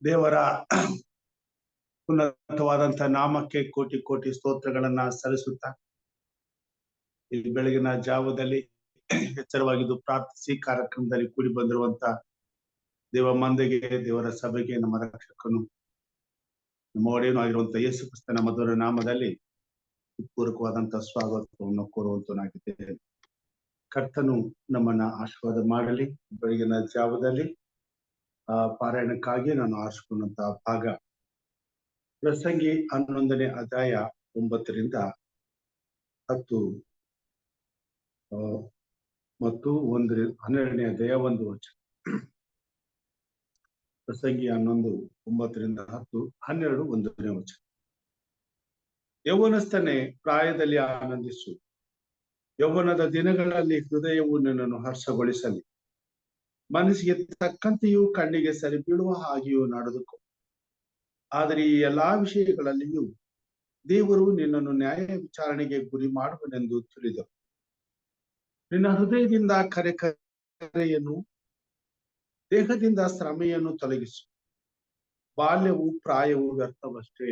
ದೇವರ ಉನ್ನತವಾದಂತಹ ನಾಮಕ್ಕೆ ಕೋಟಿ ಕೋಟಿ ಸ್ತೋತ್ರಗಳನ್ನ ಸಲ್ಲಿಸುತ್ತಾ ಈ ಬೆಳಗಿನ ಜಾವದಲ್ಲಿ ಎಚ್ಚರವಾಗಿದ್ದು ಪ್ರಾರ್ಥಿಸಿ ಕಾರ್ಯಕ್ರಮದಲ್ಲಿ ಕೂಡಿ ಬಂದಿರುವಂತ ದೇವ ಮಂದಿಗೆ, ದೇವರ ಸಭೆಗೆ, ನಮ್ಮ ರಕ್ಷಕನು ನಮ್ಮ ಒಡೆಯನು ಆಗಿರುವಂತಹ ಯೇಸು ಕ್ರಿಸ್ತನ ಮಧುರ ನಾಮದಲ್ಲಿ ಪೂರ್ವಕವಾದಂತಹ ಸ್ವಾಗತವನ್ನು ಕೋರುವಂತನಾಗಿದ್ದೇನೆ. ಕರ್ತನು ನಮ್ಮನ್ನ ಆಶೀರ್ವಾದ ಮಾಡಲಿ. ಬೆಳಗಿನ ಜಾವದಲ್ಲಿ ಪಾರಾಯಣಕ್ಕಾಗಿ ನಾನು ಆರಿಸಿಕೊಂಡಂತಹ ಭಾಗ ಪ್ರಸಂಗಿ 11ನೇ ಅಧ್ಯಾಯ 9ರಿಂದ 10 ಮತ್ತು 12ನೇ ಅಧ್ಯಾಯ 1 ವಚನ. ಪ್ರಸಂಗಿ 11 9ರಿಂದ 10, 12 1ನೇ ವಚನ. ಯೌವನಸ್ಥನೇ, ಪ್ರಾಯದಲ್ಲಿ ಆನಂದಿಸು, ಯೌವನದ ದಿನಗಳಲ್ಲಿ ಹೃದಯವು ನಿನ್ನನ್ನು ಹರ್ಷಗೊಳಿಸಲಿ. ಮನಸ್ಸಿಗೆ ತಕ್ಕಂತೆಯೂ ಕಣ್ಣಿಗೆ ಸರಿ ಬೀಳುವ ಹಾಗೆಯೂ ನಡೆದುಕೋ. ಆದರೆ ಈ ಎಲ್ಲಾ ವಿಷಯಗಳಲ್ಲಿಯೂ ದೇವರು ನಿನ್ನನ್ನು ನ್ಯಾಯ ವಿಚಾರಣೆಗೆ ಗುರಿ ಮಾಡುವನೆಂದು ತಿಳಿದನು. ನಿನ್ನ ಹೃದಯದಿಂದ ಕರೆಯನ್ನು, ದೇಹದಿಂದ ಶ್ರಮೆಯನ್ನು ತೊಲಗಿಸು. ಬಾಲ್ಯವು ಪ್ರಾಯವು ವ್ಯರ್ಥವಷ್ಟೇ.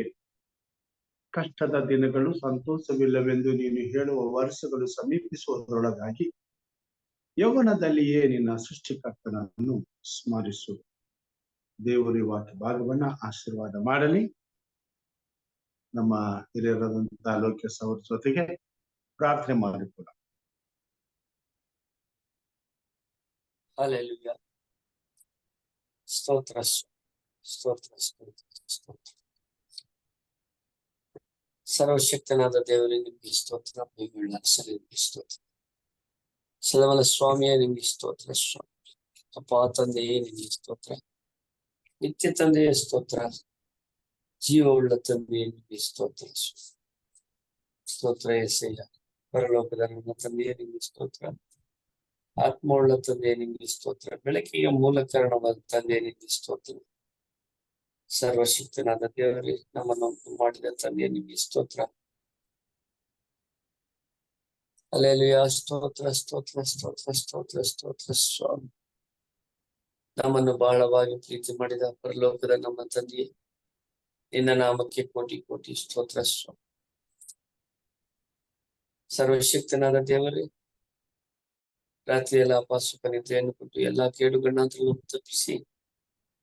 ಕಷ್ಟದ ದಿನಗಳು ಸಂತೋಷವಿಲ್ಲವೆಂದು ನೀನು ಹೇಳುವ ವರ್ಷಗಳು ಸಮೀಪಿಸುವುದರೊಳಗಾಗಿ ಯೌವನದಲ್ಲಿಯೇ ನಿನ್ನ ಸೃಷ್ಟಿಕರ್ತನನ್ನು ಸ್ಮರಿಸು. ದೇವರು ಈ ವಾಕ್ಯ ಭಾಗವನ್ನ ಆಶೀರ್ವಾದ ಮಾಡಲಿ. ನಮ್ಮ ಹಿರಿಯರಾದಂತಹ ಲೋಕೇಶ್ ಅವರ ಜೊತೆಗೆ ಪ್ರಾರ್ಥನೆ ಮಾಡಿಕೊಳ್ಳ. ಹಲ್ಲೆಲೂಯಾ. ಸ್ತೋತ್ರ ಸ್ತೋತ್ರ ಸ್ತೋತ್ರ ಸ್ತೋತ್ರ. ಸರ್ವಶಕ್ತನಾದ ದೇವರೇ, ನಿಮ್ಗೆ ಸ್ತೋತ್ರ. ಮಹಿಮೆಯುಳ್ಳ ನಿಮ್ಗೆ ಸ್ತೋತ್ರ. ಸದಮಲ ಸ್ವಾಮಿಯೇ, ನಿಮ್ಗೆ ಸ್ತೋತ್ರ. ಸ್ವಾಮಿ ಅಪ್ಪ ತಂದೆಯೇ, ನಿಮ್ಗೆ ಸ್ತೋತ್ರ. ನಿತ್ಯ ತಂದೆಯ ಸ್ತೋತ್ರ. ಜೀವವುಳ್ಳ ತಂದೆಯೇ, ನಿಮ್ಗೆ ಸ್ತೋತ್ರ. ಸ್ತೋತ್ರ ಯೆಸಯ್ಯ. ಪರಲೋಕದ ನನ್ನ ತಂದೆಯೇ, ನಿಮ್ಗೆ ಸ್ತೋತ್ರ. ಆತ್ಮವುಳ್ಳ ತಂದೆಯೇ, ನಿಮ್ಗೆ ಸ್ತೋತ್ರ. ಬೆಳಕಿಗೆ ಮೂಲ ಕಾರಣವಾದ ತಂದೆಯೇ, ನಿಮ್ಗೆ ಸ್ತೋತ್ರ. ಸರ್ವಶಕ್ತನಾದ ದೇವರೇ, ನಮ್ಮನ್ನು ಮಾಡಿದ ತಂದೆಯೇ, ನಿಮ್ಗೆ ಸ್ತೋತ್ರ. ಹಲ್ಲೆಲೂಯಾ. ಸ್ತೋತ್ರ ಸ್ತೋತ್ರ ಸ್ತೋತ್ರ ಸ್ತೋತ್ರ ಸ್ತೋತ್ರ ಸ್ವಾಮಿ. ನಮ್ಮನ್ನು ಬಹಳವಾಗಿ ಪ್ರೀತಿ ಮಾಡಿದ ಪರಲೋಕದ ನಮ್ಮ ತಂದೆಯೇ, ನಿನ್ನ ನಾಮಕ್ಕೆ ಕೋಟಿ ಕೋಟಿ ಸ್ತೋತ್ರ ಸ್ವಾಮಿ. ಸರ್ವಶಕ್ತನಾದ ದೇವರೇ, ರಾತ್ರಿ ಎಲ್ಲ ಅಪಾಸುಕ ನಿದ್ರೆಯನ್ನು ಕೊಟ್ಟು ಎಲ್ಲಾ ಕೇಡುಗಳನ್ನ ತಪ್ಪಿಸಿ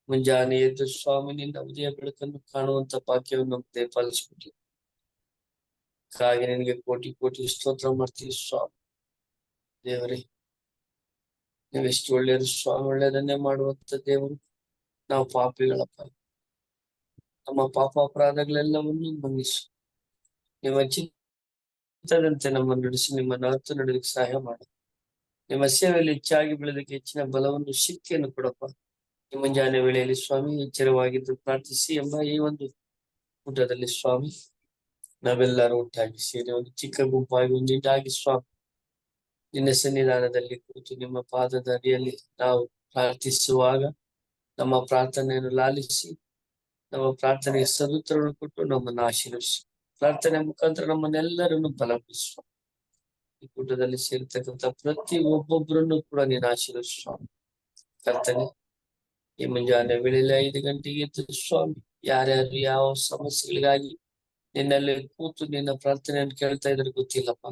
ಮುಂಜಾನೆ ಎದ್ದು ಸ್ವಾಮಿ ನಿನ್ನ ಉದಯ ಬೆಳಕನ್ನು ಕಾಣುವಂತ ಭಾಗ್ಯವನ್ನು ನಮಗೆ ಪಾಲಿಸ್ಬಿಟ್ಟು ಹಾಗೆ ನಿನಗೆ ಕೋಟಿ ಕೋಟಿ ಸ್ತೋತ್ರ ಮಾಡ್ತೀವಿ ಸ್ವಾಮಿ. ದೇವರೇ, ನೀವೆಷ್ಟು ಒಳ್ಳೆಯದು ಸ್ವಾಮಿ. ಒಳ್ಳೆಯದನ್ನೇ ಮಾಡುವಂತ ದೇವರು. ನಾವು ಪಾಪಿಗಳಪ್ಪ. ನಮ್ಮ ಪಾಪ ಅಪರಾಧಗಳೆಲ್ಲವನ್ನು ಮನ್ನಿಸು. ನಿಮ್ಮ ಚಿತ್ತದಂತೆ ನಮ್ಮನ್ನು ನಡೆಸಿ ನಿಮ್ಮನ್ನು ಅರ್ಥ ನಡೆಯಲಿಕ್ಕೆ ಸಹಾಯ ಮಾಡಿ. ನಿಮ್ಮ ಸೇವೆಯಲ್ಲಿ ಹೆಚ್ಚಾಗಿ ಬೆಳೆದಕ್ಕೆ ಹೆಚ್ಚಿನ ಬಲವನ್ನು, ಶಕ್ತಿಯನ್ನು ಕೊಡಪ್ಪ. ಈ ಮುಂಜಾನೆ ವೇಳೆಯಲ್ಲಿ ಸ್ವಾಮಿ ಎಚ್ಚರವಾಗಿದ್ದು ಪ್ರಾರ್ಥಿಸಿ ಎಂಬ ಈ ಒಂದು ಊಟದಲ್ಲಿ ಸ್ವಾಮಿ ನಾವೆಲ್ಲರೂ ಒಟ್ಟಾಗಿ ಸೇರಿ ಒಂದು ಚಿಕ್ಕ ಗುಂಪಾಗಿ ಒಂದಿದ್ದಾಗಿ ಸ್ವಾಮಿ ನಿನ್ನ ಸನ್ನಿಧಾನದಲ್ಲಿ ಕೂತು ನಿಮ್ಮ ಪಾದದ ಅಡಿಯಲ್ಲಿ ನಾವು ಪ್ರಾರ್ಥಿಸುವಾಗ ನಮ್ಮ ಪ್ರಾರ್ಥನೆಯನ್ನು ಲಾಲಿಸಿ ನಮ್ಮ ಪ್ರಾರ್ಥನೆಗೆ ಸದುತ್ತರವನ್ನು ಕೊಟ್ಟು ನಮ್ಮನ್ನು ಆಶೀರ್ವದಿಸು. ಪ್ರಾರ್ಥನೆ ಮುಖಾಂತರ ನಮ್ಮನ್ನೆಲ್ಲರನ್ನು ಬಲಪಡಿಸುವ. ಈ ಕೂಟದಲ್ಲಿ ಸೇರ್ತಕ್ಕಂಥ ಪ್ರತಿ ಒಬ್ಬೊಬ್ಬರನ್ನು ಕೂಡ ನೀನು ಆಶೀರ್ವದಿಸು ಸ್ವಾಮಿ. ಕರ್ತನೆ, ಈ ಮುಂಜಾನೆ ವೇಳೆಯಲ್ಲಿ 5 ಗಂಟೆಗೆ ಎದ್ದು ಸ್ವಾಮಿ ಯಾರ್ಯಾರು ಯಾವ ಸಮಸ್ಯೆಗಳಿಗಾಗಿ ನಿನ್ನಲ್ಲಿ ಕೂತು ನಿನ್ನ ಪ್ರಾರ್ಥನೆಯನ್ನು ಕೇಳ್ತಾ ಇದ್ರೆ ಗೊತ್ತಿಲ್ಲಪ್ಪ.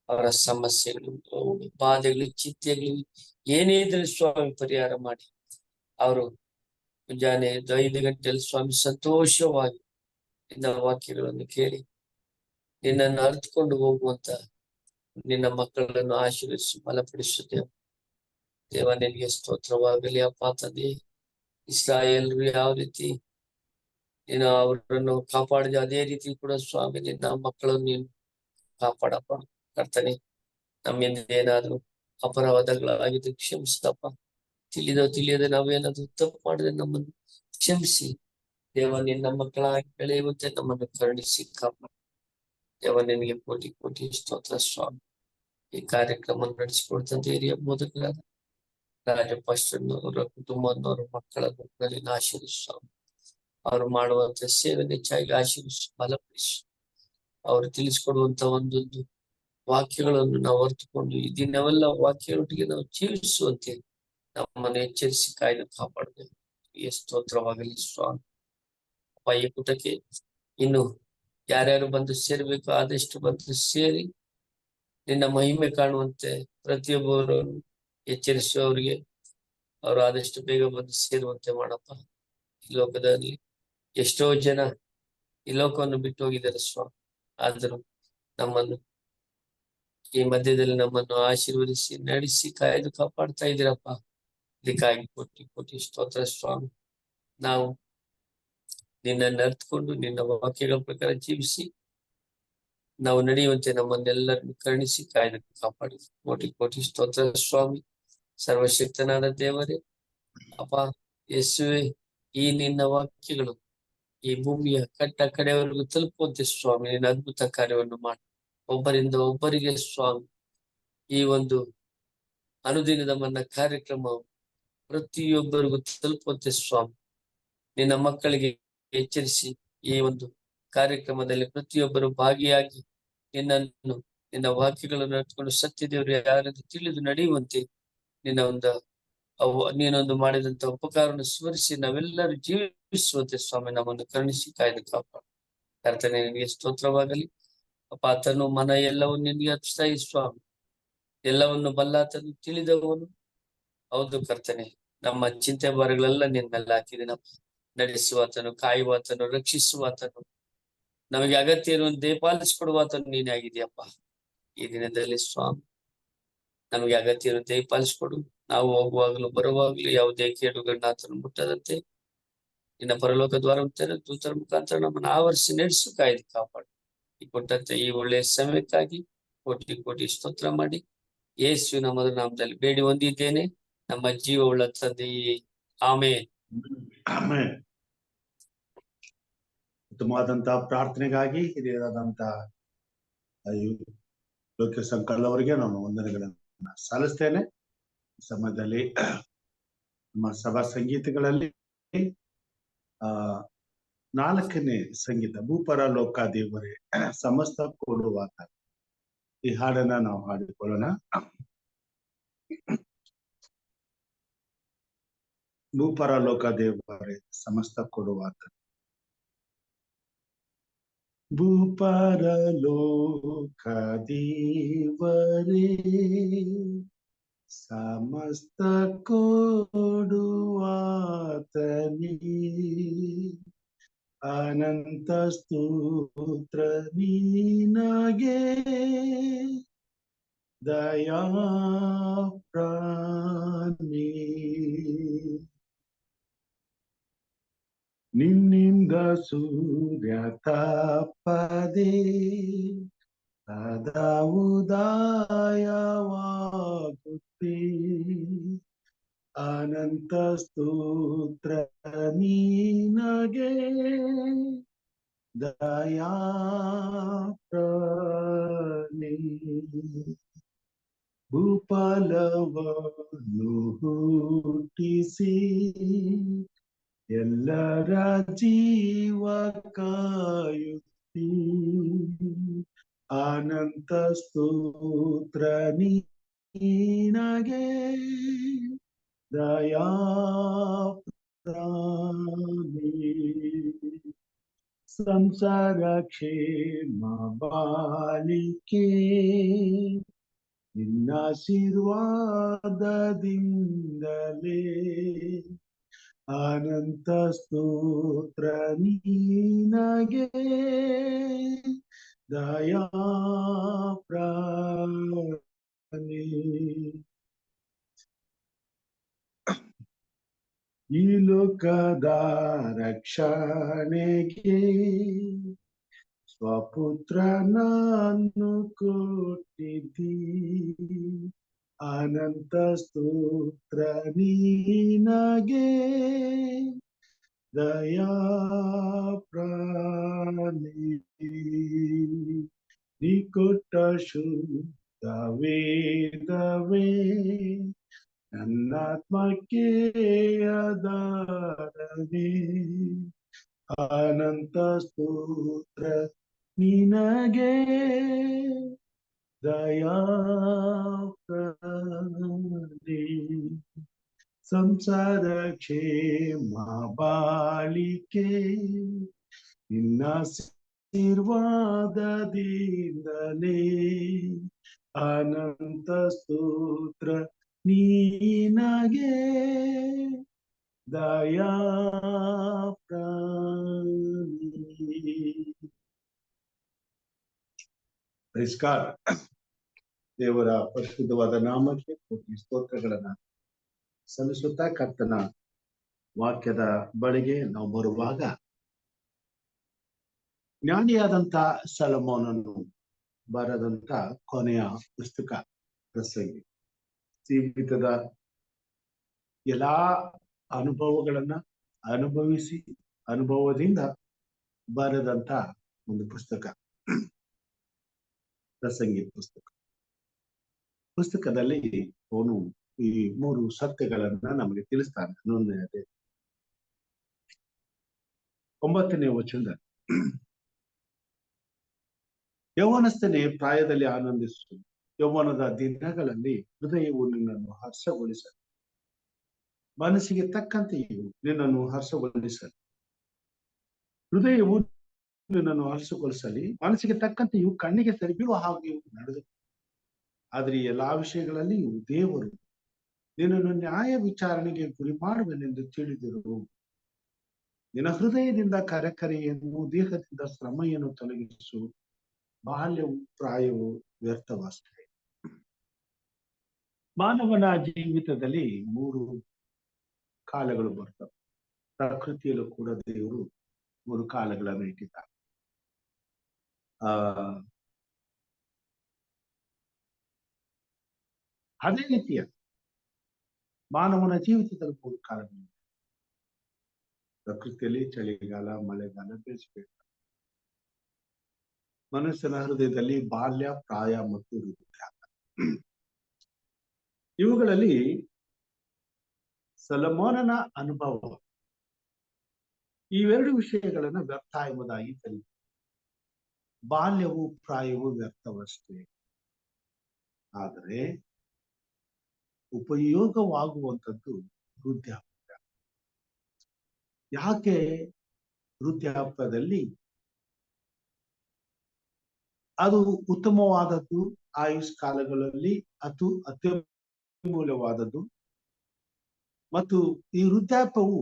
ಅವರ ಸಮಸ್ಯೆಗಳು, ಬಾಧೆಗಳು, ಚಿಂತೆಗಳು ಏನೇ ಇದ್ರೆ ಸ್ವಾಮಿ ಪರಿಹಾರ ಮಾಡಿ ಅವರು ಮುಂಜಾನೆ 5 ಗಂಟೆಯಲ್ಲಿ ಸ್ವಾಮಿ ಸಂತೋಷವಾಗಿ ನಿನ್ನ ವಾಕ್ಯಗಳನ್ನು ಕೇಳಿ ನಿನ್ನನ್ನು ಅರಿತುಕೊಂಡು ಹೋಗುವಂತ ನಿನ್ನ ಮಕ್ಕಳನ್ನು ಆಶೀರ್ವದಿಸಿ ಬಲಪಡಿಸುತ್ತೇವೆ. ದೇವ ನಿನಗೆ ಸ್ತೋತ್ರವಾಗಲಿ ಅಪ್ಪ ತಂದೆ. ಇಸ್ರಾಯೇಲರು ಯಾವ ರೀತಿ ನೀನು ಅವರನ್ನು ಕಾಪಾಡಿದ ಅದೇ ರೀತಿ ಕೂಡ ಸ್ವಾಮಿ ನಿನ್ನ ಮಕ್ಕಳನ್ನು ನೀನು ಕಾಪಾಡಪ್ಪ. ಕರ್ತನೆ, ನಮ್ಮಿಂದ ಏನಾದ್ರು ಅಪರಾಧಗಳಾಗಿದ್ದು ಕ್ಷಮಿಸಪ್ಪ. ತಿಳಿಯದೆ ನಾವೇನಾದ್ರೂ ತಪ್ಪು ಮಾಡಿದ್ರೆ ನಮ್ಮನ್ನು ಕ್ಷಮಿಸಿ ದೇವ. ನಿನ್ನ ಮಕ್ಕಳಾಗಿ ಬೆಳೆಯುವಂತೆ ನಮ್ಮನ್ನು ಕರುಣಿಸಿ ಕಾಪಾಡ ದೇವ. ನಿನಗೆ ಕೋಟಿ ಕೋಟಿ ಸ್ತೋತ್ರ ಸ್ವಾಮಿ. ಈ ಕಾರ್ಯಕ್ರಮ ನಡೆಸಿಕೊಡ್ತಂತ ಹಿರಿಯ ಬೋಧಕರಾದ ರಾಜಪಾಸ್ಟರ್ನವರ ಕುಟುಂಬದವರ ಮಕ್ಕಳನ್ನು ಆಶೀರ್ವಿಸು. ಅವರು ಮಾಡುವಂತ ಸೇವೆ ಹೆಚ್ಚಾಗಿ ಆಶೀರ್ವಿಸು, ಬಲಪಡಿಸು. ಅವರು ತಿಳಿಸಿಕೊಡುವಂತ ಒಂದೊಂದು ವಾಕ್ಯಗಳನ್ನು ನಾವು ಅರ್ಥಕೊಂಡು ಈ ದಿನವೆಲ್ಲ ವಾಕ್ಯಗಳೊಟ್ಟಿಗೆ ನಾವು ಜೀವಿಸುವಂತೆ ನಮ್ಮನ್ನು ಎಚ್ಚರಿಸಿ ಕಾಯ್ದು ಕಾಪಾಡಬೇಕು. ಸ್ತೋತ್ರವಾಗಲಿ ಸ್ವಾಮಿ. ಈ ಪುಟಕ್ಕೆ ಇನ್ನು ಯಾರ್ಯಾರು ಬಂದು ಸೇರ್ಬೇಕು ಆದಷ್ಟು ಬಂದು ಸೇರಿ ನಿನ್ನ ಮಹಿಮೆ ಕಾಣುವಂತೆ ಪ್ರತಿಯೊಬ್ಬರನ್ನು ಎಚ್ಚರಿಸುವವರಿಗೆ ಅವರು ಆದಷ್ಟು ಬೇಗ ಬಂದು ಸೇರುವಂತೆ ಮಾಡಪ್ಪ. ಈ ಲೋಕದಲ್ಲಿ ಎಷ್ಟೋ ಜನ ಈ ಲೋಕವನ್ನು ಬಿಟ್ಟು ಹೋಗಿದ್ದಾರೆ ಸ್ವಾಮಿ. ಆದರೂ ನಮ್ಮನ್ನು ಈ ಮಧ್ಯದಲ್ಲಿ ನಮ್ಮನ್ನು ಆಶೀರ್ವದಿಸಿ ನಡೆಸಿ ಕಾಯ್ದು ಕಾಪಾಡ್ತಾ ಇದ್ದೀರಪ್ಪ. ಇದಕ್ಕಾಗಿ ಕೋಟಿ ಕೋಟಿ ಸ್ತೋತ್ರ ಸ್ವಾಮಿ. ನಾವು ನಿನ್ನನ್ನು ಅರ್ಥಕೊಂಡು ನಿನ್ನ ವಾಕ್ಯಗಳ ಪ್ರಕಾರ ಜೀವಿಸಿ ನಾವು ನಡೆಯುವಂತೆ ನಮ್ಮನ್ನೆಲ್ಲರನ್ನು ಕರುಣಿಸಿ ಕಾಯ್ದು ಕಾಪಾಡಿ. ಕೋಟಿ ಕೋಟಿ ಸ್ತೋತ್ರ ಸ್ವಾಮಿ. ಸರ್ವಶಕ್ತನಾದ ದೇವರೇ ಅಪ್ಪ ಯೇಸುವೆ, ಈ ನಿನ್ನ ವಾಕ್ಯಗಳು ಈ ಭೂಮಿಯ ಕಟ್ಟ ಕಡೆಯವರೆಗೂ ತಲುಪುವಂತೆ ಸ್ವಾಮಿ ನಿನ್ನ ಅದ್ಭುತ ಕಾರ್ಯವನ್ನು ಮಾಡಿ ಒಬ್ಬರಿಂದ ಒಬ್ಬರಿಗೆ ಸ್ವಾಮಿ ಈ ಒಂದು ಅನುದಿನದ ಮನ್ನ ಕಾರ್ಯಕ್ರಮ ಪ್ರತಿಯೊಬ್ಬರಿಗೂ ತಲುಪುವಂತೆ ಸ್ವಾಮಿ ನಿನ್ನ ಮಕ್ಕಳಿಗೆ ಎಚ್ಚರಿಸಿ ಈ ಒಂದು ಕಾರ್ಯಕ್ರಮದಲ್ಲಿ ಪ್ರತಿಯೊಬ್ಬರು ಭಾಗಿಯಾಗಿ ನಿನ್ನನ್ನು ನಿನ್ನ ವಾಕ್ಯಗಳನ್ನು ನಡ್ಕೊಂಡು ಸತ್ಯ ದೇವರು ಯಾರೆಂದು ತಿಳಿದು ನಡೆಯುವಂತೆ ನಿನ್ನ ನೀನೊಂದು ಮಾಡಿದಂತ ಉಪಕಾರವನ್ನು ಸ್ಮರಿಸಿ ನಾವೆಲ್ಲರೂ ಜೀವಿಸುವಂತೆ ಸ್ವಾಮಿ ನಮ್ಮನ್ನು ಕರುಣಿಸಿ ಕಾಯ್ದು ಕಾಪಾಡು. ಕರ್ತನೆ, ನಿನಗೆ ಸ್ತೋತ್ರವಾಗಲಿ ಅಪ್ಪ. ಆತನು ಮನ ಎಲ್ಲವನ್ನು ನಿನಗೆ ಅರ್ಪಿಸ್ತಾ ಸ್ವಾಮಿ. ಎಲ್ಲವನ್ನು ಬಲ್ಲಾತನು ತಿಳಿದವನು. ಹೌದು ಕರ್ತನೆ, ನಮ್ಮ ಚಿಂತೆ ಭಾರಗಳೆಲ್ಲ ನಿನ್ನೆಲ್ಲ ಹಾಕಿದಿನಪ್ಪ. ನಡೆಸುವಾತನು, ಕಾಯುವಾತನು, ರಕ್ಷಿಸುವಾತನು, ನಮಗೆ ಅಗತ್ಯ ಇರುವಂತೆ ದಯಪಾಲಿಸಿಕೊಡುವಾತನು ನೀನೇ ಆಗಿದೆಯಪ್ಪ. ಈ ದಿನದಲ್ಲಿ ಸ್ವಾಮಿ ನಮಗೆ ಅಗತ್ಯ ಇರುವಂತೆ ದಯಪಾಲಿಸಿಕೊಡು. ನಾವು ಹೋಗುವಾಗಲೂ ಬರುವಾಗಲೂ ಯಾವುದೇ ಕೇಡುಗಳನ್ನ ಆತನು ಮುಟ್ಟದಂತೆ ನಿನ್ನ ಪರಲೋಕ ದ್ವಾರ ದೂತರ ಮುಖಾಂತರ ನಮ್ಮನ್ನು ಆವರಿಸಿ ನಡೆಸು ಕಾಯ್ದು ಕಾಪಾಡು. ಈ ಕೊಟ್ಟಂತೆ ಈ ಒಳ್ಳೆಯ ಸಮಯಕ್ಕಾಗಿ ಕೋಟಿ ಕೋಟಿ ಸ್ತೋತ್ರ ಮಾಡಿ ಯೇಸುವಿನ ಮೊದಲ ನಾಮದಲ್ಲಿ ಬೇಡಿ ಹೊಂದಿದ್ದೇನೆ ನಮ್ಮ ಜೀವವುಳ್ಳ ತಂದೆಯೇ, ಆಮೆನ್. ಆಮೆನ್. ಉತ್ತಮವಾದಂತಹ ಪ್ರಾರ್ಥನೆಗಾಗಿ ಹಿರಿಯರಾದಂತಹ ಲೋಕ ಸಂಕಲ್ ಅವರಿಗೆ ನಾನು ವಂದನೆಗಳನ್ನ ಸಲ್ಲಿಸ್ತೇನೆ. ಈ ಸಮಯದಲ್ಲಿ ನಮ್ಮ ಸಭಾ ಸಂಗೀತಗಳಲ್ಲಿ 4ನೇ ಸಂಗೀತ ಭೂಪರ ಲೋಕ ದೇವರೇ ಸಮಸ್ತ ಕೊಡುವಾತ, ಈ ಹಾಡನ್ನ ನಾವು ಹಾಡಿಕೊಳ್ಳೋಣ. ಭೂಪರ ಲೋಕ ದೇವರೇ ಸಮಸ್ತ ಕೊಡುವಾತ. ಭೂಪರ ಲೋಕ ದೇವರೇ ಸಮಸ್ತ ಕೊಡುವಾತನೇ, ಅನಂತ ಸ್ತೋತ್ರ ನಿನಗೆ ದಯಾ ಪ್ರಾಣಿ. ನಿನ್ನಿಂದ ಸೂರ್ಯ ತಪ್ಪದೆ ಸದಾ ಉದಯವಾಗುತ್ತೆ, ಅನಂತ ಸ್ತೋತ್ರ ನಿನಗೆ ದಯಾ ಪ್ರಾಣಿ. ಭೂಫಲವನ್ನು ಹುಟ್ಟಿಸಿ ಎಲ್ಲರ ಜೀವ ಕಾಯುತ್ತಿ, ಅನಂತ ಸ್ತೋತ್ರ ನಿನಗೆ ದಯಾ ಪ್ರಾಣಿ. ಸಂಸಾರ ಕ್ಷೇಮ ಬಾಳಿಕೆ ನಿನ್ನಾಶೀರ್ವಾದದಿಂದಲೇ, ಅನಂತ ಸ್ತೋತ್ರ ನಿನಗೆ ದಯಾ ಪ್ರಾಣಿ ಈ ಲೋಕದ ರಕ್ಷಣೆಗೆ ಸ್ವಪುತ್ರನನ್ನು ಕೊಟ್ಟಿದ್ದೀ ಅನಂತ ಸ್ತೋತ್ರ ನೀನಗೆ ದಯಾ ಪ್ರಾಣಿ ನೀ ಕೊಟ್ಟ ಶುದ್ಧ ವೇದವೇ ನನ್ನಾತ್ಮಕ್ಕೆ ಆಧಾರವೇ ಅನಂತ ಸ್ತೋತ್ರ ನಿನಗೆ ದಯಾ ಪ್ರಾಣಿ ಸಂಸಾರ ಕ್ಷೇಮ ಬಾಳಿಕೆ ನಿನ್ನ ಆಶೀರ್ವಾದದಿಂದಲೇ ಅನಂತ ಸ್ತೋತ್ರ ನೀನಗೆ ದಯಾ ಪ್ರಾಣಿ. Praise God. ದೇವರ ಪರಿಶುದ್ಧವಾದ ನಾಮಕ್ಕೆ ಕೋಟಿ ಸ್ತೋತ್ರಗಳನ್ನ ಸಲ್ಲಿಸುತ್ತಾ ಕರ್ತನ ವಾಕ್ಯದ ಬಳಿಗೆ ನಾವು ಬರುವಾಗ ಜ್ಞಾನಿಯಾದಂತ ಸೊಲೊಮೋನನು ಬರೆದಂತ ಕೊನೆಯ ಪುಸ್ತಕ ಪ್ರಸಂಗಿ. ಜೀವಿತದ ಎಲ್ಲಾ ಅನುಭವಗಳನ್ನ ಅನುಭವಿಸಿ ಅನುಭವದಿಂದ ಬರೆದಂತ ಒಂದು ಪುಸ್ತಕ ಪ್ರಸಂಗಿ ಪುಸ್ತಕದಲ್ಲಿ ಅವನು ಈ 3 ಸತ್ಯಗಳನ್ನ ನಮಗೆ ತಿಳಿಸ್ತಾನೆ. 9ನೇ ವಚನದಲ್ಲಿ ಯೌವನಸ್ಥನೇ ಪ್ರಾಯದಲ್ಲಿ ಆನಂದಿಸು, ಯೌವನದ ದಿನಗಳಲ್ಲಿ ಹೃದಯವು ನಿನ್ನನ್ನು ಹರ್ಷಗೊಳಿಸಲು, ಮನಸ್ಸಿಗೆ ತಕ್ಕಂತೆಯೂ ನಿನ್ನನ್ನು ಹರ್ಷಗೊಳಿಸಲಿ. ಹೃದಯವು ನಿನ್ನನ್ನು ಹರ್ಷಗೊಳಿಸಲಿ, ಮನಸ್ಸಿಗೆ ತಕ್ಕಂತೆಯೂ ಕಣ್ಣಿಗೆ ಸರಿ ಬೀಳುವ ಹಾಗೆಯೂ ನಡೆದು. ಆದ್ರೆ ಈ ಎಲ್ಲಾ ವಿಷಯಗಳಲ್ಲಿಯೂ ದೇವರು ನಿನ್ನನ್ನು ನ್ಯಾಯ ವಿಚಾರಣೆಗೆ ಗುರಿ ಮಾಡುವನೆಂದು ತಿಳಿದಿರು. ನಿನ್ನ ಹೃದಯದಿಂದ ಕರೆಕರೆಯನ್ನು, ದೇಹದಿಂದ ಶ್ರಮೆಯನ್ನು ತೊಲಗಿಸು. ಬಾಲ್ಯವು ಪ್ರಾಯವು ವ್ಯರ್ಥವಷ್ಟೇ. ಮಾನವನ ಜೀವಿತದಲ್ಲಿ 3 ಕಾಲಗಳು ಬರ್ತವೆ. ಪ್ರಕೃತಿಯಲ್ಲೂ ಕೂಡ ದೇವರು 3 ಕಾಲಗಳನ್ನು ಇಟ್ಟಿದ್ದಾರೆ. ಅದೇ ರೀತಿಯ ಮಾನವನ ಜೀವಿತದಲ್ಲಿ 3 ಕಾಲಗಳು. ಪ್ರಕೃತಿಯಲ್ಲಿ ಚಳಿಗಾಲ, ಮಳೆಗಾಲ, ಬೇಸಿಗೆ. ಮನುಷ್ಯನ ಹೃದಯದಲ್ಲಿ ಬಾಲ್ಯ, ಪ್ರಾಯ ಮತ್ತು ವೃದ್ಧಾಪ್ಯ. ಇವುಗಳಲ್ಲಿ ಸೊಲೊಮೋನನ ಅನುಭವ ಇವೆರಡು ವಿಷಯಗಳನ್ನ ವ್ಯರ್ಥ ಎಂಬುದಾಗಿ ಕಲಿತು. ಬಾಲ್ಯವು ಪ್ರಾಯವು ವ್ಯರ್ಥವಷ್ಟೇ, ಆದರೆ ಉಪಯೋಗವಾಗುವಂಥದ್ದು ವೃದ್ಧಾಪ್ಯ. ಯಾಕೆ ವೃದ್ಧಾಪ್ಯದಲ್ಲಿ ಅದು ಉತ್ತಮವಾದದ್ದು, ಆಯುಷ್ ಕಾಲಗಳಲ್ಲಿ ಅತ್ಯಮೂಲ್ಯವಾದದ್ದು. ಮತ್ತು ಈ ವೃದ್ಧಾಪ್ಯವು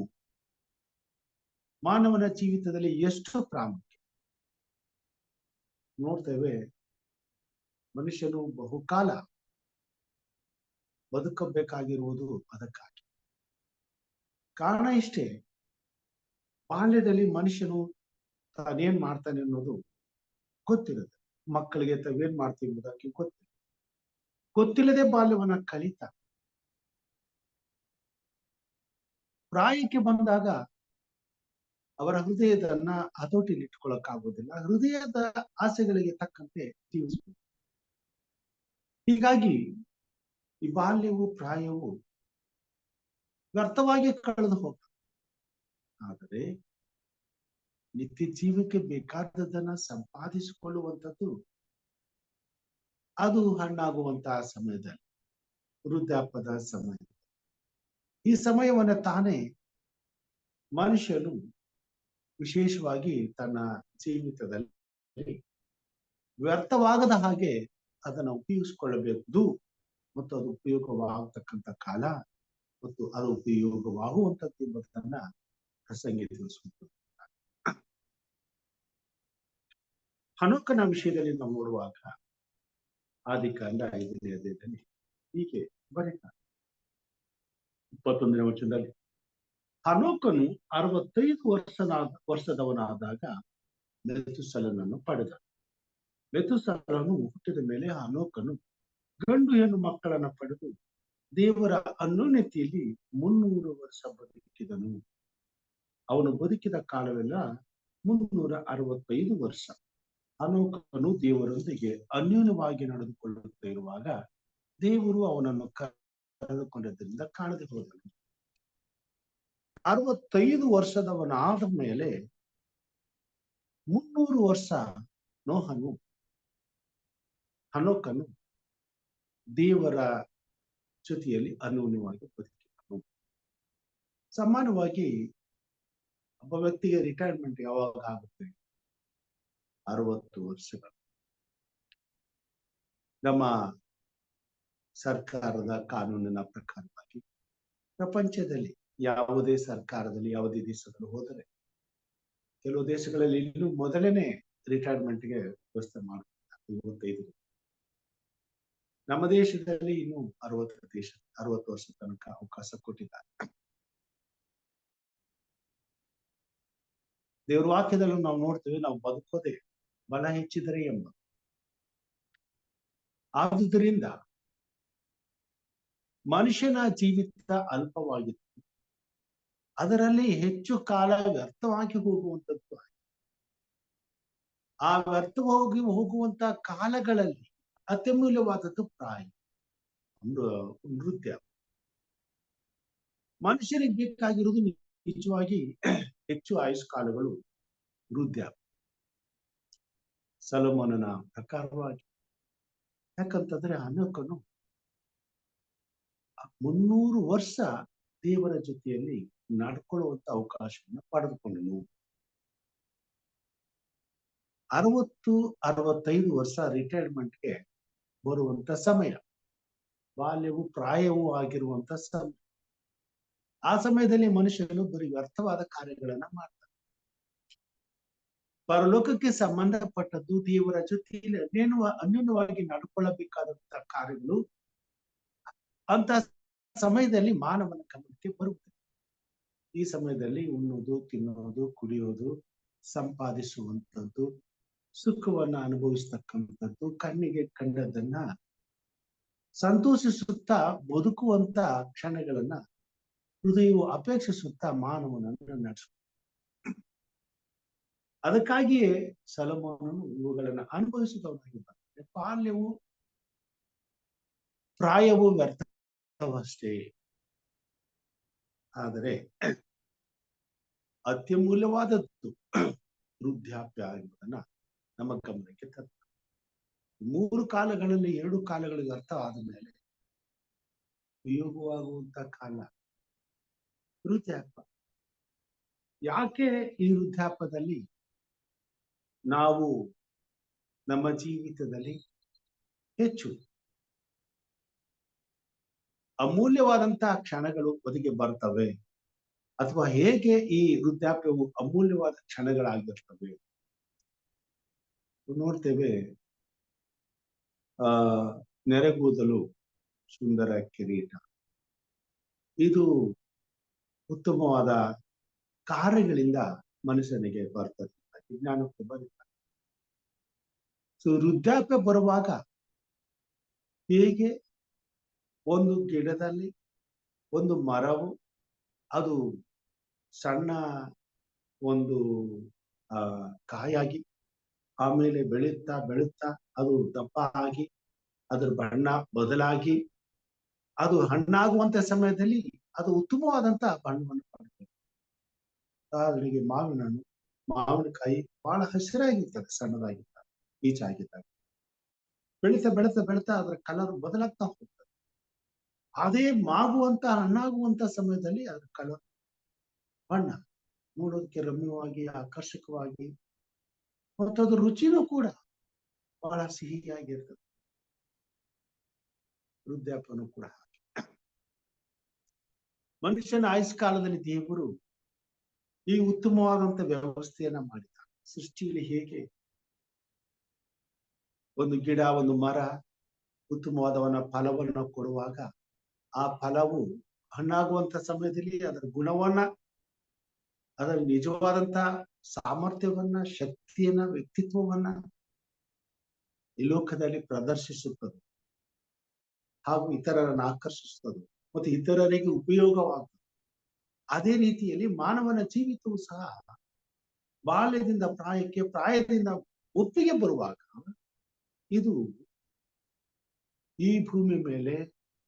ಮಾನವನ ಜೀವಿತದಲ್ಲಿ ಎಷ್ಟು ಪ್ರಾಮುಖ್ಯ ನೋಡ್ತೇವೆ. ಮನುಷ್ಯನು ಬಹುಕಾಲ ಬದುಕಬೇಕಾಗಿರುವುದು ಅದಕ್ಕಾಗಿ. ಕಾರಣ ಇಷ್ಟೇ, ಬಾಲ್ಯದಲ್ಲಿ ಮನುಷ್ಯನು ತಾನೇನ್ ಮಾಡ್ತಾನೆ ಅನ್ನೋದು ಗೊತ್ತಿರುತ್ತೆ. ಮಕ್ಕಳಿಗೆ ತಾವೇನ್ ಮಾಡ್ತೀವಿ ಎಂಬುದಕ್ಕೆ ಗೊತ್ತಿಲ್ಲದೆ ಬಾಲ್ಯವನ್ನ ಕಲಿತ. ಪ್ರಾಯಕ್ಕೆ ಬಂದಾಗ ಅವರ ಹೃದಯದನ್ನ ಹತೋಟಿಯಲ್ಲಿ ಇಟ್ಕೊಳ್ಳಕ್ಕಾಗೋದಿಲ್ಲ. ಹೃದಯದ ಆಸೆಗಳಿಗೆ ತಕ್ಕಂತೆ ಜೀವಿಸಬೇಕು. ಹೀಗಾಗಿ ಈ ಬಾಲ್ಯವು ಪ್ರಾಯವು ವ್ಯರ್ಥವಾಗಿ ಕಳೆದು ಹೋಗ್ತದೆ. ಆದರೆ ನಿತ್ಯ ಜೀವಕ್ಕೆ ಬೇಕಾದದನ್ನ ಸಂಪಾದಿಸಿಕೊಳ್ಳುವಂಥದ್ದು ಅದು ಹಣ್ಣಾಗುವಂತಹ ಸಮಯದಲ್ಲಿ, ವೃದ್ಧಾಪ್ಯದ ಸಮಯ. ಈ ಸಮಯವನ್ನ ತಾನೇ ಮನುಷ್ಯನು ವಿಶೇಷವಾಗಿ ತನ್ನ ಜೀವಿತದಲ್ಲಿ ವ್ಯರ್ಥವಾಗದ ಹಾಗೆ ಅದನ್ನು ಉಪಯೋಗಿಸಿಕೊಳ್ಳಬೇಕು. ಮತ್ತು ಅದು ಉಪಯೋಗವಾಗತಕ್ಕಂಥ ಕಾಲ ಮತ್ತು ಅದು ಉಪಯೋಗವಾಗುವಂಥದ್ದು ಎಂಬುದನ್ನ ಪ್ರಸಂಗಿ ತಿಳಿಸುವುದು. ಹನೋಕನ ವಿಷಯದಲ್ಲಿ ನಾವು ನೋಡುವಾಗ ಆದಿಕಾಂಡ 5ನೇ ಅಧ್ಯಾಯದಲ್ಲಿ ಹೀಗೆ ಬರೀತಾರೆ 21ನೇ ವಚನದಲ್ಲಿ, ಹನೋಕನು 65 ವರ್ಷದವನಾದಾಗ ಮೆತುಸಲನನ್ನು ಪಡೆದ. ಮೆತುಸಲನು ಹುಟ್ಟಿದ ಮೇಲೆ ಹನೋಕನು ಗಂಡು ಹೆಣ್ಣು ಮಕ್ಕಳನ್ನ ಪಡೆದು ದೇವರ ಅನ್ಯೋನ್ಯತೆಯಲ್ಲಿ 300 ವರ್ಷ ಬದುಕಿದನು. ಅವನು ಬದುಕಿದ ಕಾಲವೆಲ್ಲ 365 ವರ್ಷ. ಹನೋಕನು ದೇವರೊಂದಿಗೆ ಅನ್ಯೋನ್ಯವಾಗಿ ನಡೆದುಕೊಳ್ಳುತ್ತಾ ಇರುವಾಗ ದೇವರು ಅವನನ್ನು ಕರೆದುಕೊಂಡಿದ್ದರಿಂದ ಕಾಣದೆ ಹೋದನು. 65 ವರ್ಷದವನಾದ ಮೇಲೆ 300 ವರ್ಷ ಹನೋಕನು ದೇವರ ಜೊತೆಯಲ್ಲಿ ಅನ್ಯೋನ್ಯವಾಗಿ ಬದುಕಿದನು. ಸಾಮಾನ್ಯವಾಗಿ ಒಬ್ಬ ವ್ಯಕ್ತಿಗೆ ರಿಟೈರ್ಮೆಂಟ್ ಯಾವಾಗ ಆಗುತ್ತೆ? 60 ವರ್ಷಗಳು. ನಮ್ಮ ಸರ್ಕಾರದ ಕಾನೂನಿನ ಪ್ರಕಾರವಾಗಿ ಪ್ರಪಂಚದಲ್ಲಿ ಯಾವುದೇ ಸರ್ಕಾರದಲ್ಲಿ ಯಾವುದೇ ದೇಶದಲ್ಲಿ ಹೋದರೆ ಕೆಲವು ದೇಶಗಳಲ್ಲಿ ಇನ್ನೂ ಮೊದಲನೇ ರಿಟೈರ್ಮೆಂಟ್ಗೆ ವ್ಯವಸ್ಥೆ ಮಾಡ್ತಾರೆ 55. ನಮ್ಮ ದೇಶದಲ್ಲಿ ಇನ್ನು 60 ವರ್ಷ ತನಕ ಅವಕಾಶ ಕೊಟ್ಟಿದ್ದಾರೆ. ದೇವರ ವಾಕ್ಯದಲ್ಲಿ ನಾವು ನೋಡ್ತೇವೆ, ನಾವು ಬದುಕೋದೆ ಬಲ ಹೆಚ್ಚಿದರೆ ಎಂಬ. ಆದುದರಿಂದ ಮನುಷ್ಯನ ಜೀವಿತ ಅಲ್ಪವಾಗಿತ್ತು, ಅದರಲ್ಲಿ ಹೆಚ್ಚು ಕಾಲ ವ್ಯರ್ಥವಾಗಿ ಹೋಗುವಂಥದ್ದು. ಆ ವ್ಯರ್ಥವಾಗಿ ಹೋಗುವಂತ ಕಾಲಗಳಲ್ಲಿ ಅತ್ಯಮೂಲ್ಯವಾದದ್ದು ಪ್ರಾಯ, ನೃತ್ಯ. ಮನುಷ್ಯರಿಗೆ ಬೇಕಾಗಿರುವುದು ನಿಜವಾಗಿ ಹೆಚ್ಚು ಆಯುಷ್ಕಾಲಗಳು ವೃದ್ಧಾಪ್ಯ. ಸೊಲೊಮೋನನ ಪ್ರಕಾರವಾಗಿ ಯಾಕಂತಂದ್ರೆ ಹನೋಕನು 300 ವರ್ಷ ದೇವರ ಜೊತೆಯಲ್ಲಿ ನಡ್ಕೊಳ್ಳುವಂತ ಅವಕಾಶವನ್ನು ಪಡೆದುಕೊಂಡನು. 65 ವರ್ಷ ರಿಟೈರ್ಮೆಂಟ್ಗೆ ಬರುವಂತ ಸಮಯ, ಬಾಲ್ಯವು ಪ್ರಾಯವೂ ಆಗಿರುವಂತ ಸಮಯ. ಆ ಸಮಯದಲ್ಲಿ ಮನುಷ್ಯನು ಬರೀ ವ್ಯರ್ಥವಾದ ಕಾರ್ಯಗಳನ್ನ ಮಾಡ್ತಾನೆ. ಪರಲೋಕಕ್ಕೆ ಸಂಬಂಧಪಟ್ಟದ್ದು ದೇವರ ಜೊತೆಯಲ್ಲಿ ಅನ್ಯೋನ್ಯವಾಗಿ ನಡ್ಕೊಳ್ಳಬೇಕಾದಂತ ಕಾರ್ಯಗಳು ಅಂತ ಸಮಯದಲ್ಲಿ ಮಾನವನ ಗಮನಕ್ಕೆ ಬರುತ್ತದೆ. ಈ ಸಮಯದಲ್ಲಿ ಉಣ್ಣೋದು, ತಿನ್ನೋದು, ಕುಡಿಯೋದು, ಸಂಪಾದಿಸುವಂಥದ್ದು, ಸುಖವನ್ನ ಅನುಭವಿಸ್ತಕ್ಕಂಥದ್ದು, ಕಣ್ಣಿಗೆ ಕಂಡದನ್ನ ಸಂತೋಷಿಸುತ್ತಾ ಬದುಕುವಂತ ಕ್ಷಣಗಳನ್ನ ಹೃದಯವು ಅಪೇಕ್ಷಿಸುತ್ತಾ ಮಾನವನನ್ನು ನಡೆಸ. ಅದಕ್ಕಾಗಿಯೇ ಸೊಲೊಮೋನನು ಇವುಗಳನ್ನ ಅನುಭವಿಸಿದವನಾಗಿದ್ದಾನೆ. ಬಾಲ್ಯವು ಪ್ರಾಯವು ವ್ಯರ್ಥವಷ್ಟೇ, ಆದರೆ ಅತ್ಯಮೂಲ್ಯವಾದದ್ದು ವೃದ್ಧಾಪ್ಯ ಎಂಬುದನ್ನ ನಮ್ಮ ಗಮನಕ್ಕೆ ತಂದ. 3 ಕಾಲಗಳಲ್ಲಿ 2 ಕಾಲಗಳಿಗೆ ಅರ್ಥ ಆದ ಮೇಲೆ ಉಪಯೋಗವಾಗುವಂತ ಕಾಲ ವೃದ್ಧಾಪ್ಯ. ಯಾಕೆ ಈ ವೃದ್ಧಾಪ್ಯದಲ್ಲಿ ನಾವು ನಮ್ಮ ಜೀವಿತದಲ್ಲಿ ಹೆಚ್ಚು ಅಮೂಲ್ಯವಾದಂತಹ ಕ್ಷಣಗಳು ಒದಗಿ ಬರ್ತವೆ, ಅಥವಾ ಹೇಗೆ ಈ ವೃದ್ಧಾಪ್ಯವು ಅಮೂಲ್ಯವಾದ ಕ್ಷಣಗಳಾಗಿರ್ತವೆ? ನೋಡ್ತೇವೆ, ನೆರೆಗೂದಲು ಸುಂದರ ಕಿರೀಟ, ಇದು ಉತ್ತಮವಾದ ಕಾರ್ಯಗಳಿಂದ ಮನುಷ್ಯನಿಗೆ ಬರ್ತದೆ, ವಿಜ್ಞಾನಕ್ಕೆ ಬರುತ್ತೆ. ಸೊ ವೃದ್ಧಾಪ್ಯ ಬರುವಾಗ ಹೇಗೆ ಒಂದು ಗಿಡದಲ್ಲಿ ಒಂದು ಮರವು ಅದು ಸಣ್ಣ ಒಂದು ಕಾಯಾಗಿ ಆಮೇಲೆ ಬೆಳೀತಾ ಬೆಳೀತಾ ಅದು ದಪ್ಪ ಆಗಿ ಅದ್ರ ಬಣ್ಣ ಬದಲಾಗಿ ಅದು ಹಣ್ಣಾಗುವಂತ ಸಮಯದಲ್ಲಿ ಅದು ಉತ್ತಮವಾದಂತ ಬಣ್ಣವನ್ನು ಪಡೆಯುತ್ತೆ. ಉದಾಹರಣೆಗೆ ಮಾವಿನಕಾಯಿ ಬಹಳ ಹಸಿರಾಗಿರ್ತದೆ, ಸಣ್ಣದಾಗಿರ್ತಾರೆ, ಈಚಾಗಿದ್ದಾಗ ಬೆಳೀತಾ ಬೆಳೀತಾ ಬೆಳೀತಾ ಅದರ ಕಲರ್ ಬದಲಾಗ್ತಾ ಹೋಗ್ತದೆ. ಅದೇ ಮಾಗುವಂತ ಹಣ್ಣಾಗುವಂತ ಸಮಯದಲ್ಲಿ ಅದರ ಕಲರ್ ಬಣ್ಣ ನೋಡೋದಕ್ಕೆ ರಮ್ಯವಾಗಿ ಆಕರ್ಷಕವಾಗಿ ಮತ್ತು ಅದ್ರ ರುಚಿನೂ ಕೂಡ ಬಹಳ ಸಿಹಿಯಾಗಿರ್ತದೆ. ವೃದ್ಧಾಪ್ಯನೂ ಕೂಡ ಹಾಗೆ. ಮನುಷ್ಯನ ಆಯುಷ್ಕಾಲದಲ್ಲಿ ದೇವರು ಈ ಉತ್ತಮವಾದಂತ ವ್ಯವಸ್ಥೆಯನ್ನ ಮಾಡಿದ. ಸೃಷ್ಟಿಯಲ್ಲಿ ಹೇಗೆ ಒಂದು ಗಿಡ, ಒಂದು ಮರ ಉತ್ತಮವಾದವನ ಫಲವನ್ನ ಕೊಡುವಾಗ ಆ ಫಲವು ಹಣ್ಣಾಗುವಂತ ಸಮಯದಲ್ಲಿ ಅದರ ಗುಣವನ್ನ, ಅದರ ನಿಜವಾದಂತ ಸಾಮರ್ಥ್ಯವನ್ನ, ಶಕ್ತಿಯನ್ನ, ವ್ಯಕ್ತಿತ್ವವನ್ನ ಈ ಲೋಕದಲ್ಲಿ ಪ್ರದರ್ಶಿಸುತ್ತದೆ ಹಾಗೂ ಇತರರನ್ನು ಆಕರ್ಷಿಸುತ್ತದೆ ಮತ್ತು ಇತರರಿಗೆ ಉಪಯೋಗವಾಗುತ್ತದೆ. ಅದೇ ರೀತಿಯಲ್ಲಿ ಮಾನವನ ಜೀವಿತವೂ ಸಹ ಬಾಲ್ಯದಿಂದ ಪ್ರಾಯಕ್ಕೆ, ಪ್ರಾಯದಿಂದ ಒಪ್ಪಿಗೆ ಬರುವಾಗ ಇದು ಈ ಭೂಮಿ ಮೇಲೆ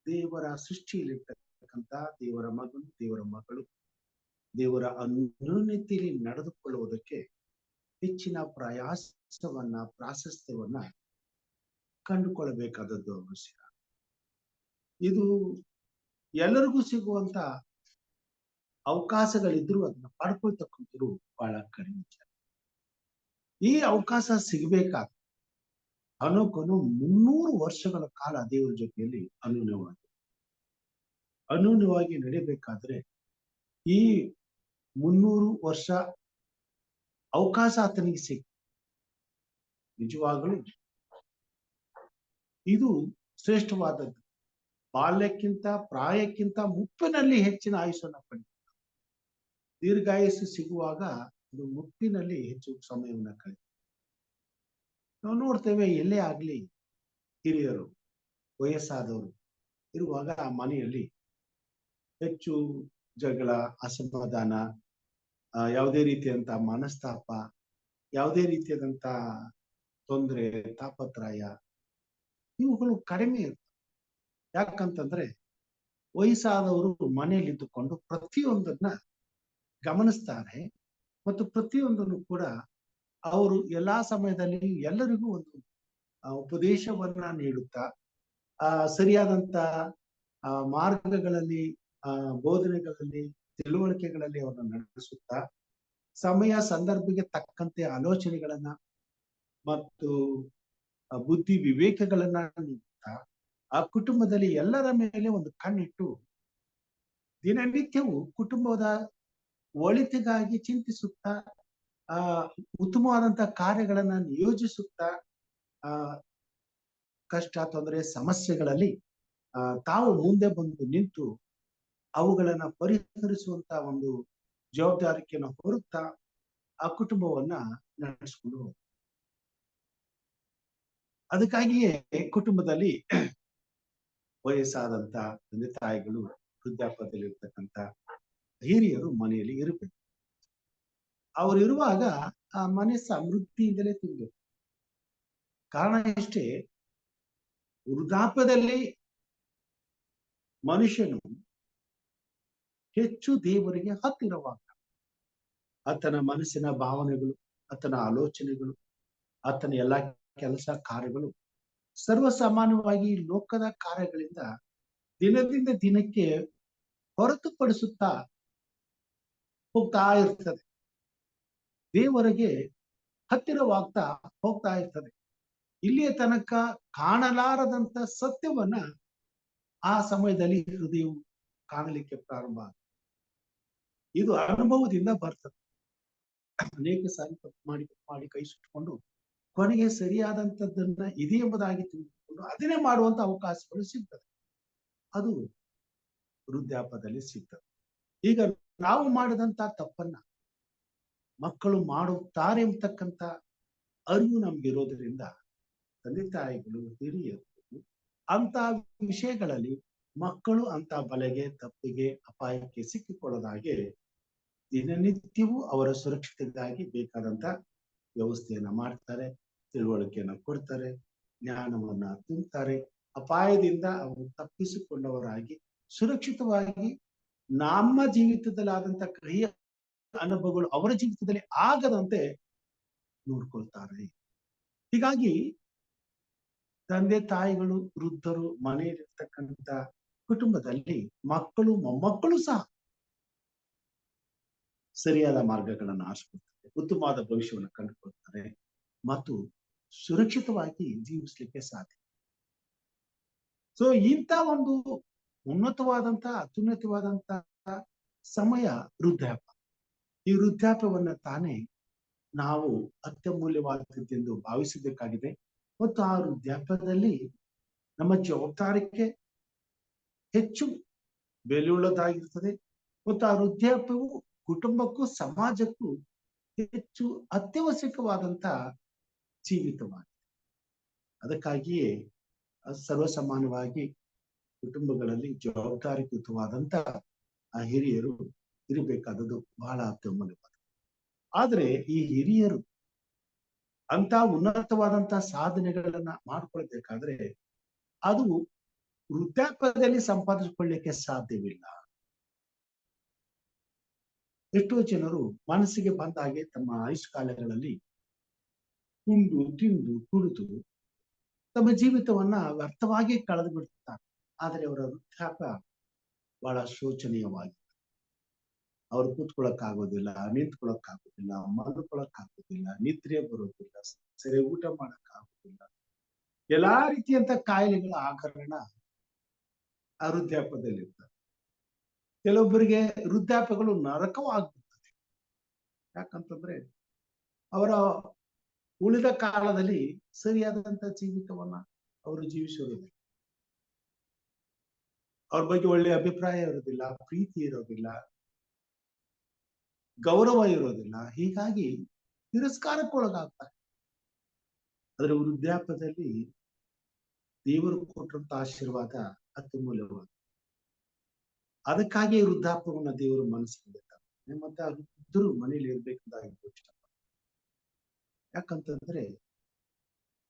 ದೇವರ ಸೃಷ್ಟಿಯಲ್ಲಿರ್ತಕ್ಕಂಥ ದೇವರ ಮಗನು, ದೇವರ ಮಗಳು, ದೇವರ ಅನ್ಯೋನ್ಯತೆಯಲ್ಲಿ ನಡೆದುಕೊಳ್ಳುವುದಕ್ಕೆ ಹೆಚ್ಚಿನ ಪ್ರಯಾಸವನ್ನ, ಪ್ರಾಶಸ್ತ್ಯವನ್ನ ಕಂಡುಕೊಳ್ಳಬೇಕಾದದ್ದು ಅವಶ್ಯಕ. ಇದು ಎಲ್ಲರಿಗೂ ಸಿಗುವಂತ ಅವಕಾಶಗಳಿದ್ರು ಅದನ್ನ ಪಡ್ಕೊಳ್ತಕ್ಕಂಥವ್ರು ಬಹಳ ಕಡಿಮೆ. ಈ ಅವಕಾಶ ಸಿಗಬೇಕಾದ ಅನೋಕನು 300 ವರ್ಷಗಳ ಕಾಲ ದೇವರ ಜೊತೆಯಲ್ಲಿ ಅನ್ಯೋನ್ಯವಾಗಿ ನಡೀಬೇಕಾದ್ರೆ ಈ 300 ವರ್ಷ ಅವಕಾಶ ಆತನಿಗೆ ಸಿಕ್ಕ ನಿಜವಾಗಲೂ ಇದು ಶ್ರೇಷ್ಠವಾದದ್ದು. ಬಾಲ್ಯಕ್ಕಿಂತ, ಪ್ರಾಯಕ್ಕಿಂತ ಮುಪ್ಪಿನಲ್ಲಿ ಹೆಚ್ಚಿನ ಆಯುಷನ್ನ ಪಡೆಯುತ್ತೆ. ದೀರ್ಘಾಯಸ್ಸು ಸಿಗುವಾಗ ಇದು ಮುಪ್ಪಿನಲ್ಲಿ ಹೆಚ್ಚು ಸಮಯವನ್ನ ಕಳೆಯುತ್ತೆ. ನಾವು ನೋಡ್ತೇವೆ, ಎಲ್ಲೇ ಆಗ್ಲಿ ಹಿರಿಯರು, ವಯಸ್ಸಾದವರು ಇರುವಾಗ ಆ ಮನೆಯಲ್ಲಿ ಹೆಚ್ಚು ಜಗಳ, ಅಸಮಾಧಾನ, ಯಾವುದೇ ರೀತಿಯಂತ ಮನಸ್ತಾಪ, ಯಾವುದೇ ರೀತಿಯಾದಂತ ತೊಂದರೆ, ತಾಪತ್ರಯ ಇವುಗಳು ಕಡಿಮೆ ಇರ್ತವೆ. ಯಾಕಂತಂದ್ರೆ ವಯಸ್ಸಾದವರು ಮನೆಯಲ್ಲಿದ್ದುಕೊಂಡು ಪ್ರತಿಯೊಂದನ್ನ ಗಮನಿಸ್ತಾರೆ ಮತ್ತು ಪ್ರತಿಯೊಂದನ್ನು ಕೂಡ ಅವರು ಎಲ್ಲಾ ಸಮಯದಲ್ಲಿ ಎಲ್ಲರಿಗೂ ಒಂದು ಉಪದೇಶವನ್ನ ನೀಡುತ್ತಾ, ಸರಿಯಾದಂತ ಮಾರ್ಗಗಳಲ್ಲಿ, ಬೋಧನೆಗಳಲ್ಲಿ, ತಿಳುವಳಿಕೆಗಳಲ್ಲಿ ಅವರನ್ನು ನಡೆಸುತ್ತಾ, ಸಮಯ ಸಂದರ್ಭಕ್ಕೆ ತಕ್ಕಂತೆ ಆಲೋಚನೆಗಳನ್ನ ಮತ್ತು ಬುದ್ಧಿ ವಿವೇಕಗಳನ್ನ ನೀಡುತ್ತಾ, ಆ ಕುಟುಂಬದಲ್ಲಿ ಎಲ್ಲರ ಮೇಲೆ ಒಂದು ಕಣ್ಣಿಟ್ಟು ದಿನನಿತ್ಯವೂ ಕುಟುಂಬದ ಒಳಿತಿಗಾಗಿ ಚಿಂತಿಸುತ್ತಾ, ಉತ್ತಮವಾದಂತಹ ಕಾರ್ಯಗಳನ್ನ ನಿಯೋಜಿಸುತ್ತಾ, ಕಷ್ಟ, ತೊಂದರೆ, ಸಮಸ್ಯೆಗಳಲ್ಲಿ ತಾವು ಮುಂದೆ ಬಂದು ನಿಂತು ಅವುಗಳನ್ನ ಪರಿಹರಿಸುವಂತ ಒಂದು ಜವಾಬ್ದಾರಿಕೆಯನ್ನು ಹೊರುತ್ತಾ ಆ ಕುಟುಂಬವನ್ನ ನಡೆಸಿಕೊಂಡು ಹೋಗ್ತಾರೆ. ಅದಕ್ಕಾಗಿಯೇ ಕುಟುಂಬದಲ್ಲಿ ವಯಸ್ಸಾದಂತ ತಂದೆ ತಾಯಿಗಳು, ವೃದ್ಧಾಪ್ಯದಲ್ಲಿರ್ತಕ್ಕಂಥ ಹಿರಿಯರು ಮನೆಯಲ್ಲಿ ಇರಬೇಕು. ಅವರು ಇರುವಾಗ ಆ ಮನೆ ಸಮೃದ್ಧಿಯಿಂದಲೇ ತುಂಬಬೇಕು. ಕಾರಣ ಇಷ್ಟೇ, ವೃದ್ಧಾಪ್ಯದಲ್ಲಿ ಮನುಷ್ಯನು ಹೆಚ್ಚು ದೇವರಿಗೆ ಹತ್ತಿರವಾಗ ಆತನ ಮನಸ್ಸಿನ ಭಾವನೆಗಳು, ಆತನ ಆಲೋಚನೆಗಳು, ಆತನ ಎಲ್ಲಾ ಕೆಲಸ ಕಾರ್ಯಗಳು ಸರ್ವಸಾಮಾನ್ಯವಾಗಿ ಲೋಕದ ಕಾರ್ಯಗಳಿಂದ ದಿನದಿಂದ ದಿನಕ್ಕೆ ಹೊರತುಪಡಿಸುತ್ತಾ ಹೋಗ್ತಾ ಇರ್ತದೆ. ದೇವರಿಗೆ ಹತ್ತಿರವಾಗ್ತಾ ಹೋಗ್ತಾ ಇರ್ತದೆ. ಇಲ್ಲಿಯ ತನಕ ಕಾಣಲಾರದಂತ ಸತ್ಯವನ್ನ ಆ ಸಮಯದಲ್ಲಿ ಹೃದಯವು ಕಾಣಲಿಕ್ಕೆ ಪ್ರಾರಂಭ ಆಗುತ್ತೆ. ಇದು ಅನುಭವದಿಂದ ಬರ್ತದೆ. ಅನೇಕ ಸಾರಿ ತಪ್ಪು ಮಾಡಿ ಕೈ ಸುಟ್ಟುಕೊಂಡು ಕೊನೆಗೆ ಸರಿಯಾದಂಥದ್ದನ್ನ ಇದೆ ಎಂಬುದಾಗಿ ತಿಳಿದುಕೊಂಡು ಅದನ್ನೇ ಮಾಡುವಂತ ಅವಕಾಶಗಳು ಸಿಗ್ತದೆ. ಅದು ವೃದ್ಧಾಪ್ಯದಲ್ಲಿ ಸಿಗ್ತದೆ. ಈಗ ನಾವು ಮಾಡಿದಂತ ತಪ್ಪನ್ನ ಮಕ್ಕಳು ಮಾಡುತ್ತಾರೆ ಎಂಬತಕ್ಕಂತ ಅರಿವು ನಮ್ಗಿರೋದ್ರಿಂದ ತಂದೆ ತಾಯಿಗಳು, ಹಿರಿಯರು ಅಂತ ವಿಷಯಗಳಲ್ಲಿ ಮಕ್ಕಳು ಅಂತ ಬಲೆಗೆ, ತಪ್ಪಿಗೆ, ಅಪಾಯಕ್ಕೆ ಸಿಕ್ಕಿಕೊಳ್ಳದಾಗೆ ದಿನನಿತ್ಯವೂ ಅವರ ಸುರಕ್ಷತೆಗಾಗಿ ಬೇಕಾದಂತ ವ್ಯವಸ್ಥೆಯನ್ನ ಮಾಡ್ತಾರೆ, ತಿಳುವಳಿಕೆಯನ್ನ ಕೊಡ್ತಾರೆ, ಜ್ಞಾನವನ್ನ ತುಂಬುತ್ತಾರೆ. ಅಪಾಯದಿಂದ ಅವರು ತಪ್ಪಿಸಿಕೊಂಡವರಾಗಿ ಸುರಕ್ಷಿತವಾಗಿ ನಮ್ಮ ಜೀವಿತದಲ್ಲಿ ಆದಂತ ಕಹಿಯ ಅನುಭವಗಳು ಅವರ ಜೀವಿತದಲ್ಲಿ ಆಗದಂತೆ ನೋಡ್ಕೊಳ್ತಾರೆ. ಹೀಗಾಗಿ ತಂದೆ ತಾಯಿಗಳು, ವೃದ್ಧರು, ಮನೆಯಲ್ಲಿರ್ತಕ್ಕಂಥ ಕುಟುಂಬದಲ್ಲಿ ಮಕ್ಕಳು, ಮೊಮ್ಮಕ್ಕಳು ಸಹ ಸರಿಯಾದ ಮಾರ್ಗಗಳನ್ನು ಆರಿಸ್ಕೊಳ್ತಾರೆ, ಉತ್ತಮವಾದ ಭವಿಷ್ಯವನ್ನು ಕಂಡುಕೊಳ್ತಾರೆ ಮತ್ತು ಸುರಕ್ಷಿತವಾಗಿ ಜೀವಿಸ್ಲಿಕ್ಕೆ ಸಾಧ್ಯ. ಸೊ ಇಂಥ ಒಂದು ಉನ್ನತವಾದಂತ, ಅತ್ಯುನ್ನತವಾದಂತ ಸಮಯ ವೃದ್ಧಾಪ್ಯ. ಈ ವೃದ್ಧಾಪ್ಯವನ್ನ ತಾನೇ ನಾವು ಅತ್ಯಮೂಲ್ಯವಾದದ್ದೆಂದು ಭಾವಿಸಬೇಕಾಗಿದೆ ಮತ್ತು ಆ ವೃದ್ಧಾಪ್ಯದಲ್ಲಿ ನಮ್ಮ ಜವಾಬ್ದಾರಿಕೆ ಹೆಚ್ಚು ಬೆಲೆಯುಳ್ಳದಾಗಿರ್ತದೆ ಮತ್ತು ಆ ವೃದ್ಧಾಪ್ಯವು ಕುಟುಂಬಕ್ಕೂ ಸಮಾಜಕ್ಕೂ ಹೆಚ್ಚು ಅತ್ಯವಶ್ಯಕವಾದಂತ ಜೀವಿತವಾಗಿದೆ. ಅದಕ್ಕಾಗಿಯೇ ಸರ್ವಸಮಾನವಾಗಿ ಕುಟುಂಬಗಳಲ್ಲಿ ಜವಾಬ್ದಾರಿಯುತವಾದಂತ ಆ ಹಿರಿಯರು ಇರಬೇಕಾದದ್ದು ಬಹಳ ಅತ್ಯಮೂಲ್ಯವಾದ. ಆದ್ರೆ ಈ ಹಿರಿಯರು ಅಂತ ಉನ್ನತವಾದಂತ ಸಾಧನೆಗಳನ್ನ ಮಾಡ್ಕೊಳ್ಬೇಕಾದ್ರೆ ಅದು ವೃದ್ಧಾಪ್ಯದಲ್ಲಿ ಸಂಪಾದಿಸಿಕೊಳ್ಳಿಕ್ಕೆ ಸಾಧ್ಯವಿಲ್ಲ. ಎಷ್ಟೋ ಜನರು ಮನಸ್ಸಿಗೆ ಬಂದ ಹಾಗೆ ತಮ್ಮ ಆಯುಷ್ಕಾಲಗಳಲ್ಲಿ ಉಂಡು ತಿಂದು ಕುಡಿದು ತಮ್ಮ ಜೀವಿತವನ್ನ ವ್ಯರ್ಥವಾಗಿ ಕಳೆದು ಬಿಡುತ್ತಾರೆ. ಆದರೆ ಅವರ ವೃದ್ಧಾಪ್ಯ ಬಹಳ ಶೋಚನೀಯವಾಗಿದೆ. ಅವ್ರು ಕೂತ್ಕೊಳ್ಳಕ್ಕಾಗೋದಿಲ್ಲ, ನಿಂತ್ಕೊಳ್ಳಕ್ಕಾಗೋದಿಲ್ಲ, ಮಲ್ಕೊಳ್ಳಕ್ಕಾಗೋದಿಲ್ಲ, ನಿದ್ರೆ ಬರೋದಿಲ್ಲ, ಸರಿ ಊಟ ಮಾಡಕ್ಕಾಗೋದಿಲ್ಲ. ಎಲ್ಲಾ ರೀತಿಯಂತ ಕಾಯಿಲೆಗಳ ಆಕರಣ ಆ ವೃದ್ಧಾಪ್ಯದಲ್ಲಿರ್ತದೆ. ಕೆಲವೊಬ್ಬರಿಗೆ ವೃದ್ಧಾಪ್ಯಗಳು ನರಕವಾಗ್ಬಿಡ್ತದೆ. ಯಾಕಂತಂದ್ರೆ ಅವರ ಉಳಿದ ಕಾಲದಲ್ಲಿ ಸರಿಯಾದಂತ ಜೀವಿತವನ್ನ ಅವರು ಜೀವಿಸಿರುವುದಿಲ್ಲ. ಅವ್ರ ಬಗ್ಗೆ ಒಳ್ಳೆಯ ಅಭಿಪ್ರಾಯ ಇರೋದಿಲ್ಲ, ಪ್ರೀತಿ ಇರೋದಿಲ್ಲ, ಗೌರವ ಇರೋದಿಲ್ಲ. ಹೀಗಾಗಿ ತಿರಸ್ಕಾರಕ್ಕೊಳಗಾಗ್ತಾರೆ. ಆದ್ರೆ ವೃದ್ಧಾಪ್ಯದಲ್ಲಿ ದೇವರು ಕೊಟ್ಟಂತ ಆಶೀರ್ವಾದ ಅತ್ಯಮೂಲ್ಯವಾದ. ಅದಕ್ಕಾಗಿ ವೃದ್ಧಾಪ್ಯವನ್ನ ದೇವರು ಮನಸ್ಸಿದ್ದಾರೆ. ಮತ್ತೆ ಇದ್ದರೂ ಮನೇಲಿ ಇರ್ಬೇಕಂತ ಇಷ್ಟ. ಯಾಕಂತಂದ್ರೆ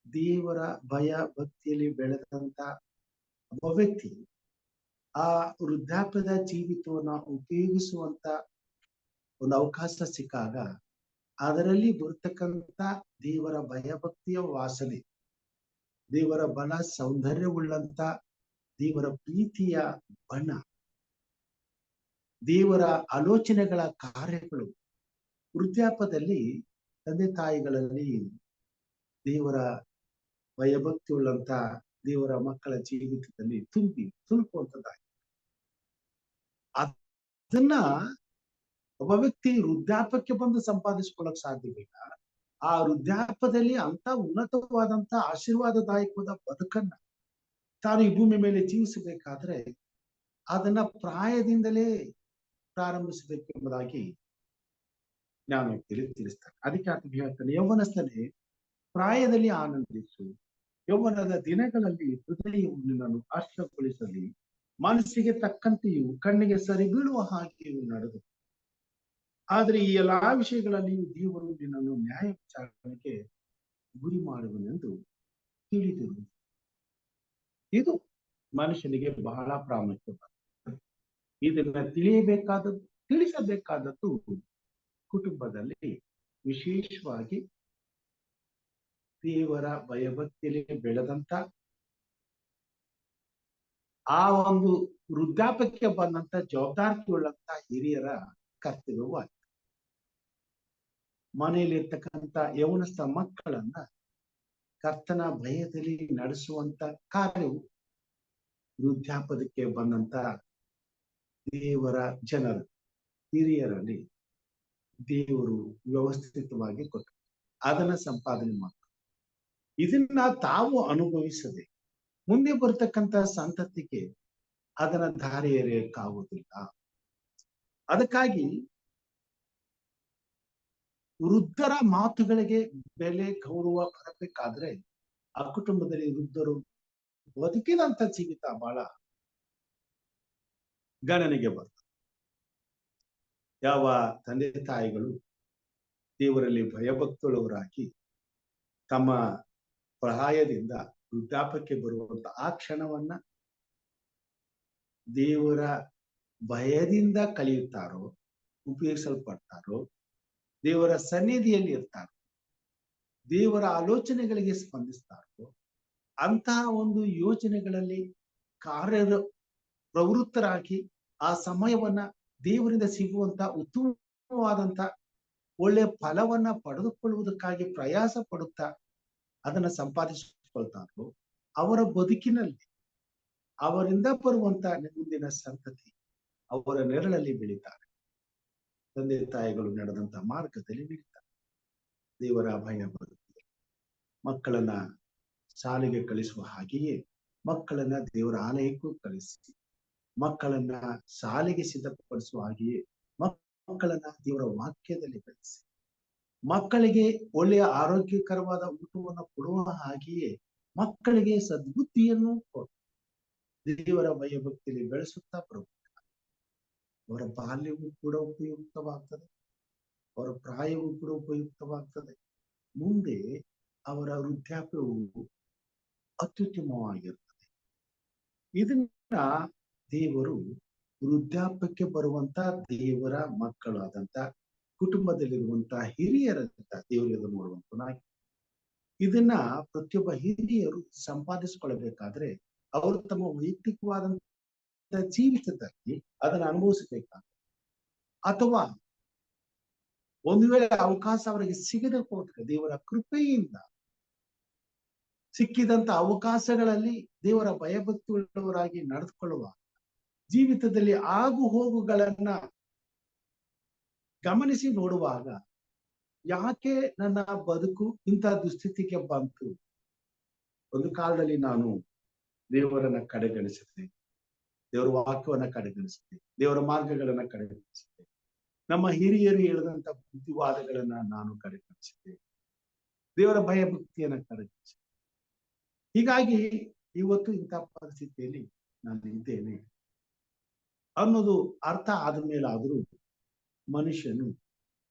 ದೇವರ ಭಯ ಭಕ್ತಿಯಲ್ಲಿ ಬೆಳೆದಂತ ಒಬ್ಬ ವ್ಯಕ್ತಿ ಆ ವೃದ್ಧಾಪ್ಯದ ಜೀವಿತವನ್ನ ಉಪಯೋಗಿಸುವಂತ ಒಂದು ಅವಕಾಶ ಸಿಕ್ಕಾಗ ಅದರಲ್ಲಿ ಬರ್ತಕ್ಕಂಥ ದೇವರ ಭಯಭಕ್ತಿಯ ವಾಸನೆ, ದೇವರ ಬಲ ಸೌಂದರ್ಯವುಳ್ಳಂತ ದೇವರ ಪ್ರೀತಿಯ ಬಣ್ಣ, ದೇವರ ಆಲೋಚನೆಗಳ ಕಾರ್ಯಗಳು ವೃದ್ಧಾಪ್ಯದಲ್ಲಿ ತಂದೆ ತಾಯಿಗಳಲ್ಲಿ ದೇವರ ಭಯಭಕ್ತಿ ಉಳ್ಳಂತ ದೇವರ ಮಕ್ಕಳ ಜೀವಿತದಲ್ಲಿ ತುಳುಕುವಂತದ್ದಾಗಿದೆ. ಅದನ್ನ ಒಬ್ಬ ವ್ಯಕ್ತಿ ವೃದ್ಧಾಪ್ಯಕ್ಕೆ ಬಂದು ಸಂಪಾದಿಸಿಕೊಳ್ಳಕ್ ಸಾಧ್ಯವಿಲ್ಲ. ಆ ವೃದ್ಧಾಪ್ಯದಲ್ಲಿ ಅಂತ ಉನ್ನತವಾದಂತ ಆಶೀರ್ವಾದದಾಯಕವಾದ ಬದುಕನ್ನ ತಾನು ಈ ಭೂಮಿ ಮೇಲೆ ಜೀವಿಸಬೇಕಾದ್ರೆ ಅದನ್ನ ಪ್ರಾಯದಿಂದಲೇ ಪ್ರಾರಂಭಿಸಬೇಕೆಂಬುದಾಗಿ ನಾನು ತಿಳಿಸ್ತಾನೆ. ಅದಕ್ಕೆ ಆತನು ಹೇಳ್ತಾನೆ, ಯೌವನಸ್ಥನೇ ಪ್ರಾಯದಲ್ಲಿ ಆನಂದಿಸು, ಯೌವನದ ದಿನಗಳಲ್ಲಿ ಹೃದಯವನ್ನು ನಿನ್ನನ್ನು ಹರ್ಷಗೊಳಿಸಲಿ, ಮನಸ್ಸಿಗೆ ತಕ್ಕಂತೆಯೂ ಕಣ್ಣಿಗೆ ಸರಿ ಬೀಳುವ ಹಾಗೆಯೂ ನಡೆದು. ಆದ್ರೆ ಈ ಎಲ್ಲಾ ವಿಷಯಗಳಲ್ಲಿಯೂ ದೇವರು ನಿನ್ನನ್ನು ನ್ಯಾಯ ವಿಚಾರಣೆಗೆ ಗುರಿ ಮಾಡುವನೆಂದು ತಿಳಿದಿರು. ಇದು ಮನುಷ್ಯನಿಗೆ ಬಹಳ ಪ್ರಾಮುಖ್ಯವಾದ. ಇದನ್ನ ತಿಳಿಸಬೇಕಾದದ್ದು ಕುಟುಂಬದಲ್ಲಿ ವಿಶೇಷವಾಗಿ ದೇವರ ಭಯಭಕ್ತಿಯಲ್ಲಿ ಬೆಳೆದಂತ ಆ ಒಂದು ವೃದ್ಧಾಪ್ಯಕ್ಕೆ ಬಂದಂತ ಜವಾಬ್ದಾರಿಯುಳ್ಳಂತ ಹಿರಿಯರ ಕರ್ತವ್ಯವಾಗಿದೆ. ಮನೆಯಲ್ಲಿ ಇರ್ತಕ್ಕಂಥ ಯೌವನಸ್ಥ ಮಕ್ಕಳನ್ನ ಕರ್ತನ ಭಯದಲ್ಲಿ ನಡೆಸುವಂತ ಕಾರ್ಯವು ವೃದ್ಧಾಪ್ಯಕ್ಕೆ ಬಂದಂತ ದೇವರ ಜನರು ಹಿರಿಯರಲ್ಲಿ ದೇವರು ವ್ಯವಸ್ಥಿತವಾಗಿ ಕೊಟ್ಟರು. ಅದನ್ನ ಸಂಪಾದನೆ ಮಾಡ್ತಾರೆ. ಇದನ್ನ ತಾವು ಅನುಭವಿಸದೆ ಮುಂದೆ ಬರ್ತಕ್ಕಂಥ ಸಂತತಿಗೆ ಅದನ್ನ ದಾರಿ ಎರೆಯಕ್ಕಾಗುವುದಿಲ್ಲ. ಅದಕ್ಕಾಗಿ ವೃದ್ಧರ ಮಾತುಗಳಿಗೆ ಬೆಲೆ ಗೌರವ ಬರಬೇಕಾದ್ರೆ ಆ ಕುಟುಂಬದಲ್ಲಿ ವೃದ್ಧರು ಬದುಕಿದಂತ ಜೀವಿತ ಬಹಳ ಗಣನೆಗೆ ಬರ್ತದೆ. ಯಾವ ತಂದೆ ತಾಯಿಗಳು ದೇವರಲ್ಲಿ ಭಯಭಕ್ತುಳ್ಳವರಾಗಿ ತಮ್ಮ ಪ್ರಾಯದಿಂದ ವೃದ್ಧಾಪ್ಯಕ್ಕೆ ಬರುವಂತ ಆ ಕ್ಷಣವನ್ನ ದೇವರ ಭಯದಿಂದ ಕಲಿಯುತ್ತಾರೋ, ಉಪಯೋಗಿಸಲ್ಪಡ್ತಾರೋ, ದೇವರ ಸನ್ನಿಧಿಯಲ್ಲಿ ಇರ್ತಾರೋ, ದೇವರ ಆಲೋಚನೆಗಳಿಗೆ ಸ್ಪಂದಿಸ್ತಾರೋ, ಅಂತಹ ಒಂದು ಯೋಜನೆಗಳಲ್ಲಿ ಪ್ರವೃತ್ತರಾಗಿ ಆ ಸಮಯವನ್ನ ದೇವರಿಂದ ಸಿಗುವಂತ ಉತ್ತಮವಾದಂತ ಒಳ್ಳೆಯ ಫಲವನ್ನ ಪಡೆದುಕೊಳ್ಳುವುದಕ್ಕಾಗಿ ಪ್ರಯಾಸ ಪಡುತ್ತಾ ಅದನ್ನ ಸಂಪಾದಿಸಿಕೊಳ್ತಾರೋ, ಅವರ ಬದುಕಿನಲ್ಲಿ ಅವರಿಂದ ಬರುವಂತ ಮುಂದಿನ ಸಂತತಿ ಅವರ ನೆರಳಲ್ಲಿ ಬೆಳೀತಾರೆ. ತಂದೆ ತಾಯಿಗಳು ನಡೆದಂತ ಮಾರ್ಗದಲ್ಲಿ ಬೆಳೀತಾರೆ. ದೇವರ ಭಯ ಬರುತ್ತದೆ. ಮಕ್ಕಳನ್ನ ಶಾಲೆಗೆ ಕಳಿಸುವ ಹಾಗೆಯೇ ಮಕ್ಕಳನ್ನ ದೇವರ ಆಲಯಕ್ಕೂ ಕಳಿಸಿ, ಮಕ್ಕಳನ್ನ ಶಾಲೆಗೆ ಸಿದ್ಧಪಡಿಸುವ ಹಾಗೆಯೇ ಮಕ್ಕಳನ್ನ ದೇವರ ವಾಕ್ಯದಲ್ಲಿ ಬೆಳೆಸಿ, ಮಕ್ಕಳಿಗೆ ಒಳ್ಳೆಯ ಆರೋಗ್ಯಕರವಾದ ಊಟವನ್ನು ಕೊಡುವ ಹಾಗೆಯೇ ಮಕ್ಕಳಿಗೆ ಸದ್ಬುದ್ಧಿಯನ್ನು ಕೊಟ್ಟು ದೇವರ ಭಯಭಕ್ತಿಯಲ್ಲಿ ಬೆಳೆಸುತ್ತಾ ಬರಬೇಕು. ಅವರ ಬಾಲ್ಯವೂ ಕೂಡ ಉಪಯುಕ್ತವಾಗ್ತದೆ, ಅವರ ಪ್ರಾಯವೂ ಕೂಡ ಉಪಯುಕ್ತವಾಗ್ತದೆ. ಮುಂದೆ ಅವರ ವೃದ್ಧಾಪ್ಯವು ಅತ್ಯುತ್ತಮವಾಗಿರ್ತದೆ. ಇದನ್ನ ದೇವರು ವೃದ್ಧಾಪ್ಯಕ್ಕೆ ಬರುವಂತ ದೇವರ ಮಕ್ಕಳಾದಂತ ಕುಟುಂಬದಲ್ಲಿರುವಂತಹ ಹಿರಿಯರಂತ ದೇವರಿಗೆ ನೋಡುವಂತನಾಗಿ, ಇದನ್ನ ಪ್ರತಿಯೊಬ್ಬ ಹಿರಿಯರು ಸಂಪಾದಿಸಿಕೊಳ್ಳಬೇಕಾದ್ರೆ ಅವರು ತಮ್ಮ ವೈಯಕ್ತಿಕವಾದಂತ ಜೀವಿತದಲ್ಲಿ ಅದನ್ನು ಅನುಭವಿಸಬೇಕಾಗ್ತದೆ. ಅಥವಾ ಒಂದು ವೇಳೆ ಅವಕಾಶ ಅವರಿಗೆ ಸಿಗದೆ ಹೋದ್ರೆ ದೇವರ ಕೃಪೆಯಿಂದ ಸಿಕ್ಕಿದಂತ ಅವಕಾಶಗಳಲ್ಲಿ ದೇವರ ಭಯಭಕ್ತಿ ಉಳ್ಳವರಾಗಿ ನಡೆದುಕೊಳ್ಳುವ, ಜೀವಿತದಲ್ಲಿ ಆಗು ಹೋಗುಗಳನ್ನ ಗಮನಿಸಿ ನೋಡುವಾಗ ಯಾಕೆ ನನ್ನ ಬದುಕು ಇಂಥ ದುಸ್ಥಿತಿಗೆ ಬಂತು? ಒಂದು ಕಾಲದಲ್ಲಿ ನಾನು ದೇವರನ್ನ ಕಡೆಗಣಿಸಿದೆ, ದೇವರ ವಾಕ್ಯವನ್ನ ಕಡೆಗಣಿಸಿದೆ, ದೇವರ ಮಾರ್ಗಗಳನ್ನ ಕಡೆಗಣಿಸಿದೆ, ನಮ್ಮ ಹಿರಿಯರು ಹೇಳಿದಂತ ಬುದ್ಧಿವಾದಗಳನ್ನ ನಾನು ಕಡೆಗಣಿಸಿದೆ, ದೇವರ ಭಯಭಕ್ತಿಯನ್ನ ಕಡೆಗಣಿಸಿದೆ. ಹೀಗಾಗಿ ಇವತ್ತು ಇಂಥ ಪರಿಸ್ಥಿತಿಯಲ್ಲಿ ನಾನು ಇದ್ದೇನೆ ಅನ್ನೋದು ಅರ್ಥ ಆದ ಮೇಲಾದರೂ ಮನುಷ್ಯನು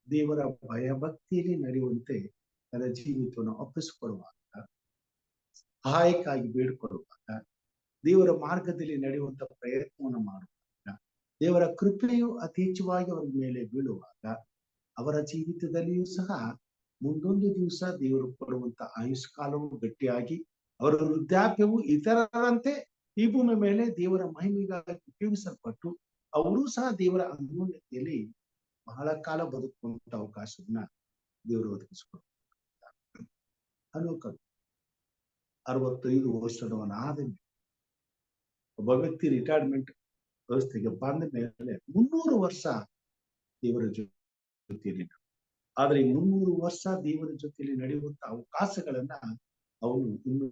ದೇವರ ಭಯಭಕ್ತಿಯಲ್ಲಿ ನಡೆಯುವಂತೆ ತನ್ನ ಜೀವಿತವನ್ನು ಒಪ್ಪಿಸಿಕೊಳ್ಳುವಾಗ, ಸಹಾಯಕ್ಕಾಗಿ ಬೇಡಿಕೊಳ್ಳುವಾಗ, ದೇವರ ಮಾರ್ಗದಲ್ಲಿ ನಡೆಯುವಂತ ಪ್ರಯತ್ನವನ್ನು ಮಾಡುವಾಗ, ದೇವರ ಕೃಪೆಯು ಅತಿ ಹೆಚ್ಚುವಾಗಿ ಅವರ ಮೇಲೆ ಬೀಳುವಾಗ ಅವರ ಜೀವಿತದಲ್ಲಿಯೂ ಸಹ ಮುಂದೊಂದು ದಿವಸ ದೇವರು ಕೊಡುವಂತ ಆಯುಷ್ಕಾಲವು ಗಟ್ಟಿಯಾಗಿ ಅವರ ವೃದ್ಧಾಪ್ಯವು ಇತರರಂತೆ ಈ ಭೂಮಿ ಮೇಲೆ ದೇವರ ಮಹಿಮೆಗಾಗಿ ಉಪಯೋಗಿಸಲ್ಪಟ್ಟು ಅವರೂ ಸಹ ದೇವರ ಅನ್ಯೋನ್ಯತೆಯಲ್ಲಿ ಬಹಳ ಕಾಲ ಬದುಕುವಂತ ಅವಕಾಶವನ್ನ ದೇವರು ಒದಗಿಸಿಕೊಡ್ತಾರೆ. ಅನೇಕರು 65 ವರ್ಷದವನಾದ ಮೇಲೆ ಒಬ್ಬ ವ್ಯಕ್ತಿ ರಿಟೈರ್ಮೆಂಟ್ ವ್ಯವಸ್ಥೆಗೆ ಬಂದ ಮೇಲೆ 300 ವರ್ಷ ದೇವರ ಜೊತೆಯಲ್ಲಿ, ಆದ್ರೆ ಈ 300 ವರ್ಷ ದೇವರ ಜೊತೆಯಲ್ಲಿ ನಡೆಯುವಂತ ಅವಕಾಶಗಳನ್ನ ಅವನು ಇನ್ನು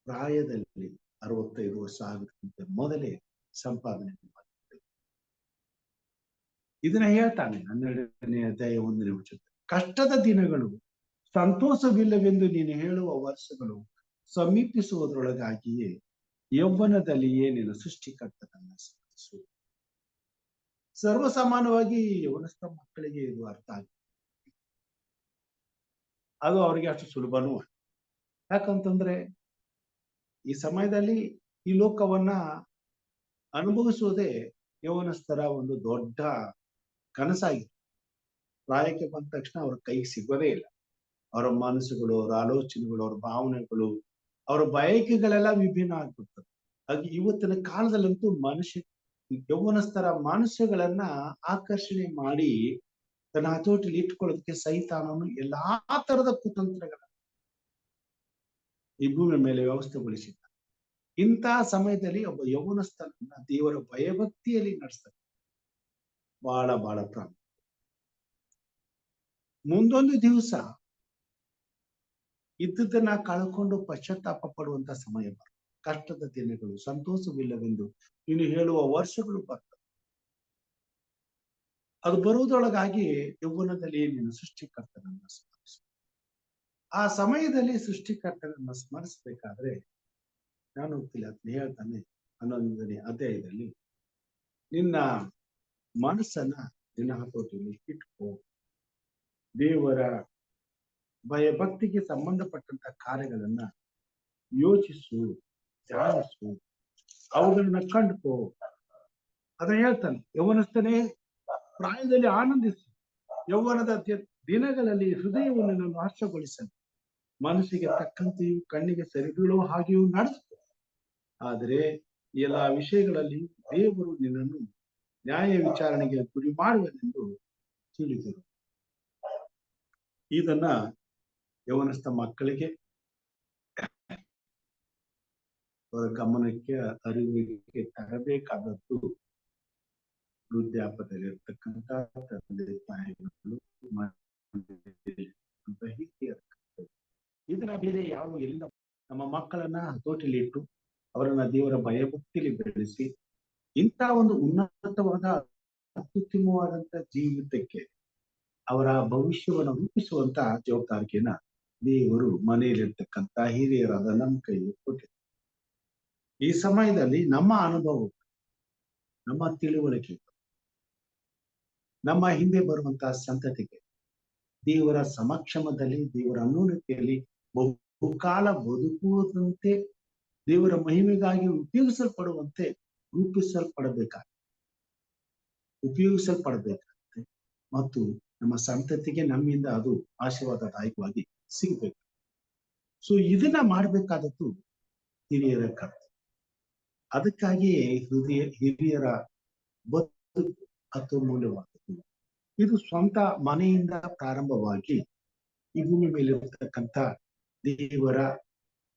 ಪ್ರಾಯದಲ್ಲಿ 65 ವರ್ಷ ಆಗೋದಕ್ಕಿಂತ ಮೊದಲೇ ಸಂಪಾದನೆ ಮಾಡಿದ್ದಾರೆ. ಇದನ್ನ ಹೇಳ್ತಾನೆ 12ನೇ ಅಧ್ಯಾಯ 1ನೇ ವಚನ. ಕಷ್ಟದ ದಿನಗಳು ಸಂತೋಷವಿಲ್ಲವೆಂದು ನೀನು ಹೇಳುವ ವರ್ಷಗಳು ಸಮೀಪಿಸುವುದರೊಳಗಾಗಿಯೇ ಯೌವನದಲ್ಲಿಯೇ ನಿನ್ನ ಸೃಷ್ಟಿಕರ್ತನನ್ನ ಸ್ಮರಿಸು. ಸರ್ವಸಾಮಾನ್ಯವಾಗಿ ಯೌವನಸ್ಥ ಮಕ್ಕಳಿಗೆ ಇದು ಅರ್ಥ ಆಗಿದೆ, ಅದು ಅವರಿಗೆ ಅಷ್ಟು ಸುಲಭನೂ. ಯಾಕಂತಂದ್ರೆ ಈ ಸಮಯದಲ್ಲಿ ಈ ಲೋಕವನ್ನ ಅನುಭವಿಸುವುದೇ ಯೌವನಸ್ಥರ ಒಂದು ದೊಡ್ಡ ಕನಸಾಗಿದೆ. ಪ್ರಾಯಕ್ಕೆ ಬಂದ ತಕ್ಷಣ ಅವ್ರ ಕೈಗೆ ಸಿಗೋದೇ ಇಲ್ಲ. ಅವರ ಮನಸ್ಸುಗಳು, ಅವರ ಆಲೋಚನೆಗಳು, ಅವರ ಭಾವನೆಗಳು, ಅವರ ಬಯಕೆಗಳೆಲ್ಲ ವಿಭಿನ್ನ ಆಗ್ಬಿಡ್ತದೆ. ಹಾಗೆ ಇವತ್ತಿನ ಕಾಲದಲ್ಲಂತೂ ಯೌವನಸ್ಥರ ಮನಸ್ಸುಗಳನ್ನ ಆಕರ್ಷಣೆ ಮಾಡಿ ತನ್ನ ಹತೋಟಿಯಲ್ಲಿ ಇಟ್ಕೊಳ್ಳೋದಕ್ಕೆ ಸೈತಾನನು ಎಲ್ಲಾ ತರದ ಕುತಂತ್ರಗಳ ಈ ಭೂಮಿ ಮೇಲೆ ವ್ಯವಸ್ಥೆಗೊಳಿಸಿದ್ದ. ಇಂತಹ ಸಮಯದಲ್ಲಿ ಒಬ್ಬ ಯೌವನಸ್ಥನನ್ನ ದೇವರ ಭಯಭಕ್ತಿಯಲ್ಲಿ ನಡೆಸ್ತಾರೆ. ಬಹಳ ಬಹಳ ಪ್ರಾಮುಖ್ಯ. ಮುಂದೊಂದು ದಿವಸ ಇದ್ದದನ್ನ ಕಳ್ಕೊಂಡು ಪಶ್ಚಾತ್ತಾಪ ಪಡುವಂತ ಸಮಯ ಬರ್ತದೆ. ಕಷ್ಟದ ದಿನಗಳು ಸಂತೋಷವಿಲ್ಲವೆಂದು ನೀನು ಹೇಳುವ ವರ್ಷಗಳು ಬರ್ತವೆ. ಅದು ಬರುವುದರೊಳಗಾಗಿ ಯೌವನದಲ್ಲಿ ನೀನು ಸೃಷ್ಟಿಕರ್ತನನ್ನ ಸ್ಮರಿಸು. ಆ ಸಮಯದಲ್ಲಿ ಸೃಷ್ಟಿಕರ್ತನನ್ನ ಸ್ಮರಿಸಬೇಕಾದ್ರೆ ನಾನು ಹೋಗ್ತಿಲ್ಲ ಅಂತ ಹೇಳ್ತಾನೆ 11ನೇ ಅಧ್ಯಾಯದಲ್ಲಿ, ನಿನ್ನ ಮನಸ್ಸನ್ನ ನಿನ್ನ ಹತೋಟಿಯಲ್ಲಿ ಇಟ್ಕೋ, ದೇವರ ಭಯಭಕ್ತಿಗೆ ಸಂಬಂಧಪಟ್ಟಂತ ಕಾರ್ಯಗಳನ್ನ ಯೋಚಿಸು, ಧ್ಯಾನಿಸು, ಅವುಗಳನ್ನ ಕಂಡುಕೋ. ಅದನ್ನ ಹೇಳ್ತಾನೆ. ಯೌವನಸ್ಥನೇ ಪ್ರಾಯದಲ್ಲಿ ಆನಂದಿಸು, ಯೌವನದ ದಿನಗಳಲ್ಲಿ ಹೃದಯವನ್ನು ನಾನು ಹರ್ಷಗೊಳಿಸಲು, ಮನಸ್ಸಿಗೆ ತಕ್ಕಂತೆಯೂ ಕಣ್ಣಿಗೆ ಸರಿಬೀಳುವ ಹಾಗೆಯೂ ನಡೆಸು. ಆದರೆ ಎಲ್ಲಾ ವಿಷಯಗಳಲ್ಲಿ ದೇವರು ನಿನ್ನನ್ನು ನ್ಯಾಯ ವಿಚಾರಣೆಗೆ ಗುರಿ ಮಾಡುವನೆಂದು ತಿಳಿದರು. ಇದನ್ನ ಯೌವನಸ್ಥ ಮಕ್ಕಳಿಗೆ ಅವರ ಗಮನಕ್ಕೆ ಅರಿವಿಗೆ ತರಬೇಕಾದದ್ದು ವೃದ್ಧಾಪದಲ್ಲಿರ್ತಕ್ಕಂಥ ತಂದೆ ತಾಯಿಗಳು ಅಂತ ಹೀಗೆ ಇದನ್ನ ಬೇರೆ ಯಾವ ಎಲ್ಲಿಂದ ನಮ್ಮ ಮಕ್ಕಳನ್ನ ಹತೋಟಿಲಿ ಇಟ್ಟು ಅವರನ್ನ ದೇವರ ಭಯಭಕ್ತಿಯಲ್ಲಿ ಬೆಳೆಸಿ ಇಂಥ ಒಂದು ಉನ್ನತವಾದ ಅತ್ಯುತ್ತಮವಾದಂತ ಜೀವಿತಕ್ಕೆ ಅವರ ಭವಿಷ್ಯವನ್ನು ರೂಪಿಸುವಂತ ಜವಾಬ್ದಾರಿಕೆಯನ್ನ ದೇವರು ಮನೆಯಲ್ಲಿರ್ತಕ್ಕಂಥ ಹಿರಿಯರಾದ ನಮ್ಮ ಕೈಗೆ ಕೊಟ್ಟಿದ್ದಾರೆ. ಈ ಸಮಯದಲ್ಲಿ ನಮ್ಮ ಅನುಭವ, ನಮ್ಮ ತಿಳುವಳಿಕೆ, ನಮ್ಮ ಹಿಂದೆ ಬರುವಂತಹ ಸಂತತಿಗೆ ದೇವರ ಸಮಕ್ಷಮದಲ್ಲಿ, ದೇವರ ಅನ್ಯೋನ್ಯತೆಯಲ್ಲಿ ಬಹುಕಾಲ ಬದುಕುವುದಂತೆ, ದೇವರ ಮಹಿಮೆಗಾಗಿ ಉಪಯೋಗಿಸಲ್ಪಡುವಂತೆ ಉಪಯೋಗಿಸಲ್ಪಡಬೇಕಾಗುತ್ತೆ ಮತ್ತು ನಮ್ಮ ಸಂತತಿಗೆ ನಮ್ಮಿಂದ ಅದು ಆಶೀರ್ವಾದದಾಯಕವಾಗಿ ಸಿಗಬೇಕು. ಸೊ ಇದನ್ನ ಮಾಡಬೇಕಾದದ್ದು ಹಿರಿಯರ ಕರ್ತವ್ಯ. ಅದಕ್ಕಾಗಿಯೇ ಹಿರಿಯರ ಬದುಕು ಅತ್ಯಮೂಲ್ಯವಾದದ್ದು. ಇದು ಸ್ವಂತ ಮನೆಯಿಂದ ಪ್ರಾರಂಭವಾಗಿ ಈ ಭೂಮಿ ಮೇಲೆ ಇರತಕ್ಕಂಥ ದೇವರ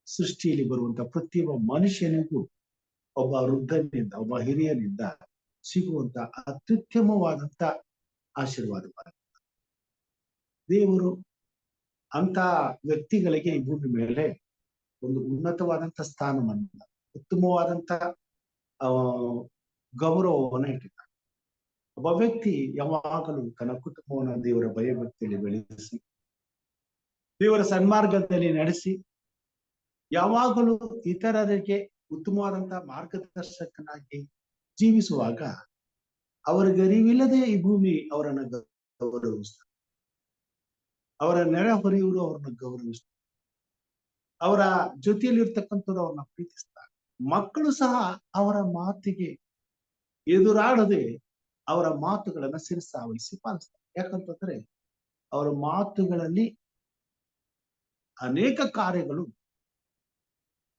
ಸೃಷ್ಟಿಯಲ್ಲಿ ಬರುವಂತ ಪ್ರತಿಯೊಬ್ಬ ಮನುಷ್ಯನಿಗೂ ಒಬ್ಬ ವೃದ್ಧನಿಂದ, ಒಬ್ಬ ಹಿರಿಯನಿಂದ ಸಿಗುವಂತ ಅತ್ಯುತ್ತಮವಾದಂತ ಆಶೀರ್ವಾದವಾಗಿದೆ. ದೇವರು ಅಂತ ವ್ಯಕ್ತಿಗಳಿಗೆ ಈ ಭೂಮಿ ಮೇಲೆ ಒಂದು ಉನ್ನತವಾದಂತ ಸ್ಥಾನವನ್ನ, ಉತ್ತಮವಾದಂತ ಗೌರವವನ್ನು ಇಟ್ಟಿದ್ದಾರೆ. ಒಬ್ಬ ವ್ಯಕ್ತಿ ಯಾವಾಗಲೂ ತನ್ನ ಕುಟುಂಬವನ್ನು ದೇವರ ಭಯಭಕ್ತಿಯಲ್ಲಿ ಬೆಳೆಸಿ, ದೇವರ ಸನ್ಮಾರ್ಗದಲ್ಲಿ ನಡೆಸಿ, ಯಾವಾಗಲೂ ಇತರರಿಗೆ ಉತ್ತಮವಾದಂತಹ ಮಾರ್ಗದರ್ಶಕನಾಗಿ ಜೀವಿಸುವಾಗ ಅವರಿಗೆ ಅರಿವಿಲ್ಲದೆ ಈ ಭೂಮಿ ಅವರನ್ನ ಗೌರವಿಸ್ತಾರೆ. ಅವರ ನೆರೆಹೊರೆಯವರು ಅವ್ರನ್ನ ಗೌರವಿಸ್ತಾರೆ. ಅವರ ಜೊತೆಯಲ್ಲಿ ಇರ್ತಕ್ಕಂಥವ್ರು ಅವ್ರನ್ನ ಪ್ರೀತಿಸ್ತಾರೆ. ಮಕ್ಕಳು ಸಹ ಅವರ ಮಾತಿಗೆ ಎದುರಾಡದೆ ಅವರ ಮಾತುಗಳನ್ನ ಶಿರಸಾವಹಿಸಿ ಪಾಲಿಸ್ತಾರೆ. ಯಾಕಂತಂದ್ರೆ ಅವರ ಮಾತುಗಳಲ್ಲಿ ಅನೇಕ ಕಾರ್ಯಗಳು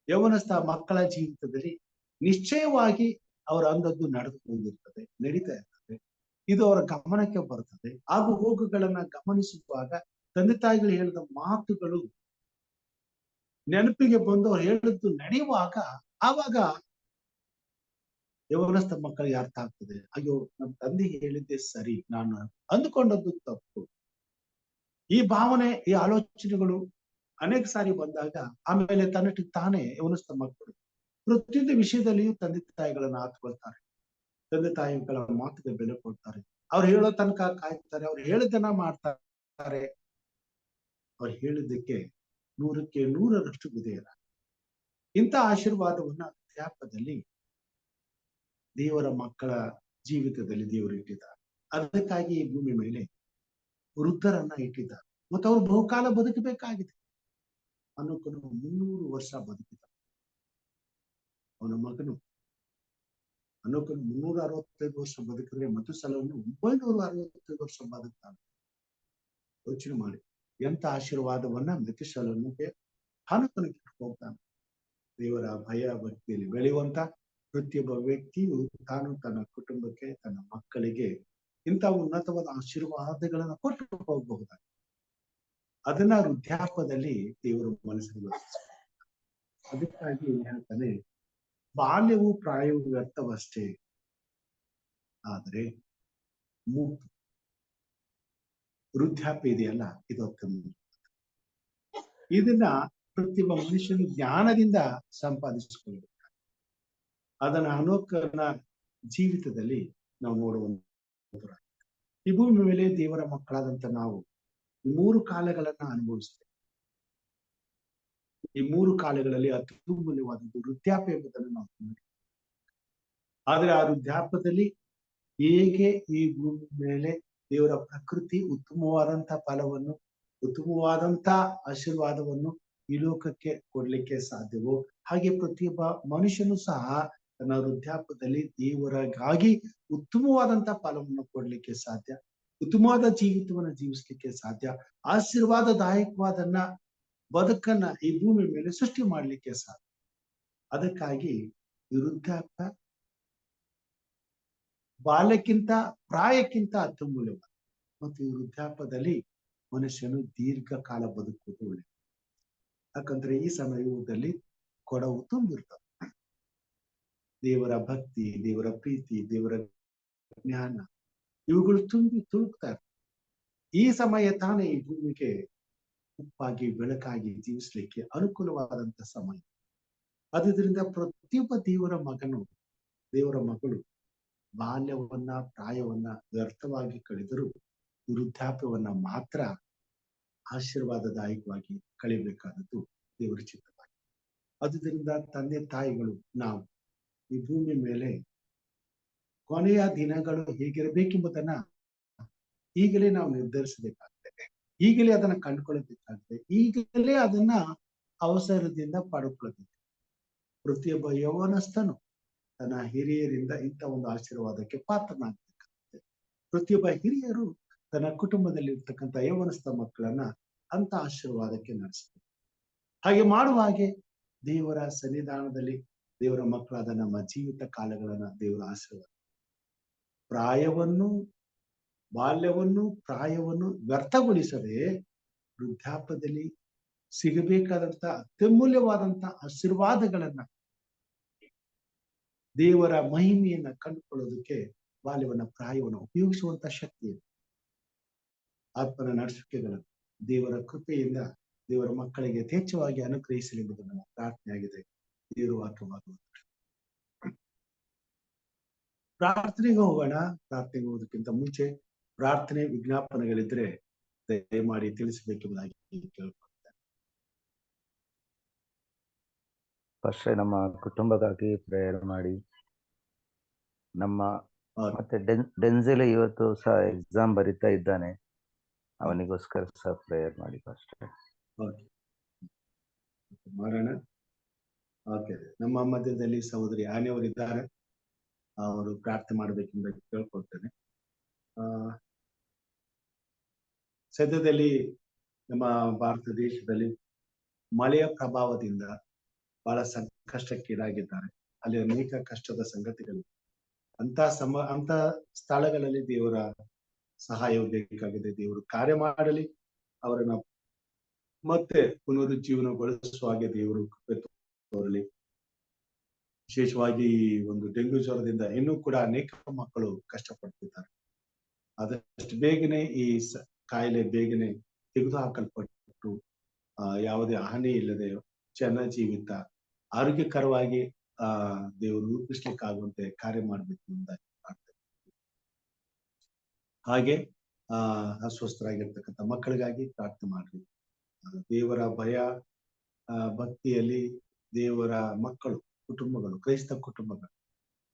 ಯೌವನಸ್ಥ ಮಕ್ಕಳ ಜೀವಿತದಲ್ಲಿ ನಿಶ್ಚಯವಾಗಿ ಅವರ ಅಂದದ್ದು ನಡೀತಾ ಇರ್ತದೆ. ಇದು ಅವರ ಗಮನಕ್ಕೆ ಬರ್ತದೆ. ಆಗು ಹೋಗುಗಳನ್ನ ಗಮನಿಸುವಾಗ ತಂದೆ ತಾಯಿಗಳು ಹೇಳಿದ ಮಾತುಗಳು ನೆನಪಿಗೆ ಬಂದು ಅವ್ರು ಹೇಳಿದ್ದು ನಡೆಯುವಾಗ ಆವಾಗ ಯೌವನಸ್ಥ ಮಕ್ಕಳಿಗೆ ಅರ್ಥ ಆಗ್ತದೆ, ಅಯ್ಯೋ ನಮ್ಮ ತಂದೆ ಹೇಳಿದ್ದೆ ಸರಿ, ನಾನು ಅಂದುಕೊಂಡದ್ದು ತಪ್ಪು. ಈ ಭಾವನೆ, ಈ ಆಲೋಚನೆಗಳು ಅನೇಕ ಸಾರಿ ಬಂದಾಗ ಆಮೇಲೆ ತನ್ನಟಿಗೆ ತಾನೇ ಯೌವನಸ್ಥ ಮಕ್ಕಳು ಪ್ರತಿಯೊಂದು ವಿಷಯದಲ್ಲಿಯೂ ತಂದೆ ತಾಯಿಗಳನ್ನ ಆತ್ಕೊಳ್ತಾರೆ. ತಂದೆ ತಾಯಿಗಳ ಮಾತಿಗೆ ಬೆಲೆ ಕೊಡ್ತಾರೆ. ಅವ್ರು ಹೇಳೋ ತನಕ ಕಾಯ್ತಾರೆ. ಅವ್ರು ಹೇಳಿದ್ದನ್ನ ಮಾಡ್ತಾರೆ. ಅವ್ರು ಹೇಳಿದ್ದಕ್ಕೆ 100ಕ್ಕೆ 100ರಷ್ಟು ವಿಧೇಯರ. ಇಂಥ ಆಶೀರ್ವಾದವನ್ನ ಅಧ್ಯಾಪದಲ್ಲಿ ದೇವರ ಮಕ್ಕಳ ಜೀವಿತದಲ್ಲಿ ದೇವರು ಇಟ್ಟಿದ್ದಾರೆ. ಅದಕ್ಕಾಗಿ ಈ ಭೂಮಿ ಮೇಲೆ ವೃದ್ಧರನ್ನ ಇಟ್ಟಿದ್ದಾರೆ ಮತ್ತು ಅವ್ರು ಬಹುಕಾಲ ಬದುಕಬೇಕಾಗಿದೆ. ಅನುಕನು 300 ವರ್ಷ ಬದುಕಿದ. ಅವನ ಮಗನು ಅನುಕನು 365 ವರ್ಷ ಬದುಕಿದ್ರೆ ಮತುಸಲವನ್ನು 965 ವರ್ಷ ಬದುಕ್ತಾನೆ. ಯೋಚನೆ ಮಾಡಿ, ಎಂತ ಆಶೀರ್ವಾದವನ್ನ ಮೆತುಸಲನಿಗೆ ಹನುಕನಿಗೆ ಹೋಗ್ತಾನೆ. ದೇವರ ಭಯ ಭಕ್ತಿಯಲ್ಲಿ ಬೆಳೆಯುವಂತ ಪ್ರತಿಯೊಬ್ಬ ವ್ಯಕ್ತಿಯು ತಾನು ತನ್ನ ಕುಟುಂಬಕ್ಕೆ, ತನ್ನ ಮಕ್ಕಳಿಗೆ ಇಂಥ ಉನ್ನತವಾದ ಆಶೀರ್ವಾದಗಳನ್ನ ಕೊಟ್ಟು ಹೋಗಬಹುದಾಗಿದೆ. ಅದನ್ನ ವೃದ್ಧಾಪದಲ್ಲಿ ದೇವರು ಮನಸ್ಸಿಗೆ ಅದಕ್ಕಾಗಿ ಹೇಳ್ತಾನೆ, ಬಾಲ್ಯವು ಪ್ರಾಯವು ವ್ಯರ್ಥವಷ್ಟೇ, ಆದ್ರೆ ವೃದ್ಧಾಪ್ಯ ಇದೆಯಲ್ಲ ಇದು ಅತ್ಯಮೂಲ್ಯ. ಇದನ್ನ ಪ್ರತಿಯೊಬ್ಬ ಮನುಷ್ಯನು ಜ್ಞಾನದಿಂದ ಸಂಪಾದಿಸಿಕೊಳ್ಳಬೇಕು. ಅದನ್ನ ಅನೋಕನ ಜೀವಿತದಲ್ಲಿ ನಾವು ನೋಡುವಂತ ಈ ಭೂಮಿ ಮೇಲೆ ದೇವರ ಮಕ್ಕಳಾದಂತ ನಾವು ಈ 3 ಕಾಲಗಳನ್ನ ಅನುಭವಿಸ್ತೇವೆ. ಈ 3 ಕಾಲಗಳಲ್ಲಿ ಅತ್ಯಮೂಲ್ಯವಾದದ್ದು ವೃದ್ಧಾಪ್ಯ ಎಂಬುದನ್ನು ನಾವು ನೋಡಿ. ಆದ್ರೆ ಆ ವೃದ್ಧಾಪ್ಯದಲ್ಲಿ ಹೇಗೆ ಈ ಭೂಮಿ ಮೇಲೆ ದೇವರ ಪ್ರಕೃತಿ ಉತ್ತಮವಾದಂತ ಫಲವನ್ನು, ಉತ್ತಮವಾದಂತ ಆಶೀರ್ವಾದವನ್ನು ಈ ಲೋಕಕ್ಕೆ ಕೊಡ್ಲಿಕ್ಕೆ ಸಾಧ್ಯವೋ ಹಾಗೆ ಪ್ರತಿಯೊಬ್ಬ ಮನುಷ್ಯನು ಸಹ ತನ್ನ ವೃದ್ಧಾಪ್ಯದಲ್ಲಿ ದೇವರಿಗಾಗಿ ಉತ್ತಮವಾದಂತ ಫಲವನ್ನು ಕೊಡ್ಲಿಕ್ಕೆ ಸಾಧ್ಯ, ಉತ್ತಮವಾದ ಜೀವಿತವನ್ನ ಜೀವಿಸ್ಲಿಕ್ಕೆ ಸಾಧ್ಯ, ಆಶೀರ್ವಾದದಾಯಕವಾದನ್ನ ಬದುಕನ್ನ ಈ ಭೂಮಿ ಮೇಲೆ ಸೃಷ್ಟಿ ಮಾಡ್ಲಿಕ್ಕೆ ಸಾಧ್ಯ. ಅದಕ್ಕಾಗಿ ವೃದ್ಧಾಪ್ಯ ಬಾಲ್ಯಕ್ಕಿಂತ ಪ್ರಾಯಕ್ಕಿಂತ ಅತ್ಯಮೂಲ್ಯವಾದ ಮತ್ತು ಈ ವೃದ್ಧಾಪ್ಯದಲ್ಲಿ ಮನುಷ್ಯನು ದೀರ್ಘಕಾಲ ಬದುಕುವುದು ಒಳ್ಳೆಯದು. ಯಾಕಂದ್ರೆ ಈ ಸಮಯದಲ್ಲಿ ಕೊಡವು ತುಂಬಿರ್ತದೆ. ದೇವರ ಭಕ್ತಿ, ದೇವರ ಪ್ರೀತಿ, ದೇವರ ಜ್ಞಾನ ಇವುಗಳು ತುಂಬಿ ತುಳುಕ್ತಾರೆ. ಈ ಸಮಯ ತಾನೇ ಈ ಭೂಮಿಗೆ ಉಪ್ಪಾಗಿ ಬೆಳಕಾಗಿ ಜೀವಿಸ್ಲಿಕ್ಕೆ ಅನುಕೂಲವಾದಂತ ಸಮಯ. ಆದುದರಿಂದ ಪ್ರತಿಯೊಬ್ಬ ದೇವರ ಮಗಳು ಬಾಲ್ಯವನ್ನ ಪ್ರಾಯವನ್ನ ವ್ಯರ್ಥವಾಗಿ ಕಳೆದರೂ ವೃದ್ಧಾಪ್ಯವನ್ನ ಮಾತ್ರ ಆಶೀರ್ವಾದದಾಯಕವಾಗಿ ಕಳೆಯಬೇಕಾದದ್ದು ದೇವರ ಚಿತ್ತವಾಗಿ. ಆದುದರಿಂದ ತಂದೆ ತಾಯಿಗಳು ನಾವು ಈ ಭೂಮಿ ಮೇಲೆ ಕೊನೆಯ ದಿನಗಳು ಹೇಗಿರಬೇಕೆಂಬುದನ್ನ ಈಗಲೇ ನಾವು ನಿರ್ಧರಿಸಬೇಕಾಗ್ತದೆ, ಈಗಲೇ ಅದನ್ನ ಕಂಡುಕೊಳ್ಳಬೇಕಾಗ್ತದೆ, ಈಗಲೇ ಅದನ್ನ ಅವಸರದಿಂದ ಪಡ್ಕೊಳ್ಬೇಕು. ಪ್ರತಿಯೊಬ್ಬ ಯೌವನಸ್ಥನು ತನ್ನ ಹಿರಿಯರಿಂದ ಇಂಥ ಒಂದು ಆಶೀರ್ವಾದಕ್ಕೆ ಪಾತ್ರನಾಗಬೇಕಾಗ್ತದೆ. ಪ್ರತಿಯೊಬ್ಬ ಹಿರಿಯರು ತನ್ನ ಕುಟುಂಬದಲ್ಲಿ ಇರ್ತಕ್ಕಂಥ ಯೌವನಸ್ಥ ಮಕ್ಕಳನ್ನ ಅಂತ ಆಶೀರ್ವಾದಕ್ಕೆ ನಡೆಸಬೇಕು. ಹಾಗೆ ಮಾಡುವ ಹಾಗೆ ದೇವರ ಸನ್ನಿಧಾನದಲ್ಲಿ ದೇವರ ಮಕ್ಕಳಾದ ನಮ್ಮ ಜೀವಿತ ಕಾಲಗಳನ್ನ ದೇವರ ಆಶೀರ್ವಾದ ಬಾಲ್ಯವನ್ನು ಪ್ರಾಯವನ್ನು ವ್ಯರ್ಥಗೊಳಿಸದೆ ವೃದ್ಧಾಪ್ಯದಲ್ಲಿ ಸಿಗಬೇಕಾದಂತ ಅತ್ಯಮೂಲ್ಯವಾದಂತ ಆಶೀರ್ವಾದಗಳನ್ನ ದೇವರ ಮಹಿಮೆಯನ್ನ ಕಂಡುಕೊಳ್ಳೋದಕ್ಕೆ ಬಾಲ್ಯವನ್ನ ಪ್ರಾಯವನ್ನು ಉಪಯೋಗಿಸುವಂತ ಶಕ್ತಿ ಇದೆ. ಆತ್ಮನ ನಡಸುವಿಕೆಗಳನ್ನು ದೇವರ ಕೃಪೆಯಿಂದ ದೇವರ ಮಕ್ಕಳಿಗೆ ಯಥೇಚ್ಛವಾಗಿ ಅನುಗ್ರಹಿಸಲಿ ಎಂಬುದು ನಮ್ಮ ಪ್ರಾರ್ಥನೆ ಆಗಿದೆ. ದೇವರು ವಾಕ್ಯವಾಗುವುದು. ಪ್ರಾರ್ಥನೆಗೆ ಹೋಗೋಣ. ಪ್ರಾರ್ಥನೆಗೆ ಹೋಗೋದಕ್ಕಿಂತ ಮುಂಚೆ ಪ್ರಾರ್ಥನೆ ವಿಜ್ಞಾಪನೆಗಳಿದ್ರೆ ದಯಮಾಡಿ ತಿಳಿಸಬೇಕೆಂಬುದಾಗಿ ಕೇಳ್ಕೊಳ್ತೇನೆ. ಫಸ್ಟ್ ನಮ್ಮ ಕುಟುಂಬಕ್ಕಾಗಿ ಪ್ರೇಯರ್ ಮಾಡಿ. ಮತ್ತೆ ಡೆನ್ಸಿಲ್ ಇವತ್ತು ಸಹ ಎಕ್ಸಾಮ್ ಬರಿತಾ ಇದ್ದಾನೆ, ಅವನಿಗೋಸ್ಕರ ಸಹ ಪ್ರೇಯರ್ ಮಾಡಿ ಫಸ್ಟ್. ಮಾಡೋಣ. ಓಕೆ, ನಮ್ಮ ಮಧ್ಯದಲ್ಲಿ ಸಹೋದರಿ ಆನೆಯವರಿದ್ದಾರೆ, ಅವರು ಪ್ರಾರ್ಥನೆ ಮಾಡಬೇಕೆಂದು ಕೇಳ್ಕೊಳ್ತೇನೆ. ಸದ್ಯದಲ್ಲಿ ನಮ್ಮ ಭಾರತ ದೇಶದಲ್ಲಿ ಮಳೆಯ ಪ್ರಭಾವದಿಂದ ಬಹಳ ಸಂಕಷ್ಟಕ್ಕೀಡಾಗಿದ್ದಾರೆ. ಅಲ್ಲಿ ಅನೇಕ ಕಷ್ಟದ ಸಂಗತಿಗಳು. ಅಂತ ಸ್ಥಳಗಳಲ್ಲಿ ದೇವರ ಸಹಾಯ ಬೇಕಾಗಿದೆ. ದೇವರು ಕಾರ್ಯ ಮಾಡಲಿ, ಅವರನ್ನ ಮತ್ತೆ ಪುನರುಜ್ಜೀವನಗೊಳಿಸುವ ಹಾಗೆ ದೇವರು ಕೃಪೆ ತೋರಲಿ. ವಿಶೇಷವಾಗಿ ಒಂದು ಡೆಂಗ್ಯೂ ಜ್ವರದಿಂದ ಇನ್ನೂ ಕೂಡ ಅನೇಕ ಮಕ್ಕಳು ಕಷ್ಟಪಡ್ತಿದ್ದಾರೆ. ಆದಷ್ಟು ಬೇಗನೆ ಈ ಕಾಯಿಲೆ ಬೇಗನೆ ತೆಗೆದುಹಾಕಲ್ಪಟ್ಟು ಯಾವುದೇ ಹಾನಿ ಇಲ್ಲದೆ ಜೀವಿತ ಆರೋಗ್ಯಕರವಾಗಿ ದೇವರು ರೂಪಿಸ್ಲಿಕ್ಕಾಗುವಂತೆ ಕಾರ್ಯ ಮಾಡಬೇಕು ಎಂಬುದಾಗಿ ಪ್ರಾರ್ಥನೆ. ಹಾಗೆ ಅಸ್ವಸ್ಥರಾಗಿರ್ತಕ್ಕಂಥ ಮಕ್ಕಳಿಗಾಗಿ ಪ್ರಾರ್ಥನೆ ಮಾಡ್ರಿ. ದೇವರ ಭಯ ಭಕ್ತಿಯಲ್ಲಿ ದೇವರ ಮಕ್ಕಳು ಕುಟುಂಬಗಳು, ಕ್ರೈಸ್ತ ಕುಟುಂಬಗಳು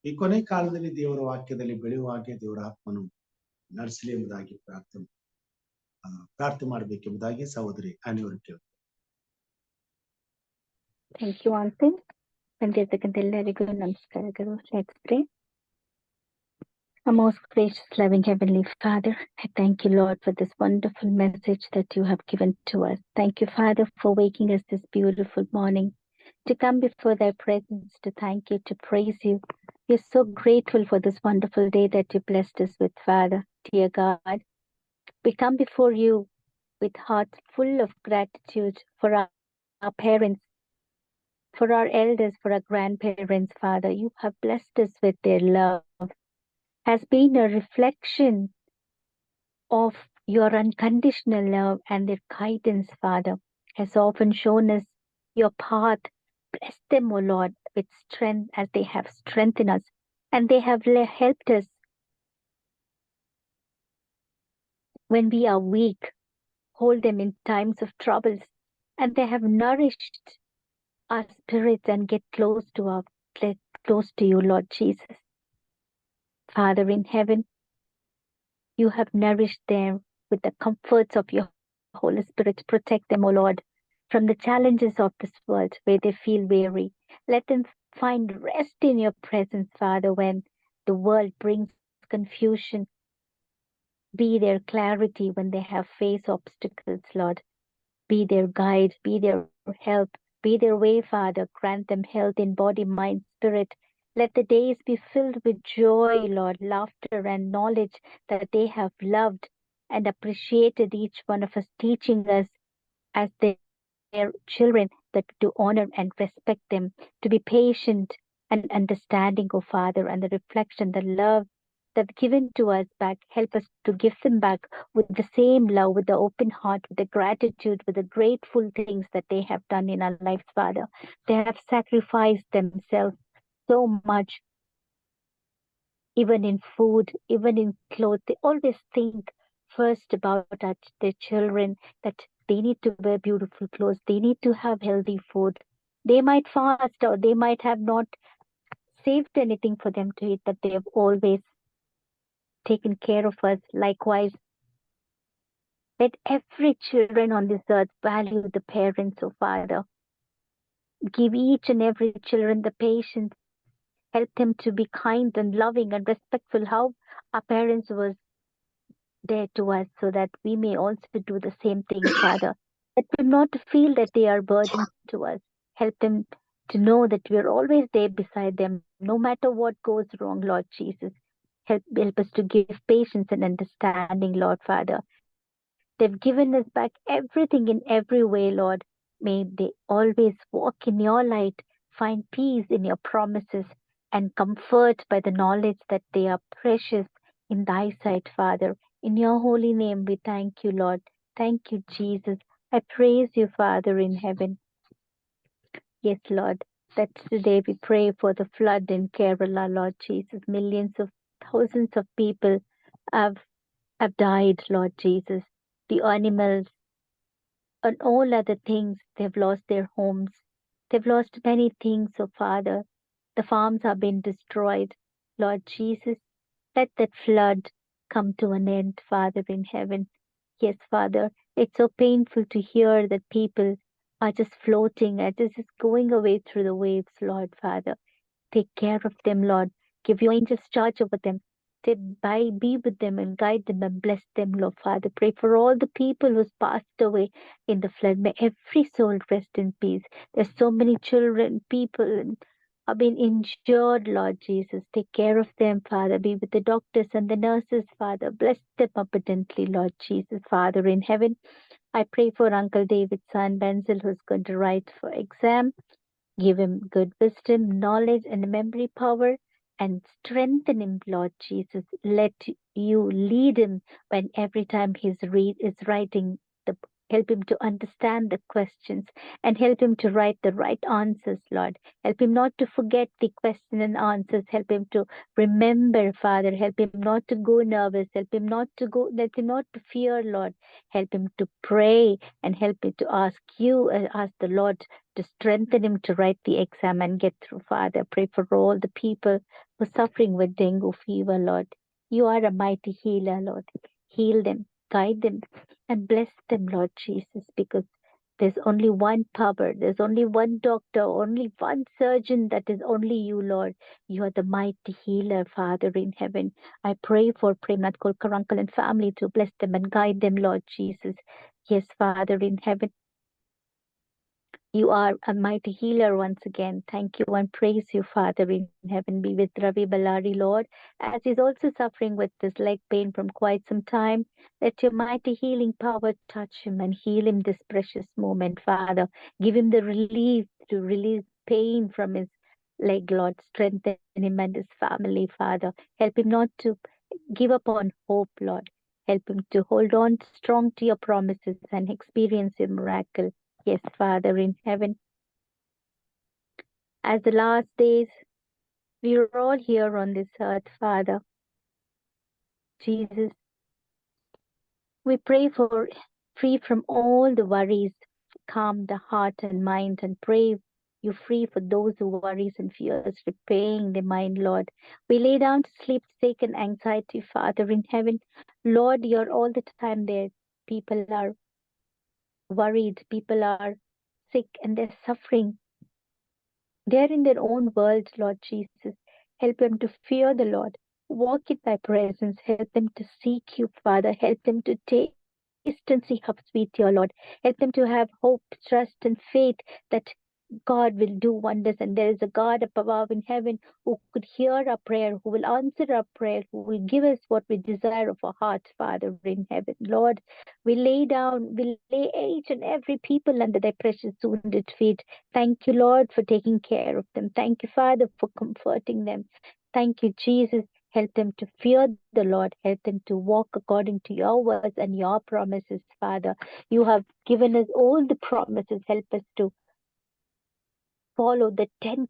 ಈ ಕೊನೆ ಕಾಲದಲ್ಲಿ ದೇವರ ವಾಕ್ಯದಲ್ಲಿ ಬೆಳೆಯುವ ಹಾಗೆ ದೇವರ ಆತ್ಮನು ನಡೆಸಲಿ ಎಂಬುದಾಗಿ ಪ್ರಾರ್ಥನೆ ಮಾಡಬೇಕೆಂಬುದಾಗಿ ಸಹೋದರಿ ಆನೆಯವರು ಕೇಳ್ತಾರೆ. Thank you, Anthony. ಬಂದಿರತಕ್ಕಂಥ ಎಲ್ಲರಿಗೂ ನಮಸ್ಕಾರಗಳು. Let's pray. Our most gracious, loving Heavenly Father, I thank you, Lord, for this wonderful message that you have given to us. Thank you, Father, for waking us this beautiful morning to come before thy presence, to thank you, to praise you. We're so grateful for this wonderful day that you blessed us with, Father. Dear God, we come before you with hearts full of gratitude for our parents, for our elders, for our grandparents, Father. You have blessed us with their love. Has been a reflection of your unconditional love, and their guidance, Father, has often shown us your path. Bless them, O Lord, with strength as they have strengthened us, and they have helped us when we are weak. Hold them in times of troubles, and they have nourished our spirits and get close to you, Lord Jesus. Father in heaven, you have nourished them with the comforts of your Holy Spirit. Protect them, O Lord, from the challenges of this world where they feel weary. Let them find rest in your presence, Father, when the world brings confusion. Be their clarity when they have faced obstacles, Lord. Be their guide, be their help, be their way, Father. Grant them health in body, mind, spirit. Let the days be filled with joy, Lord, laughter and knowledge that they have loved and appreciated each one of us, teaching us as their children that to honor and respect them, to be patient and understanding, O Father, and the reflection, the love that given to us back. Help us to give them back with the same love, with the open heart, with the gratitude, with the grateful things that they have done in our lives, Father. They have sacrificed themselves so much, even in food, even in clothes. They always think first about their children, that they need to wear beautiful clothes, they need to have healthy food. They might fast or they might have not saved anything for them to eat, but they have always taken care of us. Likewise, let every children on this earth value the parents, oh Father. Give each and every children the patience. Help them to be kind and loving and respectful, how our parents was there to us, so that we may also do the same thing, Father. Let them not feel that they are burdened to us. Help them to know that we are always there beside them, no matter what goes wrong, Lord Jesus. Help us to give patience and understanding, Lord Father. They've given us back everything in every way, Lord. May they always walk in your light, find peace in your promises, and comfort by the knowledge that they are precious in thy sight, Father. In your holy name, we thank you, Lord. Thank you, Jesus. I praise you, Father in heaven. Yes, Lord. That's today we pray for the flood in Kerala, Lord Jesus. Millions of thousands of people have died, Lord Jesus. The animals and all other things, they've lost their homes. They've lost many things, oh Father. The farms have been destroyed. Lord Jesus, let that flood come to an end, Father in heaven. Yes, Father, it's so painful to hear that people are just floating, are just going away through the waves, Lord Father. Take care of them, Lord. Give your angels charge over them. Be with them and guide them and bless them, Lord Father. Pray for all the people who's passed away in the flood. May every soul rest in peace. There's so many children, people have been injured, Lord Jesus. Take care of them, Father. Be with the doctors and the nurses, Father. Bless them abundantly, Lord Jesus, Father in heaven. I pray for Uncle David's son, Benzel, who's going to write for exam. Give him good wisdom, knowledge, and memory power, and strengthen him, Lord Jesus. Let you lead him when every time is writing the. Help him to understand the questions and help him to write the right answers, Lord. Help him not to forget the question and answers. Help him to remember, Father. Help him not to go nervous. Let him not to fear, Lord. Help him to pray and help him to ask the Lord to strengthen him to write the exam and get through, Father. Pray for all the people who are suffering with dengue fever, Lord. You are a mighty healer, Lord. Heal them, guide them, and bless them, Lord Jesus, because there's only one power, there's only one doctor, only one surgeon, that is only you, Lord. You are the mighty healer, Father in heaven. I pray for Premnath Kolkar uncle and family to bless them and guide them, Lord Jesus. Yes, Father in heaven. You are a mighty healer once again. Thank you and praise you, Father in heaven. Be with Ravi Ballari, Lord, as he's also suffering with this leg pain from quite some time. Let your mighty healing power touch him and heal him this precious moment, Father. Give him the relief to release pain from his leg, Lord. Strengthen him and his family, Father. Help him not to give up on hope, Lord. Help him to hold on strong to your promises and experience your miracle. Yes, Father in heaven. As the last days, we are all here on this earth, Father. Jesus, we pray for free from all the worries, calm the heart and mind, and pray you free for those who worries and fears, repaying the mind, Lord. We lay down to sleep, sick and anxiety, Father in heaven. Lord, you're all the time there. People are worried, people are sick, and they're suffering. They're in their own world, Lord Jesus. Help them to fear the Lord. Walk in thy presence. Help them to seek you, Father. Help them to taste and see how sweet your Lord. Help them to have hope, trust, and faith that God will do wonders, and there is a God up above in heaven who could hear our prayer, who will answer our prayer, who will give us what we desire of our hearts, Father in heaven. Lord, we lay each and every people under thy precious wounded feet. Thank you, Lord, for taking care of them. Thank you, Father, for comforting them. Thank you, Jesus. Help them to fear the Lord. Help them to walk according to your words and your promises, Father. You have given us all the promises. Help us to follow the 10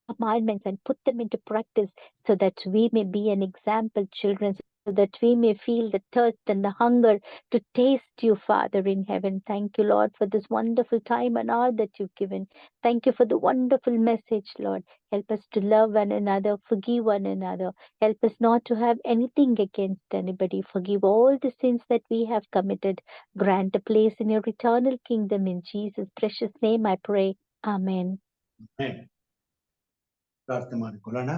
commandments and put them into practice so that we may be an example children, so that we may feel the thirst and the hunger to taste you, Father in heaven. Thank you, Lord, for this wonderful time and hour that you've given. Thank you for the wonderful message, Lord. Help us to love one another, forgive one another. Help us not to have anything against anybody. Forgive all the sins that we have committed. Grant a place in your eternal kingdom. In Jesus' precious name I pray. Amen. ಪ್ರಾರ್ಥನೆ ಮಾಡಿಕೊಳ್ಳೋಣ.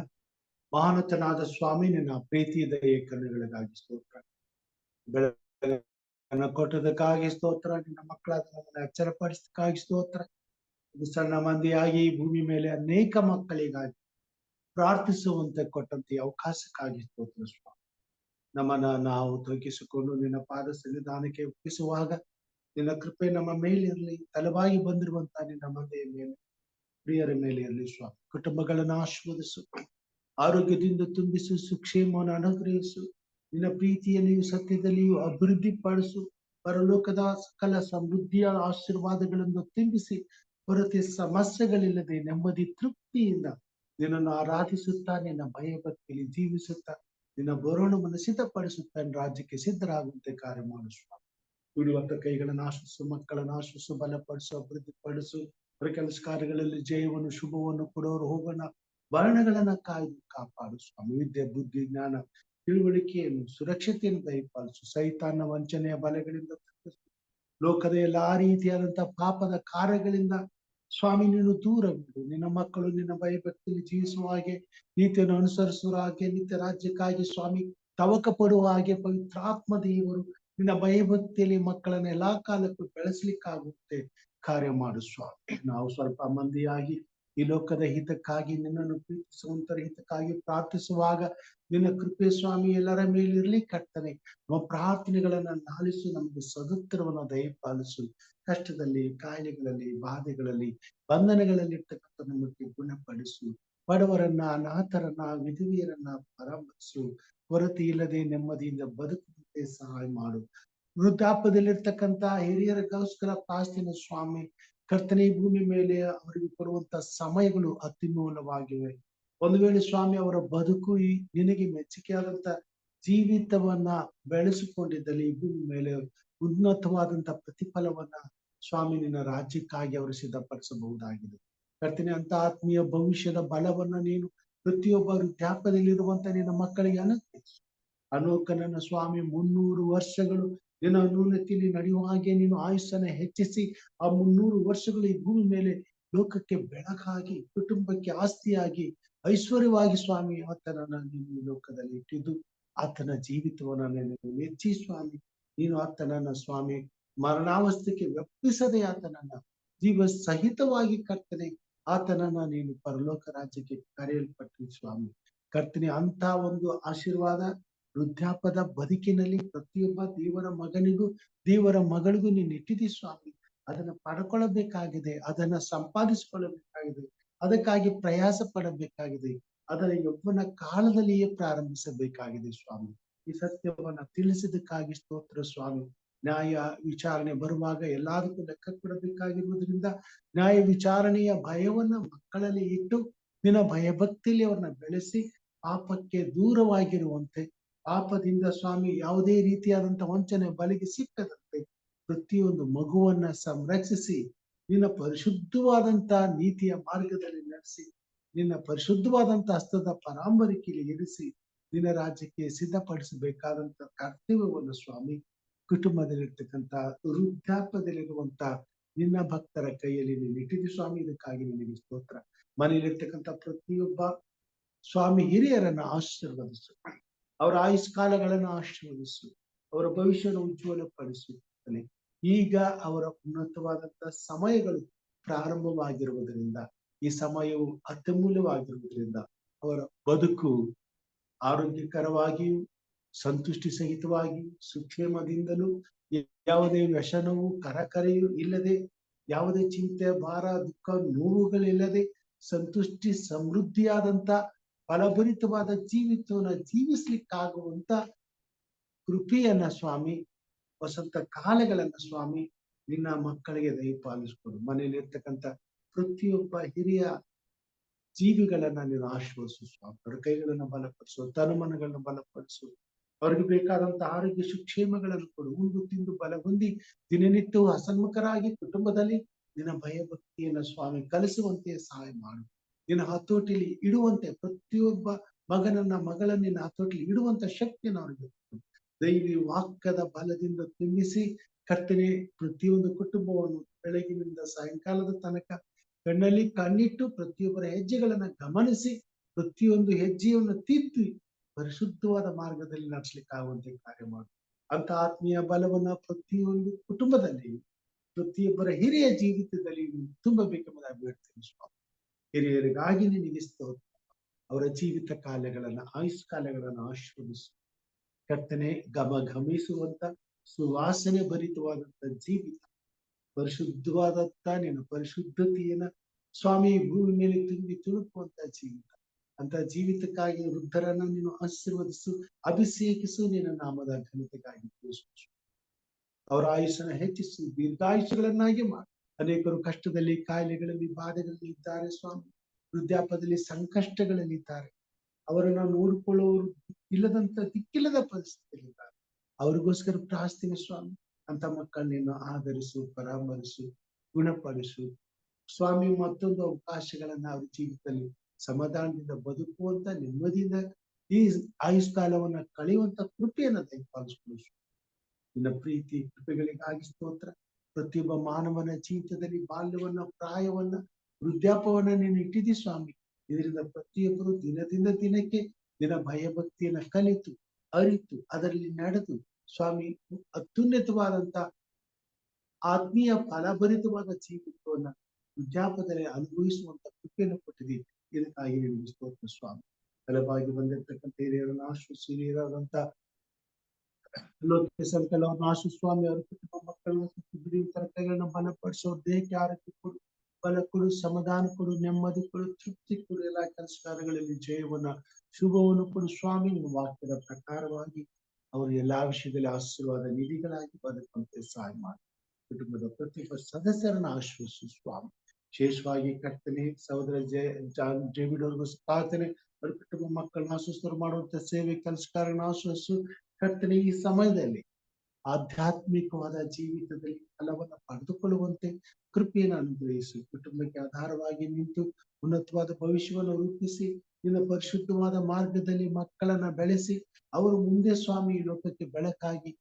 ಮಹಾನತನಾದ ಸ್ವಾಮಿ, ನಿನ್ನ ಪ್ರೀತಿ ದಯೆ ಕರುಣೆಗಳಿಗಾಗಿ ಸ್ತೋತ್ರ. ಬೆಳಗನ್ನು ಕೊಟ್ಟದಕ್ಕಾಗಿ ಸ್ತೋತ್ರ. ನಿನ್ನ ಮಕ್ಕಳಾದ ನಮ್ಮನ್ನು ಎಚ್ಚರಪಡಿಸದಕ್ಕಾಗಿ ಸ್ತೋತ್ರ. ಇದು ಸಣ್ಣ ಮಂದಿಯಾಗಿ ಈ ಭೂಮಿ ಮೇಲೆ ಅನೇಕ ಮಕ್ಕಳಿಗಾಗಿ ಪ್ರಾರ್ಥಿಸುವಂತೆ ಕೊಟ್ಟಂತೆ ಅವಕಾಶಕ್ಕಾಗಿ ಸ್ತೋತ್ರ ಸ್ವಾಮಿ. ನಮ್ಮನ್ನ ನಾವು ತೊಡಗಿಸಿಕೊಂಡು ನಿನ್ನ ಪಾದ ಸನ್ನಿಧಾನಕ್ಕೆ ಒಪ್ಪಿಸುವಾಗ ನಿನ್ನ ಕೃಪೆ ನಮ್ಮ ಮೇಲಿರಲಿ. ತಲೆವಾಗಿ ಬಂದಿರುವಂತ ನಿನ್ನ ಮಂದೆಯ ಮೇಲೆ, ಪ್ರಿಯರ ಮೇಲೆ ಇರಲಿ ಸ್ವಾಮಿ. ಕುಟುಂಬಗಳನ್ನು ಆಶೀರ್ವದಿಸು, ಆರೋಗ್ಯದಿಂದ ತುಂಬಿಸು, ಸುಕ್ಷೇಮವನ್ನು ಅನುಗ್ರಹಿಸು. ನಿನ್ನ ಪ್ರೀತಿಯಲ್ಲಿಯೂ ಸತ್ಯದಲ್ಲಿಯೂ ಅಭಿವೃದ್ಧಿ ಪಡಿಸು. ಪರಲೋಕದ ಸಕಲ ಸಮೃದ್ಧಿಯ ಆಶೀರ್ವಾದಗಳನ್ನು ತುಂಬಿಸಿ, ಹೊರತೆ ಸಮಸ್ಯೆಗಳಿಲ್ಲದೆ ನೆಮ್ಮದಿ ತೃಪ್ತಿಯಿಂದ ನಿನ್ನನ್ನು ಆರಾಧಿಸುತ್ತಾ, ನಿನ್ನ ಭಯಭಕ್ತಿಯಲ್ಲಿ ಜೀವಿಸುತ್ತಾ, ನಿನ್ನ ಬರೋಣವನ್ನು ಸಿದ್ಧಪಡಿಸುತ್ತಾ ರಾಜ್ಯಕ್ಕೆ ಸಿದ್ಧರಾಗುವಂತೆ ಕಾರ್ಯ ಮಾಡು ಸ್ವಾಮಿ. ದುಡಿಯುವಂತ ಕೈಗಳನ್ನು ಆಶಿಸು, ಮಕ್ಕಳನ್ನು ಆಶಿಸು, ಬಲಪಡಿಸು, ಅಭಿವೃದ್ಧಿ ಪಡಿಸು. ಅವರ ಕೆಲಸ ಕಾರ್ಯಗಳಲ್ಲಿ ಜಯವನ್ನು ಶುಭವನ್ನು ಕೊಡೋರು ಹೋಗೋಣ ವರ್ಣಗಳನ್ನ ಕಾಯ್ದು ಕಾಪಾಡು ಸ್ವಾಮಿ. ವಿದ್ಯೆ, ಬುದ್ಧಿ, ಜ್ಞಾನ, ತಿಳುವಳಿಕೆಯನ್ನು, ಸುರಕ್ಷತೆಯನ್ನು ದಯಪಾಲಿಸು. ಸೈತಾನ ವಂಚನೆಯ ಬಲೆಗಳಿಂದ ತಪ್ಪಿಸು. ಲೋಕದ ಎಲ್ಲಾ ರೀತಿಯಾದಂತಹ ಪಾಪದ ಕಾರ್ಯಗಳಿಂದ ಸ್ವಾಮಿ ನೀನು ದೂರವಿಡು. ನಿನ್ನ ಮಕ್ಕಳು ನಿನ್ನ ಭಯಭಕ್ತಿಯಲ್ಲಿ ಜೀವಿಸುವ ಹಾಗೆ, ನೀತಿಯನ್ನು ಅನುಸರಿಸುವ ಹಾಗೆ, ನಿತ್ಯ ರಾಜ್ಯಕ್ಕಾಗಿ ಸ್ವಾಮಿ ತವಕ ಪಡುವ ಹಾಗೆ ಪವಿತ್ರಾತ್ಮ ದೇವರು ನಿನ್ನ ಭಯಭಕ್ತಿಯಲ್ಲಿ ಮಕ್ಕಳನ್ನ ಎಲ್ಲಾ ಕಾಲಕ್ಕೂ ಬೆಳೆಸಲಿಕ್ಕಾಗುತ್ತೆ ಕಾರ್ಯ ಮಾಡು ಸ್ವಾಮಿ. ನಾವು ಸ್ವಲ್ಪ ಮಂದಿಯಾಗಿ ಈ ಲೋಕದ ಹಿತಕ್ಕಾಗಿ, ನಿನ್ನನ್ನು ಪ್ರೀತಿಸುವಂತರ ಹಿತಕ್ಕಾಗಿ ಪ್ರಾರ್ಥಿಸುವಾಗ ನಿನ್ನ ಕೃಪೆ ಸ್ವಾಮಿ ಎಲ್ಲರ ಮೇಲಿರ್ಲಿ ಕರ್ತನೆ. ನಮ್ಮ ಪ್ರಾರ್ಥನೆಗಳನ್ನ ಆಲಿಸು, ನಮಗೆ ಸದುತ್ತರವನ್ನು ದಯಪಾಲಿಸು. ಕಷ್ಟದಲ್ಲಿ, ಕಾಯಿಲೆಗಳಲ್ಲಿ, ಬಾಧೆಗಳಲ್ಲಿ, ಬಂಧನಗಳಲ್ಲಿ ಇರ್ತಕ್ಕಂಥ ನಮಗೆ ಗುಣಪಡಿಸು. ಬಡವರನ್ನ, ಅನಾಥರನ್ನ, ವಿಧವೆಯರನ್ನ ಪರಾಮರ್ಶಿಸು. ಕೊರತೆ ಇಲ್ಲದೆ ನೆಮ್ಮದಿಯಿಂದ ಬದುಕುವಂತೆ ಸಹಾಯ ಮಾಡು. ವೃದ್ಧಾಪ್ಯದಲ್ಲಿರ್ತಕ್ಕಂಥ ಹಿರಿಯರಿಗೋಸ್ಕರ ಪ್ರಾರ್ಥನೆ ಸ್ವಾಮಿ. ಕರ್ತನೆ, ಭೂಮಿ ಮೇಲೆ ಅವರಿಗೆ ಕೊಡುವಂತ ಸಮಯಗಳು ಅತ್ಯಮೂಲ್ಯವಾಗಿವೆ. ಒಂದು ವೇಳೆ ಸ್ವಾಮಿ ಅವರ ಬದುಕು ನಿನಗೆ ಮೆಚ್ಚುಗೆಯಾದಂತ ಜೀವಿತವನ್ನ ಬೆಳೆಸಿಕೊಂಡಿದ್ದಲ್ಲಿ ಈ ಭೂಮಿ ಮೇಲೆ ಉನ್ನತವಾದಂತ ಪ್ರತಿಫಲವನ್ನ ಸ್ವಾಮಿ ನಿನ್ನ ರಾಜ್ಯಕ್ಕಾಗಿ ಅವರು ಸಿದ್ಧಪಡಿಸಬಹುದಾಗಿದೆ. ಕರ್ತನೆ, ಅಂತ ಆತ್ಮೀಯ ಭವಿಷ್ಯದ ಬಲವನ್ನ ನೀನು ಪ್ರತಿಯೊಬ್ಬ ವೃದ್ಧಾಪ್ಯದಲ್ಲಿರುವಂತ ನಿನ್ನ ಮಕ್ಕಳಿಗೆ ಅನುಗ್ರಹಿಸು. ಅನೋಕನನ್ನ ಸ್ವಾಮಿ 300 ವರ್ಷಗಳು ನಿನ್ನ ಅನುನ್ನತಿಯಲ್ಲಿ ನಡೆಯುವ ಹಾಗೆ ನೀನು ಆಯುಸ್ಸನ್ನ ಹೆಚ್ಚಿಸಿ ಆ 300 ವರ್ಷಗಳು ಈ ಭೂಮಿ ಮೇಲೆ ಲೋಕಕ್ಕೆ ಬೆಳಕಾಗಿ, ಕುಟುಂಬಕ್ಕೆ ಆಸ್ತಿಯಾಗಿ, ಐಶ್ವರ್ಯವಾಗಿ ಸ್ವಾಮಿ ಆತನನ್ನ ನೀನು ಈ ಲೋಕದಲ್ಲಿ ಇಟ್ಟಿದ್ದು ಆತನ ಜೀವಿತವನ್ನ ನೀನು ಮೆಚ್ಚಿ ಸ್ವಾಮಿ. ನೀನು ಆತನನ್ನ ಸ್ವಾಮಿ ಮರಣಾವಸ್ಥೆಗೆ ಒಪ್ಪಿಸದೆ ಆತನನ್ನ ಜೀವ ಸಹಿತವಾಗಿ ಕರ್ತನೆ ಆತನನ್ನ ನೀನು ಪರಲೋಕ ರಾಜ್ಯಕ್ಕೆ ಕರೆಯಲ್ಪಟ್ಟಿ ಸ್ವಾಮಿ. ಕರ್ತನೆ, ಅಂತ ಒಂದು ಆಶೀರ್ವಾದ ವೃದ್ಧಾಪದ ಬದುಕಿನಲ್ಲಿ ಪ್ರತಿಯೊಬ್ಬ ದೇವರ ಮಗನಿಗೂ ದೇವರ ಮಗಳಿಗೂ ನೀನು ಇಟ್ಟಿದ್ದೀ ಸ್ವಾಮಿ. ಅದನ್ನ ಪಡ್ಕೊಳ್ಳಬೇಕಾಗಿದೆ, ಅದನ್ನ ಸಂಪಾದಿಸಿಕೊಳ್ಳಬೇಕಾಗಿದೆ, ಅದಕ್ಕಾಗಿ ಪ್ರಯಾಸ ಪಡಬೇಕಾಗಿದೆ. ಅದರ ಯೌವನ ಕಾಲದಲ್ಲಿಯೇ ಪ್ರಾರಂಭಿಸಬೇಕಾಗಿದೆ ಸ್ವಾಮಿ. ಈ ಸತ್ಯವನ್ನ ತಿಳಿಸಿದಕ್ಕಾಗಿ ಸ್ತೋತ್ರ ಸ್ವಾಮಿ. ನ್ಯಾಯ ವಿಚಾರಣೆ ಬರುವಾಗ ಎಲ್ಲದಕ್ಕೂ ಲೆಕ್ಕ ಕೊಡಬೇಕಾಗಿರುವುದರಿಂದ ನ್ಯಾಯ ವಿಚಾರಣೆಯ ಭಯವನ್ನ ಮಕ್ಕಳಲ್ಲಿ ಇಟ್ಟು ನಿನ್ನ ಭಯಭಕ್ತಿಯಲ್ಲಿ ಅವ್ರನ್ನ ಬೆಳೆಸಿ ಪಾಪಕ್ಕೆ ದೂರವಾಗಿರುವಂತೆ, ಪಾಪದಿಂದ ಸ್ವಾಮಿ ಯಾವುದೇ ರೀತಿಯಾದಂತ ವಂಚನೆ ಬಲಿಗೆ ಸಿಕ್ಕದಂತೆ ಪ್ರತಿಯೊಂದು ಮಗುವನ್ನ ಸಂರಕ್ಷಿಸಿ ನಿನ್ನ ಪರಿಶುದ್ಧವಾದಂತ ನೀತಿಯ ಮಾರ್ಗದಲ್ಲಿ ನಡೆಸಿ ನಿನ್ನ ಪರಿಶುದ್ಧವಾದಂತ ಹಸ್ತದ ಪರಾಂಬರಿಕೆಯಲ್ಲಿ ಇರಿಸಿ ನಿನ್ನ ರಾಜ್ಯಕ್ಕೆ ಸಿದ್ಧಪಡಿಸಬೇಕಾದಂತ ಕರ್ತವ್ಯವನ್ನು ಸ್ವಾಮಿ ಕುಟುಂಬದಲ್ಲಿರ್ತಕ್ಕಂಥ ವೃದ್ಧಾಪ್ಯದಲ್ಲಿರುವಂತ ನಿನ್ನ ಭಕ್ತರ ಕೈಯಲ್ಲಿ ನೀನು ಇಟ್ಟಿದ್ದೀ ಸ್ವಾಮಿ. ಇದಕ್ಕಾಗಿ ನಿನಗೆ ಸ್ತೋತ್ರ. ಮನೆಯಲ್ಲಿರ್ತಕ್ಕಂಥ ಪ್ರತಿಯೊಬ್ಬ ಸ್ವಾಮಿ ಹಿರಿಯರನ್ನ ಆಶೀರ್ವದಿಸು, ಅವರ ಆಯುಷ್ಕಾಲಗಳನ್ನ ಆಶೀರ್ವದಿಸು, ಅವರ ಭವಿಷ್ಯನ ಉಜ್ವಲಪಡಿಸುತ್ತಾನೆ. ಈಗ ಅವರ ಉನ್ನತವಾದಂತ ಸಮಯಗಳು ಪ್ರಾರಂಭವಾಗಿರುವುದರಿಂದ, ಈ ಸಮಯವು ಅತ್ಯಮೂಲ್ಯವಾಗಿರುವುದರಿಂದ ಅವರ ಬದುಕು ಆರೋಗ್ಯಕರವಾಗಿಯೂ ಸಂತುಷ್ಟಿ ಸಹಿತವಾಗಿ ಸುಕ್ಷೇಮದಿಂದಲೂ ಯಾವುದೇ ವ್ಯಸನವೂ ಕರಕರೆಯೂ ಇಲ್ಲದೆ, ಯಾವುದೇ ಚಿಂತೆ, ಭಾರ, ದುಃಖ, ನೋವುಗಳಿಲ್ಲದೆ ಸಂತುಷ್ಟಿ ಸಮೃದ್ಧಿಯಾದಂತ ಫಲಭರಿತವಾದ ಜೀವಿತವನ್ನ ಜೀವಿಸ್ಲಿಕ್ಕಾಗುವಂತ ಕೃಪೆಯನ್ನ ಸ್ವಾಮಿ, ವಸಂತ ಕಾಲಗಳನ್ನ ಸ್ವಾಮಿ ನಿನ್ನ ಮಕ್ಕಳಿಗೆ ದಯಪಾಲಿಸ್ಕೊಡು. ಮನೆಯಲ್ಲಿ ಇರ್ತಕ್ಕಂಥ ಪ್ರತಿಯೊಬ್ಬ ಹಿರಿಯ ಜೀವಿಗಳನ್ನ ನೀನು ಆಶೀರ್ವದಿಸು ಸ್ವಾಮಿ. ಅವರ ಕೈಗಳನ್ನ ಬಲಪಡಿಸು, ತನುಮನಗಳನ್ನ ಬಲಪಡಿಸು. ಅವ್ರಿಗೆ ಬೇಕಾದಂತ ಆರೋಗ್ಯ ಸುಕ್ಷೇಮಗಳನ್ನು ಕೊಡು. ಉಂಡು ತಿಂದು ಬಲ ಹೊಂದಿ ದಿನನಿತ್ಯವೂ ಹಸನ್ಮುಖರಾಗಿ ಕುಟುಂಬದಲ್ಲಿ ನಿನ್ನ ಭಯಭಕ್ತಿಯನ್ನ ಸ್ವಾಮಿ ಕಲಿಸುವಂತೆ ಸಹಾಯ ಮಾಡು. ನಿನ್ನ ಹತೋಟಿಲಿ ಇಡುವಂತೆ ಪ್ರತಿಯೊಬ್ಬ ಮಗನನ್ನ ಮಗಳನ್ನ ನಿನ್ನ ಹತೋಟಿಲಿ ಇಡುವಂತ ಶಕ್ತಿಯನ್ನು ಅವ್ರಿಗೆ ದೈವಿ ವಾಕ್ಯದ ಬಲದಿಂದ ತುಂಬಿಸಿ ಕರ್ತನೆ ಪ್ರತಿಯೊಂದು ಕುಟುಂಬವನ್ನು ಬೆಳಗಿನಿಂದ ಸಾಯಂಕಾಲದ ತನಕ ಕಣ್ಣಲ್ಲಿ ಕಣ್ಣಿಟ್ಟು ಪ್ರತಿಯೊಬ್ಬರ ಹೆಜ್ಜೆಗಳನ್ನ ಗಮನಿಸಿ ಪ್ರತಿಯೊಂದು ಹೆಜ್ಜೆಯನ್ನು ತಿದ್ದಿ ಪರಿಶುದ್ಧವಾದ ಮಾರ್ಗದಲ್ಲಿ ನಡೆಸಲಿಕ್ಕಾಗುವಂತೆ ಕಾರ್ಯ ಮಾಡು. ಅಂತ ಆತ್ಮೀಯ ಬಲವನ್ನ ಪ್ರತಿಯೊಂದು ಕುಟುಂಬದಲ್ಲಿ ಪ್ರತಿಯೊಬ್ಬರ ಹಿರಿಯ ಜೀವಿತದಲ್ಲಿ ತುಂಬಬೇಕೆಂಬುದಾಗಿ ಬೇಡ್ತೀನಿ ಸ್ವಾಮಿ. ಹಿರಿಯರಿಗಾಗಿ ನಿನಗೆ ಸ್ತೋತ್ರ. ಅವರ ಜೀವಿತ ಕಾಲಗಳನ್ನ ಆಯುಷ್ ಕಾಲಗಳನ್ನ ಆಶೀರ್ವದಿಸು ಕರ್ತನೆ. ಘಮಿಸುವಂತ ಸುವಾಸನೆ ಭರಿತವಾದಂತ ಜೀವಿತ, ಪರಿಶುದ್ಧವಾದಂತ ನಿನ್ನ ಪರಿಶುದ್ಧತೆಯನ್ನ ಸ್ವಾಮಿ ಭೂಮಿ ಮೇಲೆ ತುಂಬಿ ತುಳುಕುವಂತ ಜೀವಿತ, ಅಂತ ಜೀವಿತಕ್ಕಾಗಿ ವೃದ್ಧರನ್ನ ನೀನು ಆಶೀರ್ವದಿಸು, ಅಭಿಷೇಕಿಸು. ನಿನ್ನ ನಾಮದ ಘನತೆಗಾಗಿ ಅವರ ಆಯುಷನ್ನು ಹೆಚ್ಚಿಸು, ದೀರ್ಘಾಯುಷಗಳನ್ನಾಗಿ ಮಾಡು. ಅನೇಕರು ಕಷ್ಟದಲ್ಲಿ, ಕಾಯಿಲೆಗಳಲ್ಲಿ, ಬಾಧೆಗಳಲ್ಲಿ ಇದ್ದಾರೆ ಸ್ವಾಮಿ. ವೃದ್ಧಾಪದಲ್ಲಿ ಸಂಕಷ್ಟಗಳಲ್ಲಿ ಇದ್ದಾರೆ. ಅವರನ್ನ ನೋಡಿಕೊಳ್ಳುವವರು ದಿಕ್ಕಿಲ್ಲದ ಪರಿಸ್ಥಿತಿಯಲ್ಲಿದ್ದಾರೆ. ಅವ್ರಿಗೋಸ್ಕರ ಪ್ರಾರ್ಥನೆ ಸ್ವಾಮಿ. ಅಂತ ಮಕ್ಕಳನ್ನ ಆಧರಿಸು, ಪರಾಮರಿಸು, ಗುಣಪಡಿಸು ಸ್ವಾಮಿ. ಮತ್ತೊಂದು ಅವಕಾಶಗಳನ್ನ ಅವ್ರ ಜೀವಿತದಲ್ಲಿ ಸಮಾಧಾನದಿಂದ ಬದುಕುವಂತ, ನೆಮ್ಮದಿಯಿಂದ ಈ ಆಯುಷ್ ಕಾಲವನ್ನ ಕಳೆಯುವಂತ ಕೃಪೆಯನ್ನ ದಯಪಾಲಿಸ್ಕೊಳ್ಳು. ನಿನ್ನ ಪ್ರೀತಿ ಕೃಪೆಗಳಿಗಾಗಿ ಸ್ತೋತ್ರ. ಪ್ರತಿಯೊಬ್ಬ ಮಾನವನ ಜೀವಿತದಲ್ಲಿ ಬಾಲ್ಯವನ್ನ, ಪ್ರಾಯವನ್ನ, ವೃದ್ಧಾಪವನ್ನ ನೀನು ಇಟ್ಟಿದ್ದೀ ಸ್ವಾಮಿ. ಇದರಿಂದ ಪ್ರತಿಯೊಬ್ಬರು ದಿನದಿಂದ ದಿನಕ್ಕೆ ನಿನ್ನ ಭಯಭಕ್ತಿಯನ್ನ ಕಲಿತು, ಅರಿತು, ಅದರಲ್ಲಿ ನಡೆದು ಸ್ವಾಮಿ ಅತ್ಯುನ್ನತವಾದಂತ ಆತ್ಮೀಯ ಫಲಭರಿತವಾದ ಜೀವಿತವನ್ನ ವೃದ್ಧಾಪದಲ್ಲಿ ಅನುಭವಿಸುವಂತ ಕೃಪೆಯನ್ನು ಕೊಟ್ಟಿದ್ದೀ. ಇದಕ್ಕಾಗಿ ನಿಮಗೆ ಸ್ತೋತ್ರ ಸ್ವಾಮಿ. ಬಲವಾಗಿ ಬಂದಿರ್ತಕ್ಕಂಥ ಹಿರಿಯರನ್ನು ಆಶ್ರಯಿಸಿ, ಹಿರಿಯರಾದಂತ ಲೋಕ ಸಂಕಲವನ್ನು ಆಶೀಸ್ ಸ್ವಾಮಿ. ಅವರ ಕುಟುಂಬ ಮಕ್ಕಳನ್ನ ದುಡಿಯುವ ಕೈಗಳನ್ನ ಬಲಪಡಿಸೋ, ದೇಹಕ್ಕೆ ಆರೋಗ್ಯ ಕೊಡು, ಬಲ ಕೊಡು, ಸಮಾಧಾನ ಕೊಡು, ನೆಮ್ಮದಿ ಕೊಡು, ತೃಪ್ತಿ ಕೊಡು. ಎಲ್ಲಾ ಕೆಲಸ ಕಾರ್ಯಗಳಲ್ಲಿ ಜಯವನ್ನ, ಶುಭವನ್ನು ಕೊಡು ಸ್ವಾಮಿ. ನಿಮ್ಮ ವಾಕ್ಯದ ಪ್ರಕಾರವಾಗಿ ಅವರು ಎಲ್ಲಾ ವಿಷಯದಲ್ಲಿ ಆಶೀರ್ವಾದ ನಿಧಿಗಳಾಗಿ ಬದುಕುವಂತೆ ಸಹಾಯ ಮಾಡಿ. ಕುಟುಂಬದ ಪ್ರತಿಯೊಬ್ಬ ಸದಸ್ಯರನ್ನ ಆಶ್ರಯಿಸು ಸ್ವಾಮಿ. ವಿಶೇಷವಾಗಿ ಕರ್ತನೆ ಸಹೋದರ ಡೇವಿಡ್ ಅವ್ರಿಗೂ ಪ್ರಾರ್ಥನೆ. ಅವ್ರ ಕುಟುಂಬ ಮಕ್ಕಳನ್ನ ಆಶ್ವಸ್ತರು ಮಾಡುವಂತ ಸೇವೆ ಕೆಲಸ ಕಾರ್ಯನ ಆಶ್ವಸಿಸು ಕರ್ತನೆ. ಈ ಸಮಯದಲ್ಲಿ ಆಧ್ಯಾತ್ಮಿಕವಾದ ಜೀವಿತದಲ್ಲಿ ಫಲವನ್ನ ಪಡೆದುಕೊಳ್ಳುವಂತೆ ಕೃಪೆಯನ್ನು ಅನುಗ್ರಹಿಸು. ಕುಟುಂಬಕ್ಕೆ ಆಧಾರವಾಗಿ ನಿಂತು ಉನ್ನತವಾದ ಭವಿಷ್ಯವನ್ನು ರೂಪಿಸಿ ನಿನ್ನ ಪರಿಶುದ್ಧವಾದ ಮಾರ್ಗದಲ್ಲಿ ಮಕ್ಕಳನ್ನ ಬೆಳೆಸಿ ಅವರು ಮುಂದೆ ಸ್ವಾಮಿ ಈ ಲೋಕಕ್ಕೆ ಬೆಳಕಾಗಿ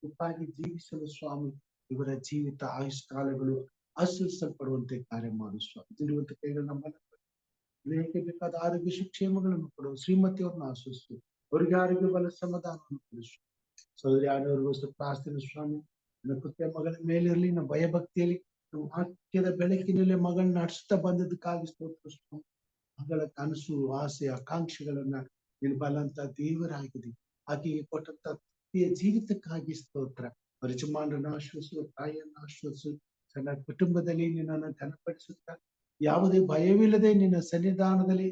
ಉಪ್ಪಾಗಿ ಜೀವಿಸಲು ಸ್ವಾಮಿ ಇವರ ಜೀವಿತ ಆಯುಷ್ ಕಾಲಗಳು ಆಶೀರ್ವಿಸಲ್ಪಡುವಂತೆ ಕಾರ್ಯ ಮಾಡು ಸ್ವಾಮಿ. ದುಡಿಯುವಂತ ಕೈಗಳನ್ನ ದೇಹಕ್ಕೆ ಬೇಕಾದ ಆರೋಗ್ಯ ಸುಕ್ಷೇಮಗಳನ್ನು ಕೊಡು. ಶ್ರೀಮತಿಯವ್ರನ್ನ ಆಶಿಸು, ಅವರಿಗೆ ಆರೋಗ್ಯ ಬಲ ಸಮಾಧಾನವನ್ನು ಕೊಡಿಸು. ಸಹೋದರಿ ಆಡವರಿಗೋಸ್ಕರ ಪ್ರಾರ್ಥನೆ ಸ್ವಾಮಿ. ನನ್ನ ಕೃತ್ಯ ಮಗಳ ಮೇಲಿರಲಿ, ನಮ್ಮ ಭಯಭಕ್ತಿಯಲ್ಲಿ ನಮ್ಮ ವಾಕ್ಯದ ಬೆಳಕಿನಲ್ಲಿ ಮಗಳನ್ನ ನಡೆಸುತ್ತಾ ಬಂದದಕ್ಕಾಗಿ ಸ್ತೋತ್ರ ಸ್ವಾಮಿ. ಮಗಳ ಕನಸು, ಆಸೆ, ಆಕಾಂಕ್ಷೆಗಳನ್ನ ನೀನು ಬಲಂತ ದೇವರಾಗಿದೆ. ಆಕೆಗೆ ಕೊಟ್ಟಂತ ಜೀವಿತಕ್ಕಾಗಿ ಸ್ತೋತ್ರ. ಯಜಮಾನರನ್ನ ಆಶ್ವಸಿಸು, ತಾಯಿಯನ್ನ ಆಶ್ವಸಿಸು. ತನ್ನ ಕುಟುಂಬದಲ್ಲಿ ನಿನ್ನನ್ನು ಘನಪಡಿಸುತ್ತಾ ಯಾವುದೇ ಭಯವಿಲ್ಲದೆ ನಿನ್ನ ಸನ್ನಿಧಾನದಲ್ಲಿ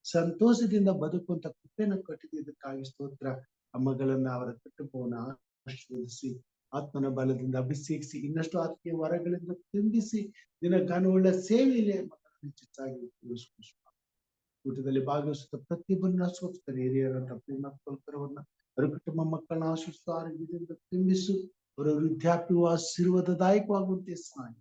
ಸಂತೋಷದಿಂದ ಬದುಕುವಂತ ಕೃಪೆಯನ್ನು ಕೊಟ್ಟಿದ್ದಕ್ಕಾಗಿ ಸ್ತೋತ್ರ. ಅಮ್ಮಗಳನ್ನ, ಅವರ ಕುಟುಂಬವನ್ನ ಆಶೀರ್ವದಿಸಿ ಆತ್ಮನ ಬಲದಿಂದ ಅಭಿಷೇಕಿಸಿ ಇನ್ನಷ್ಟು ಆತ್ಮೀಯ ವರಗಳಿಂದ ತುಂಬಿಸಿ ನಿನ್ನ ಘನವುಳ್ಳ ಸೇವೆಯಲ್ಲಿ ಮಕ್ಕಳನ್ನು ಹೆಚ್ಚಾಗಿ ಊಟದಲ್ಲಿ ಭಾಗವಹಿಸುತ್ತ ಪ್ರತಿಯೊಬ್ಬರನ್ನ ಆಶ್ವಸ್ತಾರೆ. ಹಿರಿಯರನ್ನ, ಪ್ರೇಮಕರವನ್ನ, ಅವರ ಕುಟುಂಬ ಮಕ್ಕಳನ್ನ ಆಶಿಸ್ತು ಆರೋಗ್ಯದಿಂದ ತುಂಬಿಸು. ಅವರ ವೃದ್ಧಾಪ್ಯವು ಆಶೀರ್ವಾದದಾಯಕವಾಗುವಂತೆ ಸಹಾಯ.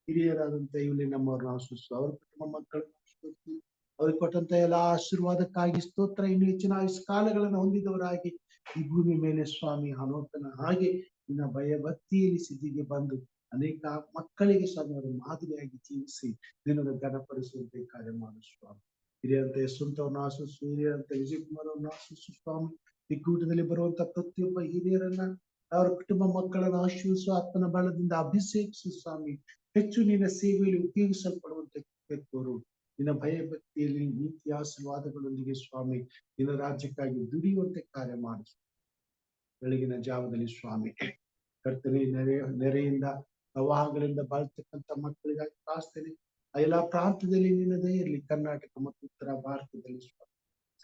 ಹಿರಿಯರಾದಂತ ಇಲ್ಲಿ ನಮ್ಮವ್ರನ್ನ ಆಶಿಸ್ತು, ಅವರ ಕುಟುಂಬ ಮಕ್ಕಳನ್ನ ಆಶೀರ್ವದಿಸಿ ಅವ್ರಿಗೆ ಕೊಟ್ಟಂತ ಎಲ್ಲಾ ಆಶೀರ್ವಾದಕ್ಕಾಗಿ ಸ್ತೋತ್ರ. ಇನ್ನು ಹೆಚ್ಚಿನ ಆಯುಷ್ ಕಾಲಗಳನ್ನು ಹೊಂದಿದವರಾಗಿ ಈ ಭೂಮಿ ಮೇಲೆ ಸ್ವಾಮಿ ಹನೋಕನ ಹಾಗೆ ನಿನ್ನ ಭಯಭಕ್ತಿಯಲ್ಲಿ ಸಿದ್ಧಿಗೆ ಬಂದು ಅನೇಕ ಮಕ್ಕಳಿಗೆ ಸ್ವಾಮಿ ಅವರ ಮಾದರಿಯಾಗಿ ಜೀವಿಸಿ ನಿನ್ನನ್ನು ಘನಪಡಿಸುವಂತೆ ಕಾರ್ಯ ಮಾಡು ಸ್ವಾಮಿ. ಹಿರಿಯರಂತೆ ಯಶವಂತವ್ರನ್ನ ಆಶಿಸು, ಹಿರಿಯರಂತೆ ವಿಜಯಕುಮಾರ್ ಅವ್ರನ್ನ ಆಶಿಸು ಸ್ವಾಮಿ. ಈ ಕೂಟದಲ್ಲಿ ಬರುವಂತ ಪ್ರತಿಯೊಬ್ಬ ಹಿರಿಯರನ್ನ, ಅವರ ಕುಟುಂಬ ಮಕ್ಕಳನ್ನ ಆಶೀರ್ವಿಸು, ಆತ್ಮನ ಬಲದಿಂದ ಅಭಿಷೇಕಿಸು ಸ್ವಾಮಿ. ಹೆಚ್ಚು ನಿನ್ನ ಸೇವೆಯಲ್ಲಿ ಉಪಯೋಗಿಸಲ್ಪಡುವಂತೆ ತೋರು. ನಿನ್ನ ಭಯಭಕ್ತಿಯಲ್ಲಿ ನೀತಿ ಆಶೀರ್ವಾದಗಳೊಂದಿಗೆ ಸ್ವಾಮಿ ನಿನ್ನ ರಾಜ್ಯಕ್ಕಾಗಿ ದುಡಿಯುವಂತೆ ಕಾರ್ಯ ಮಾಡು. ಬೆಳಗಿನ ಜಾವದಲ್ಲಿ ಸ್ವಾಮಿ ಕರ್ತನೆ ನೆರೆಯಿಂದ ಪ್ರವಾಹಗಳಿಂದ ಬಾಳ್ತಕ್ಕಂಥ ಮಕ್ಕಳಿಗಾಗಿ ಪ್ರಾರ್ಥನೆ. ಆ ಎಲ್ಲಾ ಪ್ರಾಂತದಲ್ಲಿ ನಿನ್ನದೇ ಇರಲಿ. ಕರ್ನಾಟಕ ಮತ್ತು ಉತ್ತರ ಭಾರತದಲ್ಲಿ ಸ್ವಾಮಿ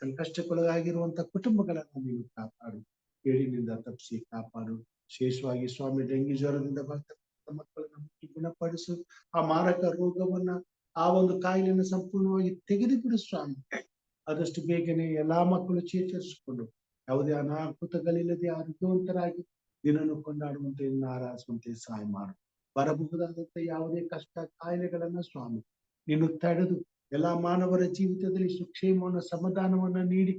ಸಂಕಷ್ಟಕ್ಕೊಳಗಾಗಿರುವಂತ ಕುಟುಂಬಗಳನ್ನ ನೀನು ಕಾಪಾಡು, ಕೇಳಿನಿಂದ ತಪ್ಪಿಸಿ ಕಾಪಾಡು. ವಿಶೇಷವಾಗಿ ಸ್ವಾಮಿ ಡೆಂಗಿ ಜ್ವರದಿಂದ ಬರ್ತಕ್ಕಂಥ ಮಕ್ಕಳನ್ನ ಮುಟ್ಟಿ ಗುಣಪಡಿಸು. ಆ ಮಾರಕ ರೋಗವನ್ನ, ಆ ಒಂದು ಕಾಯಿಲೆಯನ್ನು ಸಂಪೂರ್ಣವಾಗಿ ತೆಗೆದು ಬಿಡು ಸ್ವಾಮಿ. ಆದಷ್ಟು ಬೇಗನೆ ಎಲ್ಲಾ ಮಕ್ಕಳು ಚೇತರಿಸಿಕೊಂಡು ಯಾವುದೇ ಅನಾಹುತಗಳಿಲ್ಲದೆ ಆರೋಗ್ಯವಂತರಾಗಿ ದಿನನ್ನು ಕೊಂಡಾಡುವಂತೆ ಆರಾಧಿಸುವಂತೆ ಸಹಾಯ ಮಾಡು. ಬರಬಹುದಾದಂತ ಯಾವುದೇ ಕಷ್ಟ ಕಾಯಿಲೆಗಳನ್ನ ಸ್ವಾಮಿ ನೀನು ತಡೆದು ಎಲ್ಲಾ ಮಾನವರ ಜೀವಿತದಲ್ಲಿ ಸುಕ್ಷೇಮವನ್ನು ಸಮಾಧಾನವನ್ನ ನೀಡಿ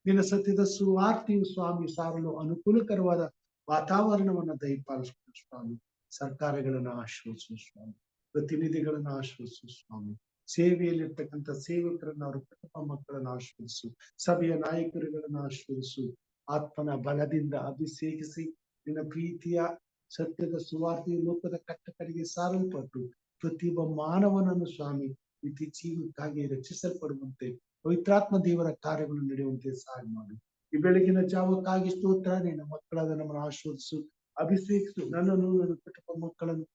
ನಿನ್ನ ಸತ್ಯದ ಸುವಾರ್ತೆಯು ಸ್ವಾಮಿ ಸಾರಲು ಅನುಕೂಲಕರವಾದ ವಾತಾವರಣವನ್ನ ದಯಪಾಲಿಸು ಸ್ವಾಮಿ. ಸರ್ಕಾರಗಳನ್ನ ಆಶ್ರಯಿಸು ಸ್ವಾಮಿ, ಪ್ರತಿನಿಧಿಗಳನ್ನ ಆಶ್ರಯಿಸು ಸ್ವಾಮಿ, ಸೇವೆಯಲ್ಲಿರ್ತಕ್ಕಂಥ ಸೇವಕರನ್ನ, ಅವರ ಕುಟುಂಬ ಮಕ್ಕಳನ್ನ ಆಶ್ರಯಿಸು, ಸಭೆಯ ನಾಯಕರುಗಳನ್ನ ಆಶ್ರಯಿಸು. ಆತ್ಮನ ಬಲದಿಂದ ಅಭಿಷೇಕಿಸಿ ನಿನ್ನ ಪ್ರೀತಿಯ ಸತ್ಯದ ಸುವಾರ್ತೆಯು ಲೋಕದ ಕಟ್ಟಕಡೆಗೆ ಸಾರಲ್ಪಟ್ಟು ಪ್ರತಿಯೊಬ್ಬ ಮಾನವನನ್ನು ಸ್ವಾಮಿ ನಿತ್ಯ ಜೀವಕ್ಕಾಗಿ ರಕ್ಷಿಸಲ್ಪಡುವಂತೆ ಪವಿತ್ರಾತ್ಮ ದೇವರ ಕಾರ್ಯಗಳು ನಡೆಯುವಂತೆ ಸಹಾಯ ಮಾಡು. ಈ ಬೆಳಗಿನ ಜಾವಕ್ಕಾಗಿ ಸ್ತೋತ್ರ. ನಿನ್ನ ಮಕ್ಕಳಾದ ನಮ್ಮನ್ನು ಆಶೀರ್ವದಿಸು, ಅಭಿಷೇಕಿಸು. ನನ್ನನ್ನು, ನನ್ನ ಕುಟುಂಬ ಮಕ್ಕಳನ್ನು,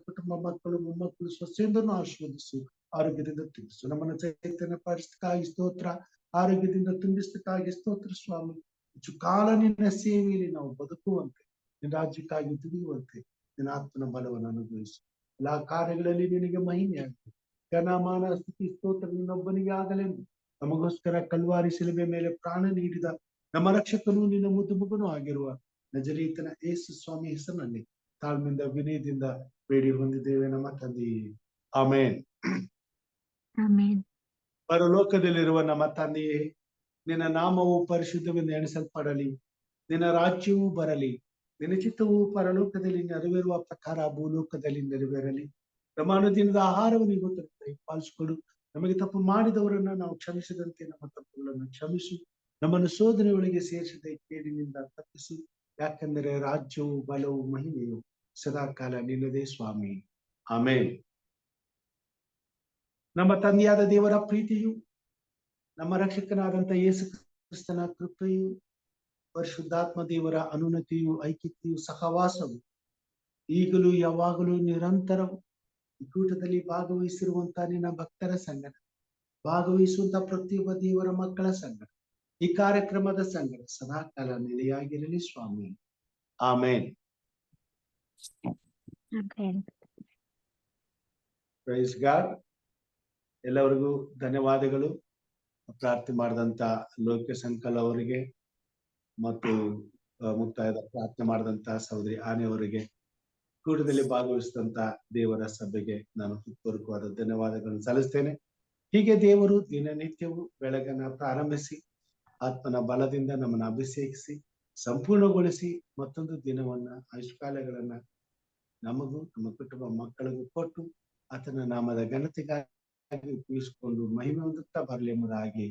ಕುಟುಂಬ ಮಕ್ಕಳು, ಮೊಮ್ಮಕ್ಕಳು, ಸ್ವಸ್ಥೆಯನ್ನು ಆಶೀರ್ವದಿಸು, ಆರೋಗ್ಯದಿಂದ ತುಂಬಿಸು. ನಮ್ಮನ್ನು ಚೈತನ್ಯ ಪಡಿಸಕ್ಕಾಗಿ ಸ್ತೋತ್ರ, ಆರೋಗ್ಯದಿಂದ ತುಂಬಿಸಕ್ಕಾಗಿ ಸ್ತೋತ್ರ ಸ್ವಾಮಿ. ಹೆಚ್ಚು ಕಾಲ ನಿನ್ನ ಸೇವೆಯಲ್ಲಿ ನಾವು ಬದುಕುವಂತೆ, ನಿನ್ನ ರಾಜ್ಯಕ್ಕಾಗಿ ದುಡಿಯುವಂತೆ ನಿನ್ನ ಆತ್ಮನ ಬಲವನ್ನು ಅನುಗ್ರಹಿಸು. ಎಲ್ಲಾ ಕಾರ್ಯಗಳಲ್ಲಿ ನಿನಗೆ ಮಹಿಮೆಯಾಗಲಿ. ಘನಮಾನ ಸ್ತುತಿ ಸ್ತೋತ್ರ ನಿನ್ನೊಬ್ಬನಿಗೆ ಆಗಲೆಂದು ನಮಗೋಸ್ಕರ ಕಲ್ವಾರಿ ಶಿಲುಬೆ ಮೇಲೆ ಪ್ರಾಣ ನೀಡಿದ ನಮ್ಮ ರಕ್ಷಕನು ನಿನ್ನ ಮುದ್ದು ಮಗನೂ ಆಗಿರುವ ನಜರೇತನ ಯೇಸು ಸ್ವಾಮಿ ಹೆಸರಿನಲ್ಲಿ ತಾಳ್ಮೆಯಿಂದ ವಿನಯದಿಂದ ಬೇಡಿ ಹೊಂದಿದ್ದೇವೆ ನಮ್ಮ ತಂದೆಯೇ. ಆಮೇನ್. Amen. ಪರಲೋಕದಲ್ಲಿರುವ ನಮ್ಮ ತಂದೆಯೇ, ನಿನ್ನ ನಾಮವು ಪರಿಶುದ್ಧವೆಂದು ಎಣಿಸಲ್ಪಡಲಿ, ನಿನ್ನ ರಾಜ್ಯವು ಬರಲಿ, ನಿನ್ನ ಚಿತ್ತವು ಪರಲೋಕದಲ್ಲಿ ನೆರವೇರುವ ಪ್ರಕಾರ ಭೂಲೋಕದಲ್ಲಿ ನೆರವೇರಲಿ. ನಮ್ಮ ದಿನದ ಆಹಾರವನ್ನು ಇವತ್ತು ಪಾಲಿಸಿಕೊಡು. ನಮಗೆ ತಪ್ಪು ಮಾಡಿದವರನ್ನ ನಾವು ಕ್ಷಮಿಸಿದಂತೆ ನಮ್ಮ ತಪ್ಪುಗಳನ್ನು ಕ್ಷಮಿಸು. ನಮ್ಮನ್ನು ಶೋಧನೆ ಒಳಗೆ ಸೇರಿಸದೆ ಕೇಡಿನಿಂದ ತಪ್ಪಿಸು. ಯಾಕೆಂದರೆ ರಾಜ್ಯವು, ಬಲವು, ಮಹಿಮೆಯು ಸದಾಕಾಲ ನಿನ್ನದೇ ಸ್ವಾಮಿ. ಆಮೇನ್. ನಮ್ಮ ತಂದೆಯಾದ ದೇವರ ಪ್ರೀತಿಯು, ನಮ್ಮ ರಕ್ಷಕನಾದಂತ ಯೇಸು ಕ್ರಿಸ್ತನ ಕೃಪೆಯು, ಪರಿಶುದ್ಧಾತ್ಮ ದೇವರ ಅನುನ್ನತಿಯು, ಐಕ್ಯತೆಯು, ಸಹವಾಸವು ಈಗಲೂ ಯಾವಾಗಲೂ ನಿರಂತರವು ಈ ಕೂಟದಲ್ಲಿ ಭಾಗವಹಿಸಿರುವಂತ ನಿನ್ನ ಭಕ್ತರ ಸಂಗಡ, ಭಾಗವಹಿಸುವಂತ ಪ್ರತಿಯೊಬ್ಬ ದೇವರ ಮಕ್ಕಳ ಸಂಗಡ, ಈ ಕಾರ್ಯಕ್ರಮದ ಸಂಗಡ ಸದಾಕಾಲ ನೆಲೆಯಾಗಿರಲಿ ಸ್ವಾಮಿ. ಆಮೇನ್. Amen. Praise God. ಎಲ್ಲರಿಗೂ ಧನ್ಯವಾದಗಳು. ಪ್ರಾರ್ಥನೆ ಮಾಡಿದಂತ ಲೋಕ ಸಂಕಲ್ ಅವರಿಗೆ ಮತ್ತು ಮುಕ್ತಾಯದ ಪ್ರಾರ್ಥನೆ ಮಾಡಿದಂತ ಸಹೋದರಿ ಆನೆ ಅವರಿಗೆ, ಕೂಟದಲ್ಲಿ ಭಾಗವಹಿಸಿದಂತ ದೇವರ ಸಭೆಗೆ ನಾನು ಹೃತ್ಪೂರ್ವಕವಾದ ಧನ್ಯವಾದಗಳನ್ನು ಸಲ್ಲಿಸ್ತೇನೆ. ಹೀಗೆ ದೇವರು ದಿನನಿತ್ಯವೂ ಬೆಳಗನ್ನ ಪ್ರಾರಂಭಿಸಿ ಆತ್ಮನ ಬಲದಿಂದ ನಮ್ಮನ್ನು ಅಭಿಷೇಕಿಸಿ ಸಂಪೂರ್ಣಗೊಳಿಸಿ ಮತ್ತೊಂದು ದಿನವನ್ನ, ಆಯುಷ್ಕಾಲಗಳನ್ನ ನಮಗೂ ನಮ್ಮ ಕುಟುಂಬ ಮಕ್ಕಳಿಗೂ ಕೊಟ್ಟು ಆತನ ನಾಮದ ಘನತೆಗಾಗಿ ಉಪಯೋಗಿಸಿಕೊಂಡು ಮಹಿಮೆ ಹೊಂದುತ್ತಾ ಬರಲಿ ಎಂಬುದಾಗಿ